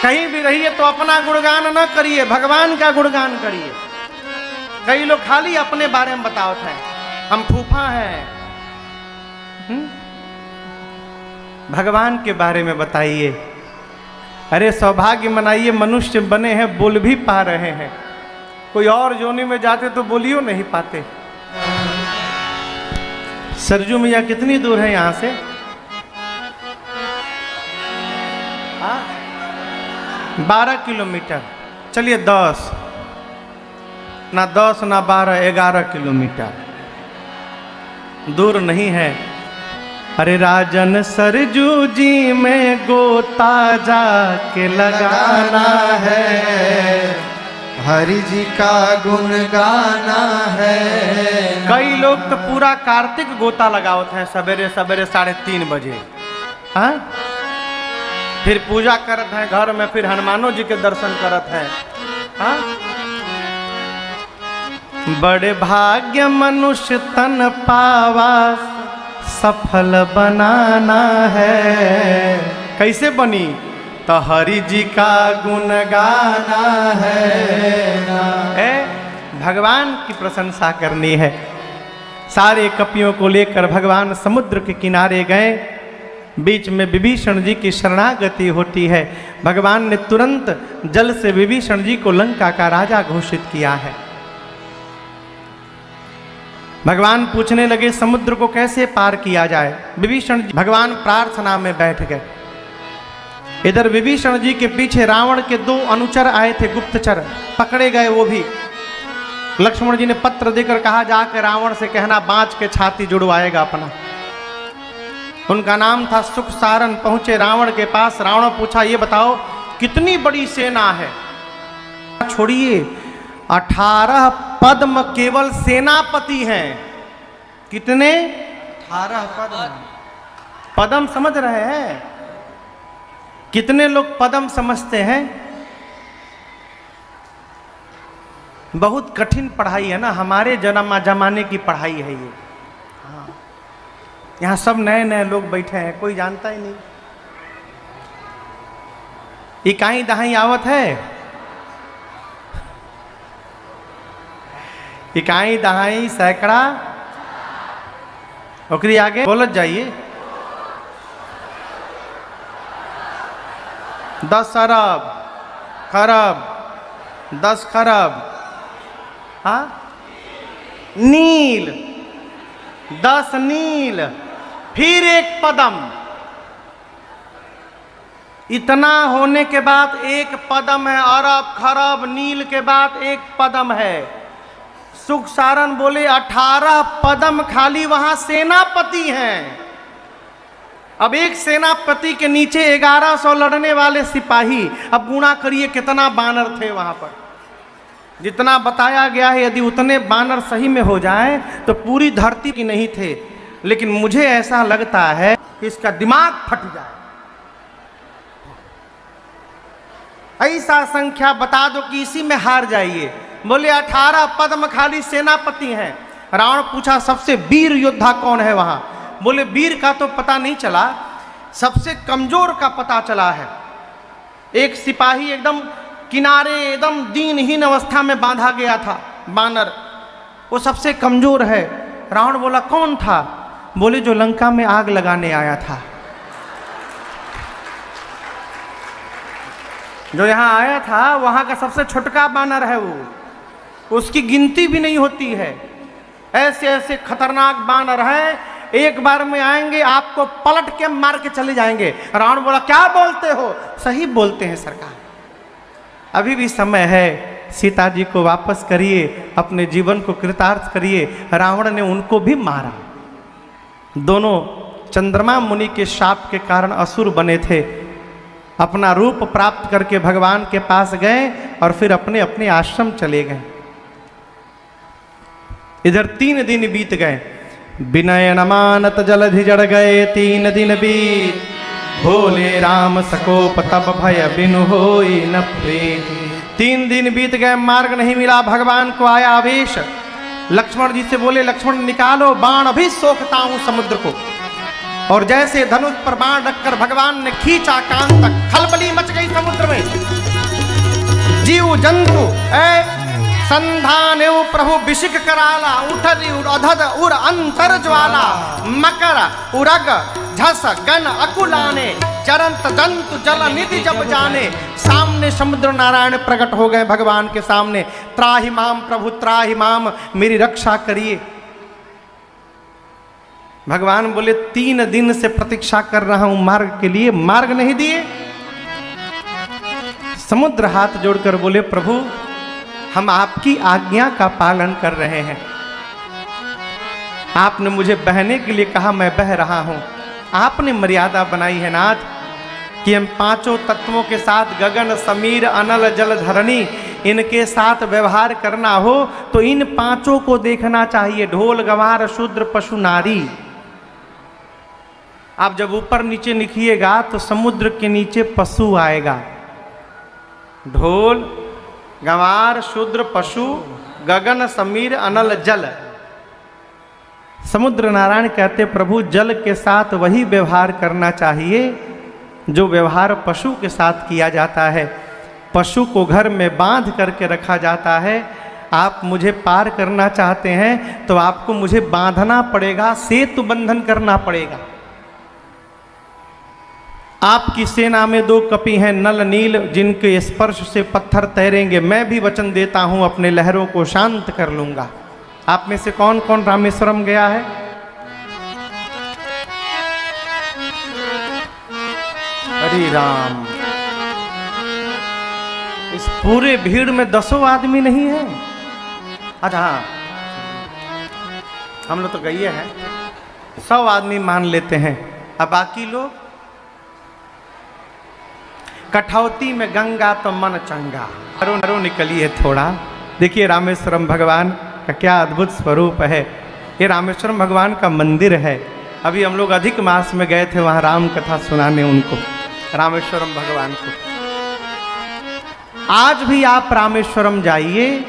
कहीं भी रहिए तो अपना गुणगान न करिए, भगवान का गुणगान करिए। कई लोग खाली अपने बारे में बतावत हैं, हम फूफा हैं। भगवान के बारे में बताइए। अरे सौभाग्य मनाइए, मनुष्य बने हैं, बोल भी पा रहे हैं। कोई और जोनी में जाते तो बोलियो नहीं पाते। सरजू मैया कितनी दूर है यहां से? 12 किलोमीटर। चलिए 10 ना 10 ना 12, 11 किलोमीटर दूर नहीं है। अरे राजन सरजू जी में गोता जाके लगाना है, हरि जी का गुण गाना है। कई लोग तो पूरा कार्तिक गोता लगावत हैं सवेरे सवेरे 3:30 बजे। हाँ, फिर पूजा करत हैं घर में, फिर हनुमानो जी के दर्शन करत हैं। हाँ, बड़े भाग्य मनुष्य तन पावा, सफल बनाना है। कैसे बनी? तो हरि जी का गुण गाना है। भगवान की प्रशंसा करनी है। सारे कपियों को लेकर भगवान समुद्र के किनारे गए। बीच में विभीषण जी की शरणागति होती है। भगवान ने तुरंत जल से विभीषण जी को लंका का राजा घोषित किया है। भगवान पूछने लगे समुद्र को कैसे पार किया जाए। विभीषण जी भगवान प्रार्थना में बैठ गए। इधर विभीषण जी के पीछे रावण के 2 अनुचर आए थे, गुप्तचर, पकड़े गए वो भी। लक्ष्मण जी ने पत्र देकर कहा जाकर रावण से कहना बाँच के छाती जुड़वाएगा अपना। उनका नाम था सुख सारन। पहुंचे रावण के पास। रावण पूछा ये बताओ कितनी बड़ी सेना है? छोड़िए 18 पद्म केवल सेनापति हैं। कितने? 18 पद्म। पद्म समझ रहे हैं? कितने लोग पद्म समझते हैं? बहुत कठिन पढ़ाई है ना, हमारे जमाने की पढ़ाई है ये। हाँ, यहाँ सब नए नए लोग बैठे हैं, कोई जानता ही नहीं। इकाई दहाई आवत है, इकाई दहाई सैकड़ा, ओकरी आगे बोलत जाइए। 10 अरब खरब 10 खरब। हाँ, नील 10 नील, फिर एक पदम। इतना होने के बाद एक पदम है। अरब खरब नील के बाद एक पदम है। सुख सारन बोले 18 पदम खाली वहां सेनापति हैं। अब एक सेनापति के नीचे 1100 लड़ने वाले सिपाही। अब गुणा करिए कितना बानर थे वहां पर। जितना बताया गया है यदि उतने बानर सही में हो जाएं तो पूरी धरती की नहीं थे, लेकिन मुझे ऐसा लगता है कि इसका दिमाग फट जाए। ऐसा संख्या बता दो कि इसी में हार जाइए। बोले 18 पद्मखाली सेनापति हैं। रावण पूछा सबसे वीर योद्धा कौन है वहां? बोले वीर का तो पता नहीं चला, सबसे कमजोर का पता चला है। एक सिपाही एकदम किनारे एकदम दीनहीन अवस्था में बांधा गया था, बानर, वो सबसे कमजोर है। रावण बोला कौन था? बोले जो लंका में आग लगाने आया था, जो यहां आया था वहां का सबसे छोटका बानर है वो, उसकी गिनती भी नहीं होती है। ऐसे ऐसे खतरनाक बानर हैं, एक बार में आएंगे आपको पलट के मार के चले जाएंगे। रावण बोला क्या बोलते हो? सही बोलते हैं सरकार, अभी भी समय है, सीता जी को वापस करिए, अपने जीवन को कृतार्थ करिए। रावण ने उनको भी मारा। दोनों चंद्रमा मुनि के शाप के कारण असुर बने थे। अपना रूप प्राप्त करके भगवान के पास गए और फिर अपने अपने आश्रम चले गए। इधर 3 दिन बीत गए, विनय न मानत जलधि जड़ गए 3 दिन बीत, भोले राम सकोप तब भय बिनु होई न प्रीत। 3 दिन बीत गए, मार्ग नहीं मिला, भगवान को आया आवेश। लक्ष्मण जी से बोले लक्ष्मण निकालो बाण, अभी सोखता हूं समुद्र को। और जैसे धनुष पर बाण रखकर भगवान ने खींचा कान तक, खलबली मच गई समुद्र में। जीव जंतु संधान प्रभु विशिक कराला, उठरी अधद उर अंतर ज्वाला, मकर उरग झस गन अकुलाने, चरंत जंतु जल निधि जब जाने। सामने समुद्र नारायण प्रकट हो गए भगवान के सामने। त्राहि माम प्रभु त्राहि माम, मेरी रक्षा करिए। भगवान बोले 3 दिन से प्रतीक्षा कर रहा हूं मार्ग के लिए, मार्ग नहीं दिए। समुद्र हाथ जोड़कर बोले प्रभु हम आपकी आज्ञा का पालन कर रहे हैं। आपने मुझे बहने के लिए कहा, मैं बह रहा हूं। आपने मर्यादा बनाई है नाथ कि हम 5 तत्वों के साथ गगन समीर अनल जल धरणी, इनके साथ व्यवहार करना हो तो इन 5 को देखना चाहिए, ढोल गवार शूद्र पशु नारी। आप जब ऊपर नीचे लिखिएगा तो समुद्र के नीचे पशु आएगा, ढोल गंवार शूद्र पशु गगन समीर अनल जल। समुद्र नारायण कहते प्रभु जल के साथ वही व्यवहार करना चाहिए जो व्यवहार पशु के साथ किया जाता है। पशु को घर में बांध करके रखा जाता है। आप मुझे पार करना चाहते हैं तो आपको मुझे बांधना पड़ेगा, सेतु बंधन करना पड़ेगा। आपकी सेना में 2 कपि हैं नल नील, जिनके स्पर्श से पत्थर तैरेंगे। मैं भी वचन देता हूं अपने लहरों को शांत कर लूंगा। आप में से कौन कौन रामेश्वरम गया है? हरि राम, इस पूरे भीड़ में 10 आदमी नहीं है। अच्छा हाँ, हम लोग तो गए हैं, 100 आदमी मान लेते हैं। अब बाकी लोग कठौती में गंगा तो मन चंगा, नरो निकली है थोड़ा। देखिए रामेश्वरम भगवान का क्या अद्भुत स्वरूप है। ये रामेश्वरम भगवान का मंदिर है। अभी हम लोग अधिक मास में गए थे वहाँ राम कथा सुनाने उनको, रामेश्वरम भगवान को। आज भी आप रामेश्वरम जाइए,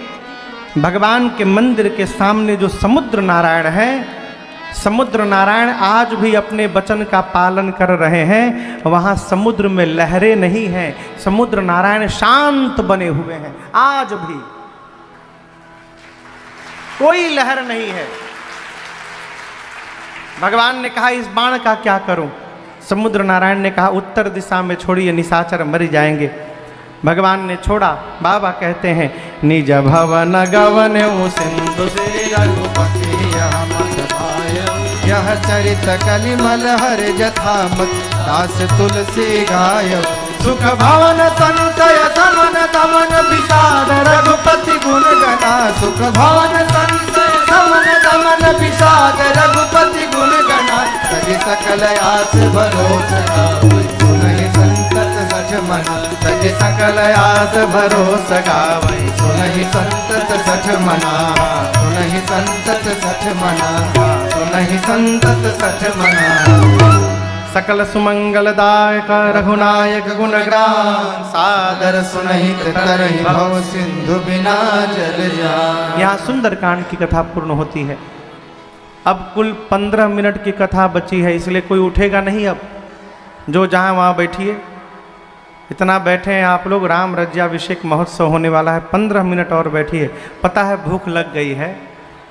भगवान के मंदिर के सामने जो समुद्र नारायण है, समुद्र नारायण आज भी अपने वचन का पालन कर रहे हैं। वहाँ समुद्र में लहरें नहीं हैं, समुद्र नारायण शांत बने हुए हैं। आज भी कोई लहर नहीं है। भगवान ने कहा इस बाण का क्या करूं? समुद्र नारायण ने कहा उत्तर दिशा में छोड़िए, निशाचर मर जाएंगे। भगवान ने छोड़ा। बाबा कहते हैं निज भवन गवन सिंधु से रघुपति यह चरित कलिमल हर जथामत, दास तुलसी गाय। सुख भवन संतय समन दमन विषाद, रघुपति गुण गणा। सुख भवन संतय समन दमन विषाद, रघुपति गुण गणा। सभी सकल आस भरोसा, सुनहि संतत लक्ष्मण तज सकल आस भरोस गावै सुनहि संतत सठ मना सुनहि संतत सठ मना सुनहि संतत सठ मना सकल सुमंगलदायक रघुनायक गुणग्राम सादर सुनहित तरहि भव सिंधु बिना जल जान। यहाँ सुंदरकांड की कथा पूर्ण होती है। अब कुल 15 मिनट की कथा बची है, इसलिए कोई उठेगा नहीं। अब जो जहाँ वहाँ बैठिए, इतना बैठे हैं आप लोग। राम राज्याभिषेक महोत्सव होने वाला है, 15 मिनट और बैठिए। पता है भूख लग गई है,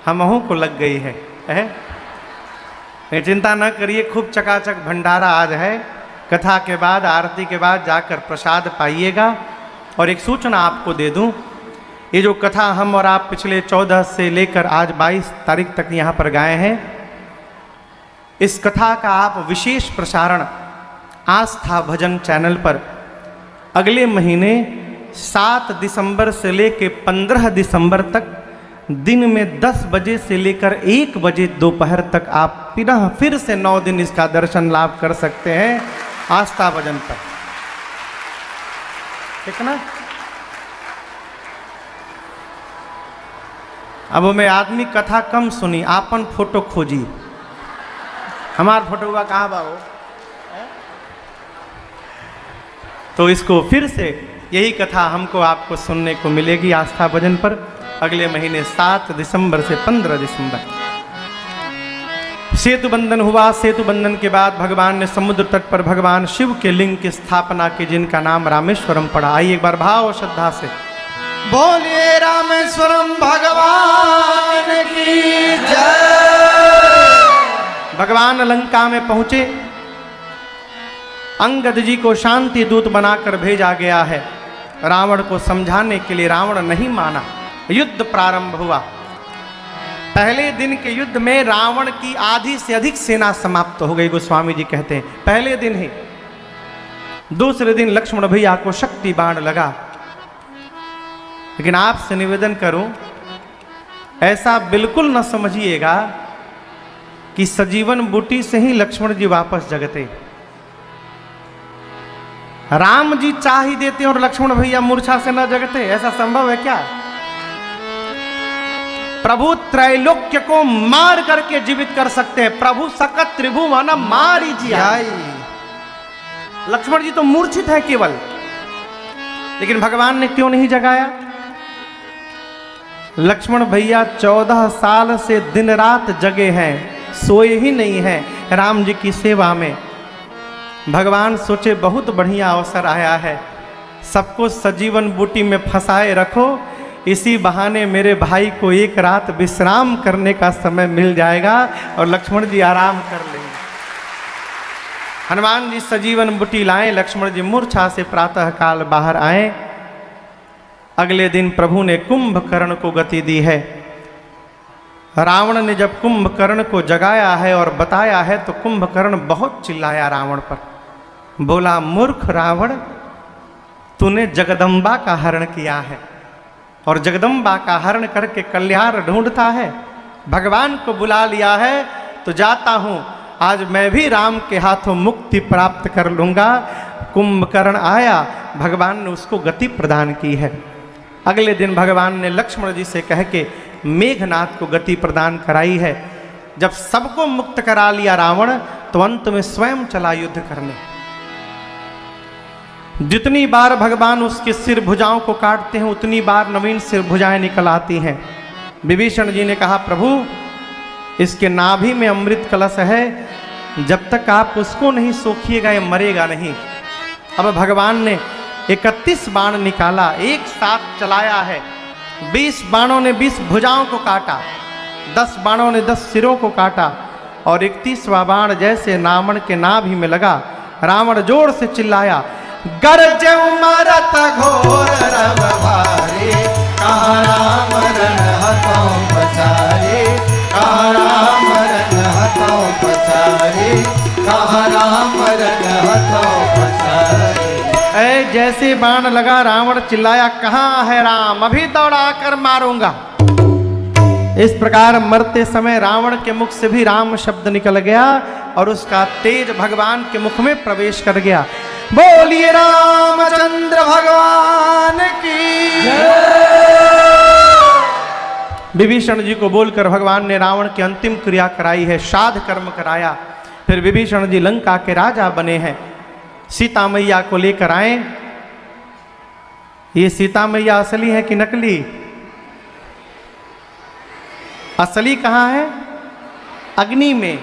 हमहू को लग गई है? चिंता न करिए, खूब चकाचक भंडारा आज है। कथा के बाद, आरती के बाद जाकर प्रसाद पाइएगा। और एक सूचना आपको दे दूं, ये जो कथा हम और आप पिछले 14 से लेकर आज 22 तारीख तक यहाँ पर गाए हैं, इस कथा का आप विशेष प्रसारण आस्था भजन चैनल पर अगले महीने 7 दिसंबर से लेकर 15 दिसंबर तक दिन में 10 बजे से लेकर 1 बजे दोपहर तक आप फिर से 9 दिन इसका दर्शन लाभ कर सकते हैं आस्था भजन पर। ठीक ना? अब मैं आदमी कथा कम सुनी, आपन फोटो खोजी। हमार फोटो हुआ कहाँ बाबू? तो इसको फिर से यही कथा हमको आपको सुनने को मिलेगी आस्था भजन पर अगले महीने 7 दिसंबर से 15 दिसंबर। सेतु बंधन हुआ। सेतु बंधन के बाद भगवान ने समुद्र तट पर भगवान शिव के लिंग की स्थापना की, जिनका नाम रामेश्वरम पड़ा। आइए एक बार भाव और श्रद्धा से बोलिए रामेश्वरम भगवान की जय। भगवान लंका में पहुंचे, अंगद जी को शांति दूत बनाकर भेजा गया है रावण को समझाने के लिए। रावण नहीं माना, युद्ध प्रारंभ हुआ। पहले दिन के युद्ध में रावण की आधी से अधिक सेना समाप्त हो गई, गोस्वामी जी कहते हैं पहले दिन ही। दूसरे दिन लक्ष्मण भैया को शक्ति बाण लगा। लेकिन आपसे निवेदन करूं, ऐसा बिल्कुल न समझिएगा कि सजीवन बूटी से ही लक्ष्मण जी वापस जगते। राम जी चाह ही देते और लक्ष्मण भैया मूर्छा से न जगते, ऐसा संभव है क्या? प्रभु त्रैलोक्य को मार करके जीवित कर सकते हैं। प्रभु सकत त्रिभुवन मारी जिया। लक्ष्मण जी तो मूर्छित है केवल, लेकिन भगवान ने क्यों नहीं जगाया? लक्ष्मण भैया 14 साल से दिन रात जगे हैं, सोए ही नहीं हैं राम जी की सेवा में। भगवान सोचे बहुत बढ़िया अवसर आया है, सबको सजीवन बूटी में फंसाए रखो, इसी बहाने मेरे भाई को एक रात विश्राम करने का समय मिल जाएगा और लक्ष्मण जी आराम कर लेंगे। हनुमान जी सजीवन बूटी लाए, लक्ष्मण जी मूर्छा से प्रातः काल बाहर आए। अगले दिन प्रभु ने कुंभकर्ण को गति दी है। रावण ने जब कुंभकर्ण को जगाया है और बताया है तो कुंभकर्ण बहुत चिल्लाया रावण पर, बोला मूर्ख रावण, तूने जगदम्बा का हरण किया है और जगदम्बा का हरण करके कल्याण ढूंढता है। भगवान को बुला लिया है तो जाता हूँ, आज मैं भी राम के हाथों मुक्ति प्राप्त कर लूँगा। कुंभकर्ण आया, भगवान ने उसको गति प्रदान की है। अगले दिन भगवान ने लक्ष्मण जी से कह के मेघनाथ को गति प्रदान कराई है। जब सबको मुक्त करा लिया रावण, तो अंत में स्वयं चला युद्ध करने। जितनी बार भगवान उसके सिर भुजाओं को काटते हैं, उतनी बार नवीन सिर भुजाएं निकल आती हैं। विभीषण जी ने कहा, प्रभु इसके नाभि में अमृत कलश है, जब तक आप उसको नहीं सोखिएगा ये मरेगा नहीं। अब भगवान ने 31 बाण निकाला, एक साथ चलाया है। 20 बाणों ने 20 भुजाओं को काटा, 10 बाणों ने 10 सिरों को काटा और 31वां बाण जैसे रावण के नाभि में लगा, रावण जोर से चिल्लाया, गरजे मरत घोर रव भारे, कहाँ राम रण हथों पछारे, कहाँ राम रण हथों पछारे, कहाँ राम रण हथों पछारे। ऐ जैसे बाण लगा रावण चिल्लाया, कहाँ है राम, अभी दौड़ा कर मारूंगा। इस प्रकार मरते समय रावण के मुख से भी राम शब्द निकल गया और उसका तेज भगवान के मुख में प्रवेश कर गया। बोलिए रामचंद्र भगवान की। विभीषण जी को बोलकर भगवान ने रावण की अंतिम क्रिया कराई है, श्राद्ध कर्म कराया। फिर विभीषण जी लंका के राजा बने हैं। सीता मैया को लेकर आए। ये सीता मैया असली है कि नकली? असली कहाँ है? अग्नि में।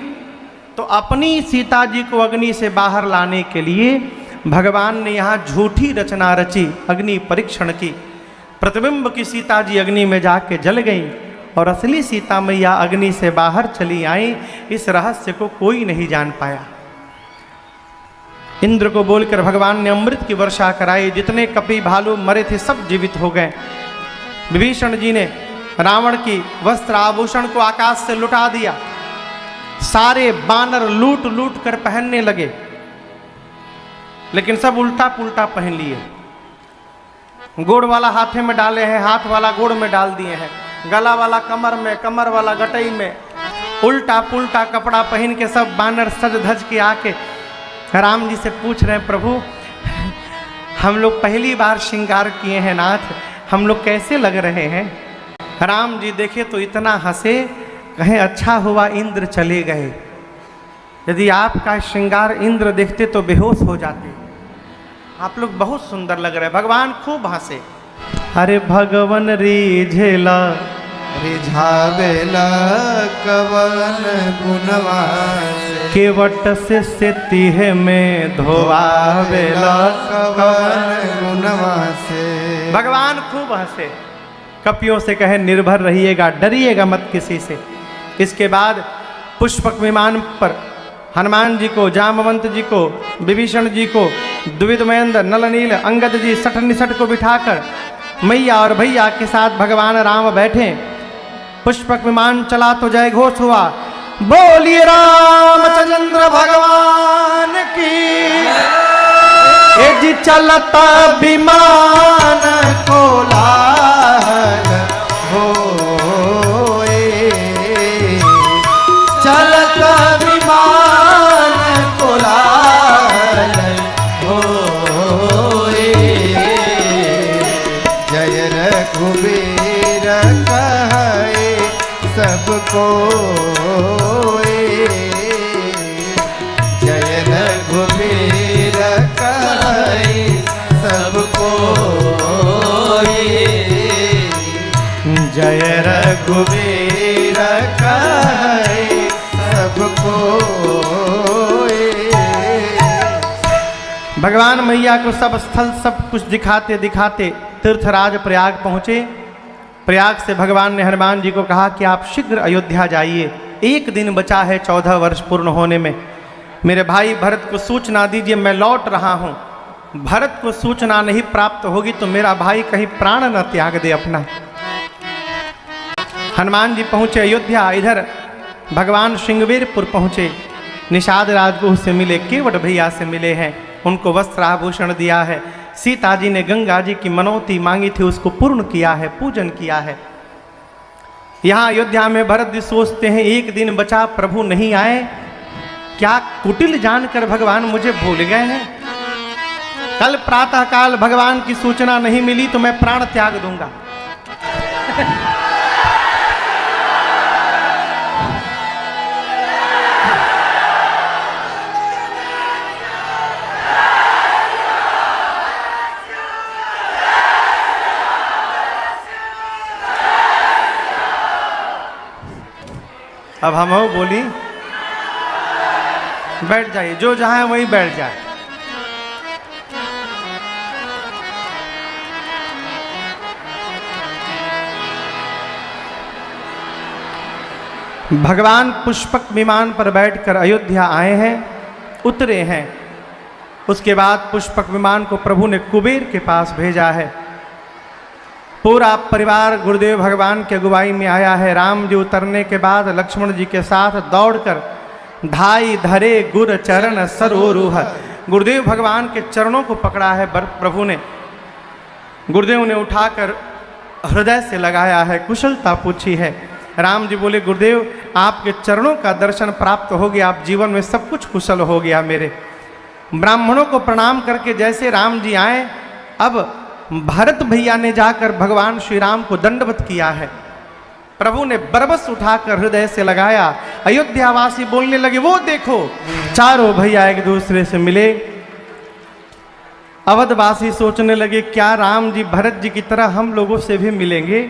तो अपनी सीता जी को अग्नि से बाहर लाने के लिए भगवान ने यहाँ झूठी रचना रची, अग्नि परीक्षण की। प्रतिबिंब की सीता जी अग्नि में जाके जल गई और असली सीता मैया अग्नि से बाहर चली आई। इस रहस्य को कोई नहीं जान पाया। इंद्र को बोलकर भगवान ने अमृत की वर्षा कराई। जितने कपि भालू मरे थे सब जीवित हो गए। विभीषण जी ने रावण की वस्त्र आभूषण को आकाश से लुटा दिया। सारे बानर लूट लूट कर पहनने लगे, लेकिन सब उल्टा पुल्टा पहन लिए। गोड़ वाला हाथे में डाले हैं, हाथ वाला गोड़ में डाल दिए हैं, गला वाला कमर में, कमर वाला गटई में। उल्टा पुल्टा कपड़ा पहन के सब बानर सज धज के आके राम जी से पूछ रहे हैं, प्रभु हम लोग पहली बार श्रृंगार किए हैं नाथ, हम लोग कैसे लग रहे हैं? राम जी देखे तो इतना हंसे, कहें अच्छा हुआ इंद्र चले गए। यदि आपका श्रृंगार इंद्र देखते तो बेहोश हो जाते। आप लोग बहुत सुंदर लग रहे हैं। भगवान खूब हंसे। अरे भगवन रीझेला रिझावेला कवन गुणवा से, केवट से सेतीह में धोवावेला कवन गुणवा से। भगवान खूब हंसे। कपियों से कहे निर्भर रहिएगा, डरिएगा मत किसी से। इसके बाद पुष्पक विमान पर हनुमान जी को, जामवंत जी को, विभीषण जी को, द्विविध महेंद्र, नल नील, अंगद जी सठ निसठ को बिठाकर मैया और भैया के साथ भगवान राम बैठे। पुष्पक विमान चला तो जय घोष हुआ, बोलिए रामचंद्र भगवान की। ए जी चलता विमान को लाल होए, चलता विमान को लाल होए। जय रघुवीर कहे सबको, जय रघुवीर कहे सबको, जय रघुवीर कहे सबको। भगवान मैया को सब स्थल सब कुछ दिखाते दिखाते तीर्थराज प्रयाग पहुँचे। प्रयाग से भगवान ने हनुमान जी को कहा कि आप शीघ्र अयोध्या जाइए, एक दिन बचा है 14 वर्ष पूर्ण होने में। मेरे भाई भरत को सूचना दीजिए मैं लौट रहा हूँ। भरत को सूचना नहीं प्राप्त होगी तो मेरा भाई कहीं प्राण न त्याग दे अपना। हनुमान जी पहुँचे अयोध्या। इधर भगवान श्रृंगवीरपुर पहुँचे। निषाद राजगुह से मिले, केवट भैया से मिले हैं, उनको वस्त्र आभूषण दिया है। सीता जी ने गंगा जी की मनौती मांगी थी, उसको पूर्ण किया है, पूजन किया है। यहाँ अयोध्या में भरत जी सोचते हैं एक दिन बचा, प्रभु नहीं आए, क्या कुटिल जानकर भगवान मुझे भूल गए हैं? कल प्रातःकाल भगवान की सूचना नहीं मिली तो मैं प्राण त्याग दूंगा। अब हम हो बोली, बैठ जाइए, जो जहां है वहीं बैठ जाए। भगवान पुष्पक विमान पर बैठकर अयोध्या आए हैं, उतरे हैं। उसके बाद पुष्पक विमान को प्रभु ने कुबेर के पास भेजा है। पूरा परिवार गुरुदेव भगवान के अगुवाई में आया है। राम जी उतरने के बाद लक्ष्मण जी के साथ दौड़कर धाई धरे गुर चरण सरोरुह, गुरुदेव भगवान के चरणों को पकड़ा है प्रभु ने। गुरुदेव ने उठाकर हृदय से लगाया है, कुशलता पूछी है। राम जी बोले, गुरुदेव आपके चरणों का दर्शन प्राप्त हो गया, आप जीवन में सब कुछ कुशल हो गया मेरे। ब्राह्मणों को प्रणाम करके जैसे राम जी आए, अब भरत भैया ने जाकर भगवान श्री राम को दंडवत किया है। प्रभु ने बरबस उठाकर हृदय से लगाया। अयोध्यावासी बोलने लगे, वो देखो चारों भैया एक दूसरे से मिले। अवधवासी सोचने लगे, क्या राम जी भरत जी की तरह हम लोगों से भी मिलेंगे?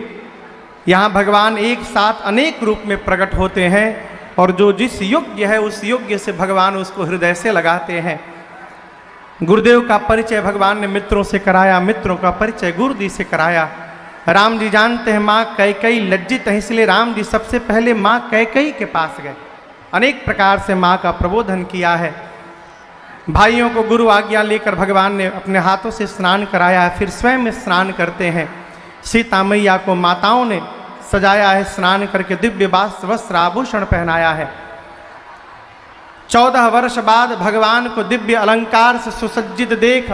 यहाँ भगवान एक साथ अनेक रूप में प्रकट होते हैं और जो जिस योग्य है उस योग्य से भगवान उसको हृदय से लगाते हैं। गुरुदेव का परिचय भगवान ने मित्रों से कराया, मित्रों का परिचय गुरु जी से कराया। राम जी जानते हैं माँ कैकेयी लज्जित है, इसलिए राम जी सबसे पहले माँ कैकेयी के पास गए। अनेक प्रकार से माँ का प्रबोधन किया है। भाइयों को गुरु आज्ञा लेकर भगवान ने अपने हाथों से स्नान कराया है, फिर स्वयं स्नान करते हैं। सीता मैया को माताओं ने सजाया है, स्नान करके दिव्य वस्त्र आभूषण पहनाया है। 14 वर्ष बाद भगवान को दिव्य अलंकार से सुसज्जित देख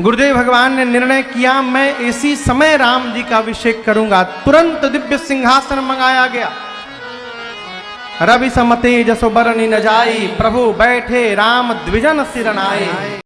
गुरुदेव भगवान ने निर्णय किया, मैं इसी समय राम जी का अभिषेक करूंगा। तुरंत दिव्य सिंहासन मंगाया गया। रवि समते जसो बरनी न जाई, प्रभु बैठे राम द्विजन सिर नाई।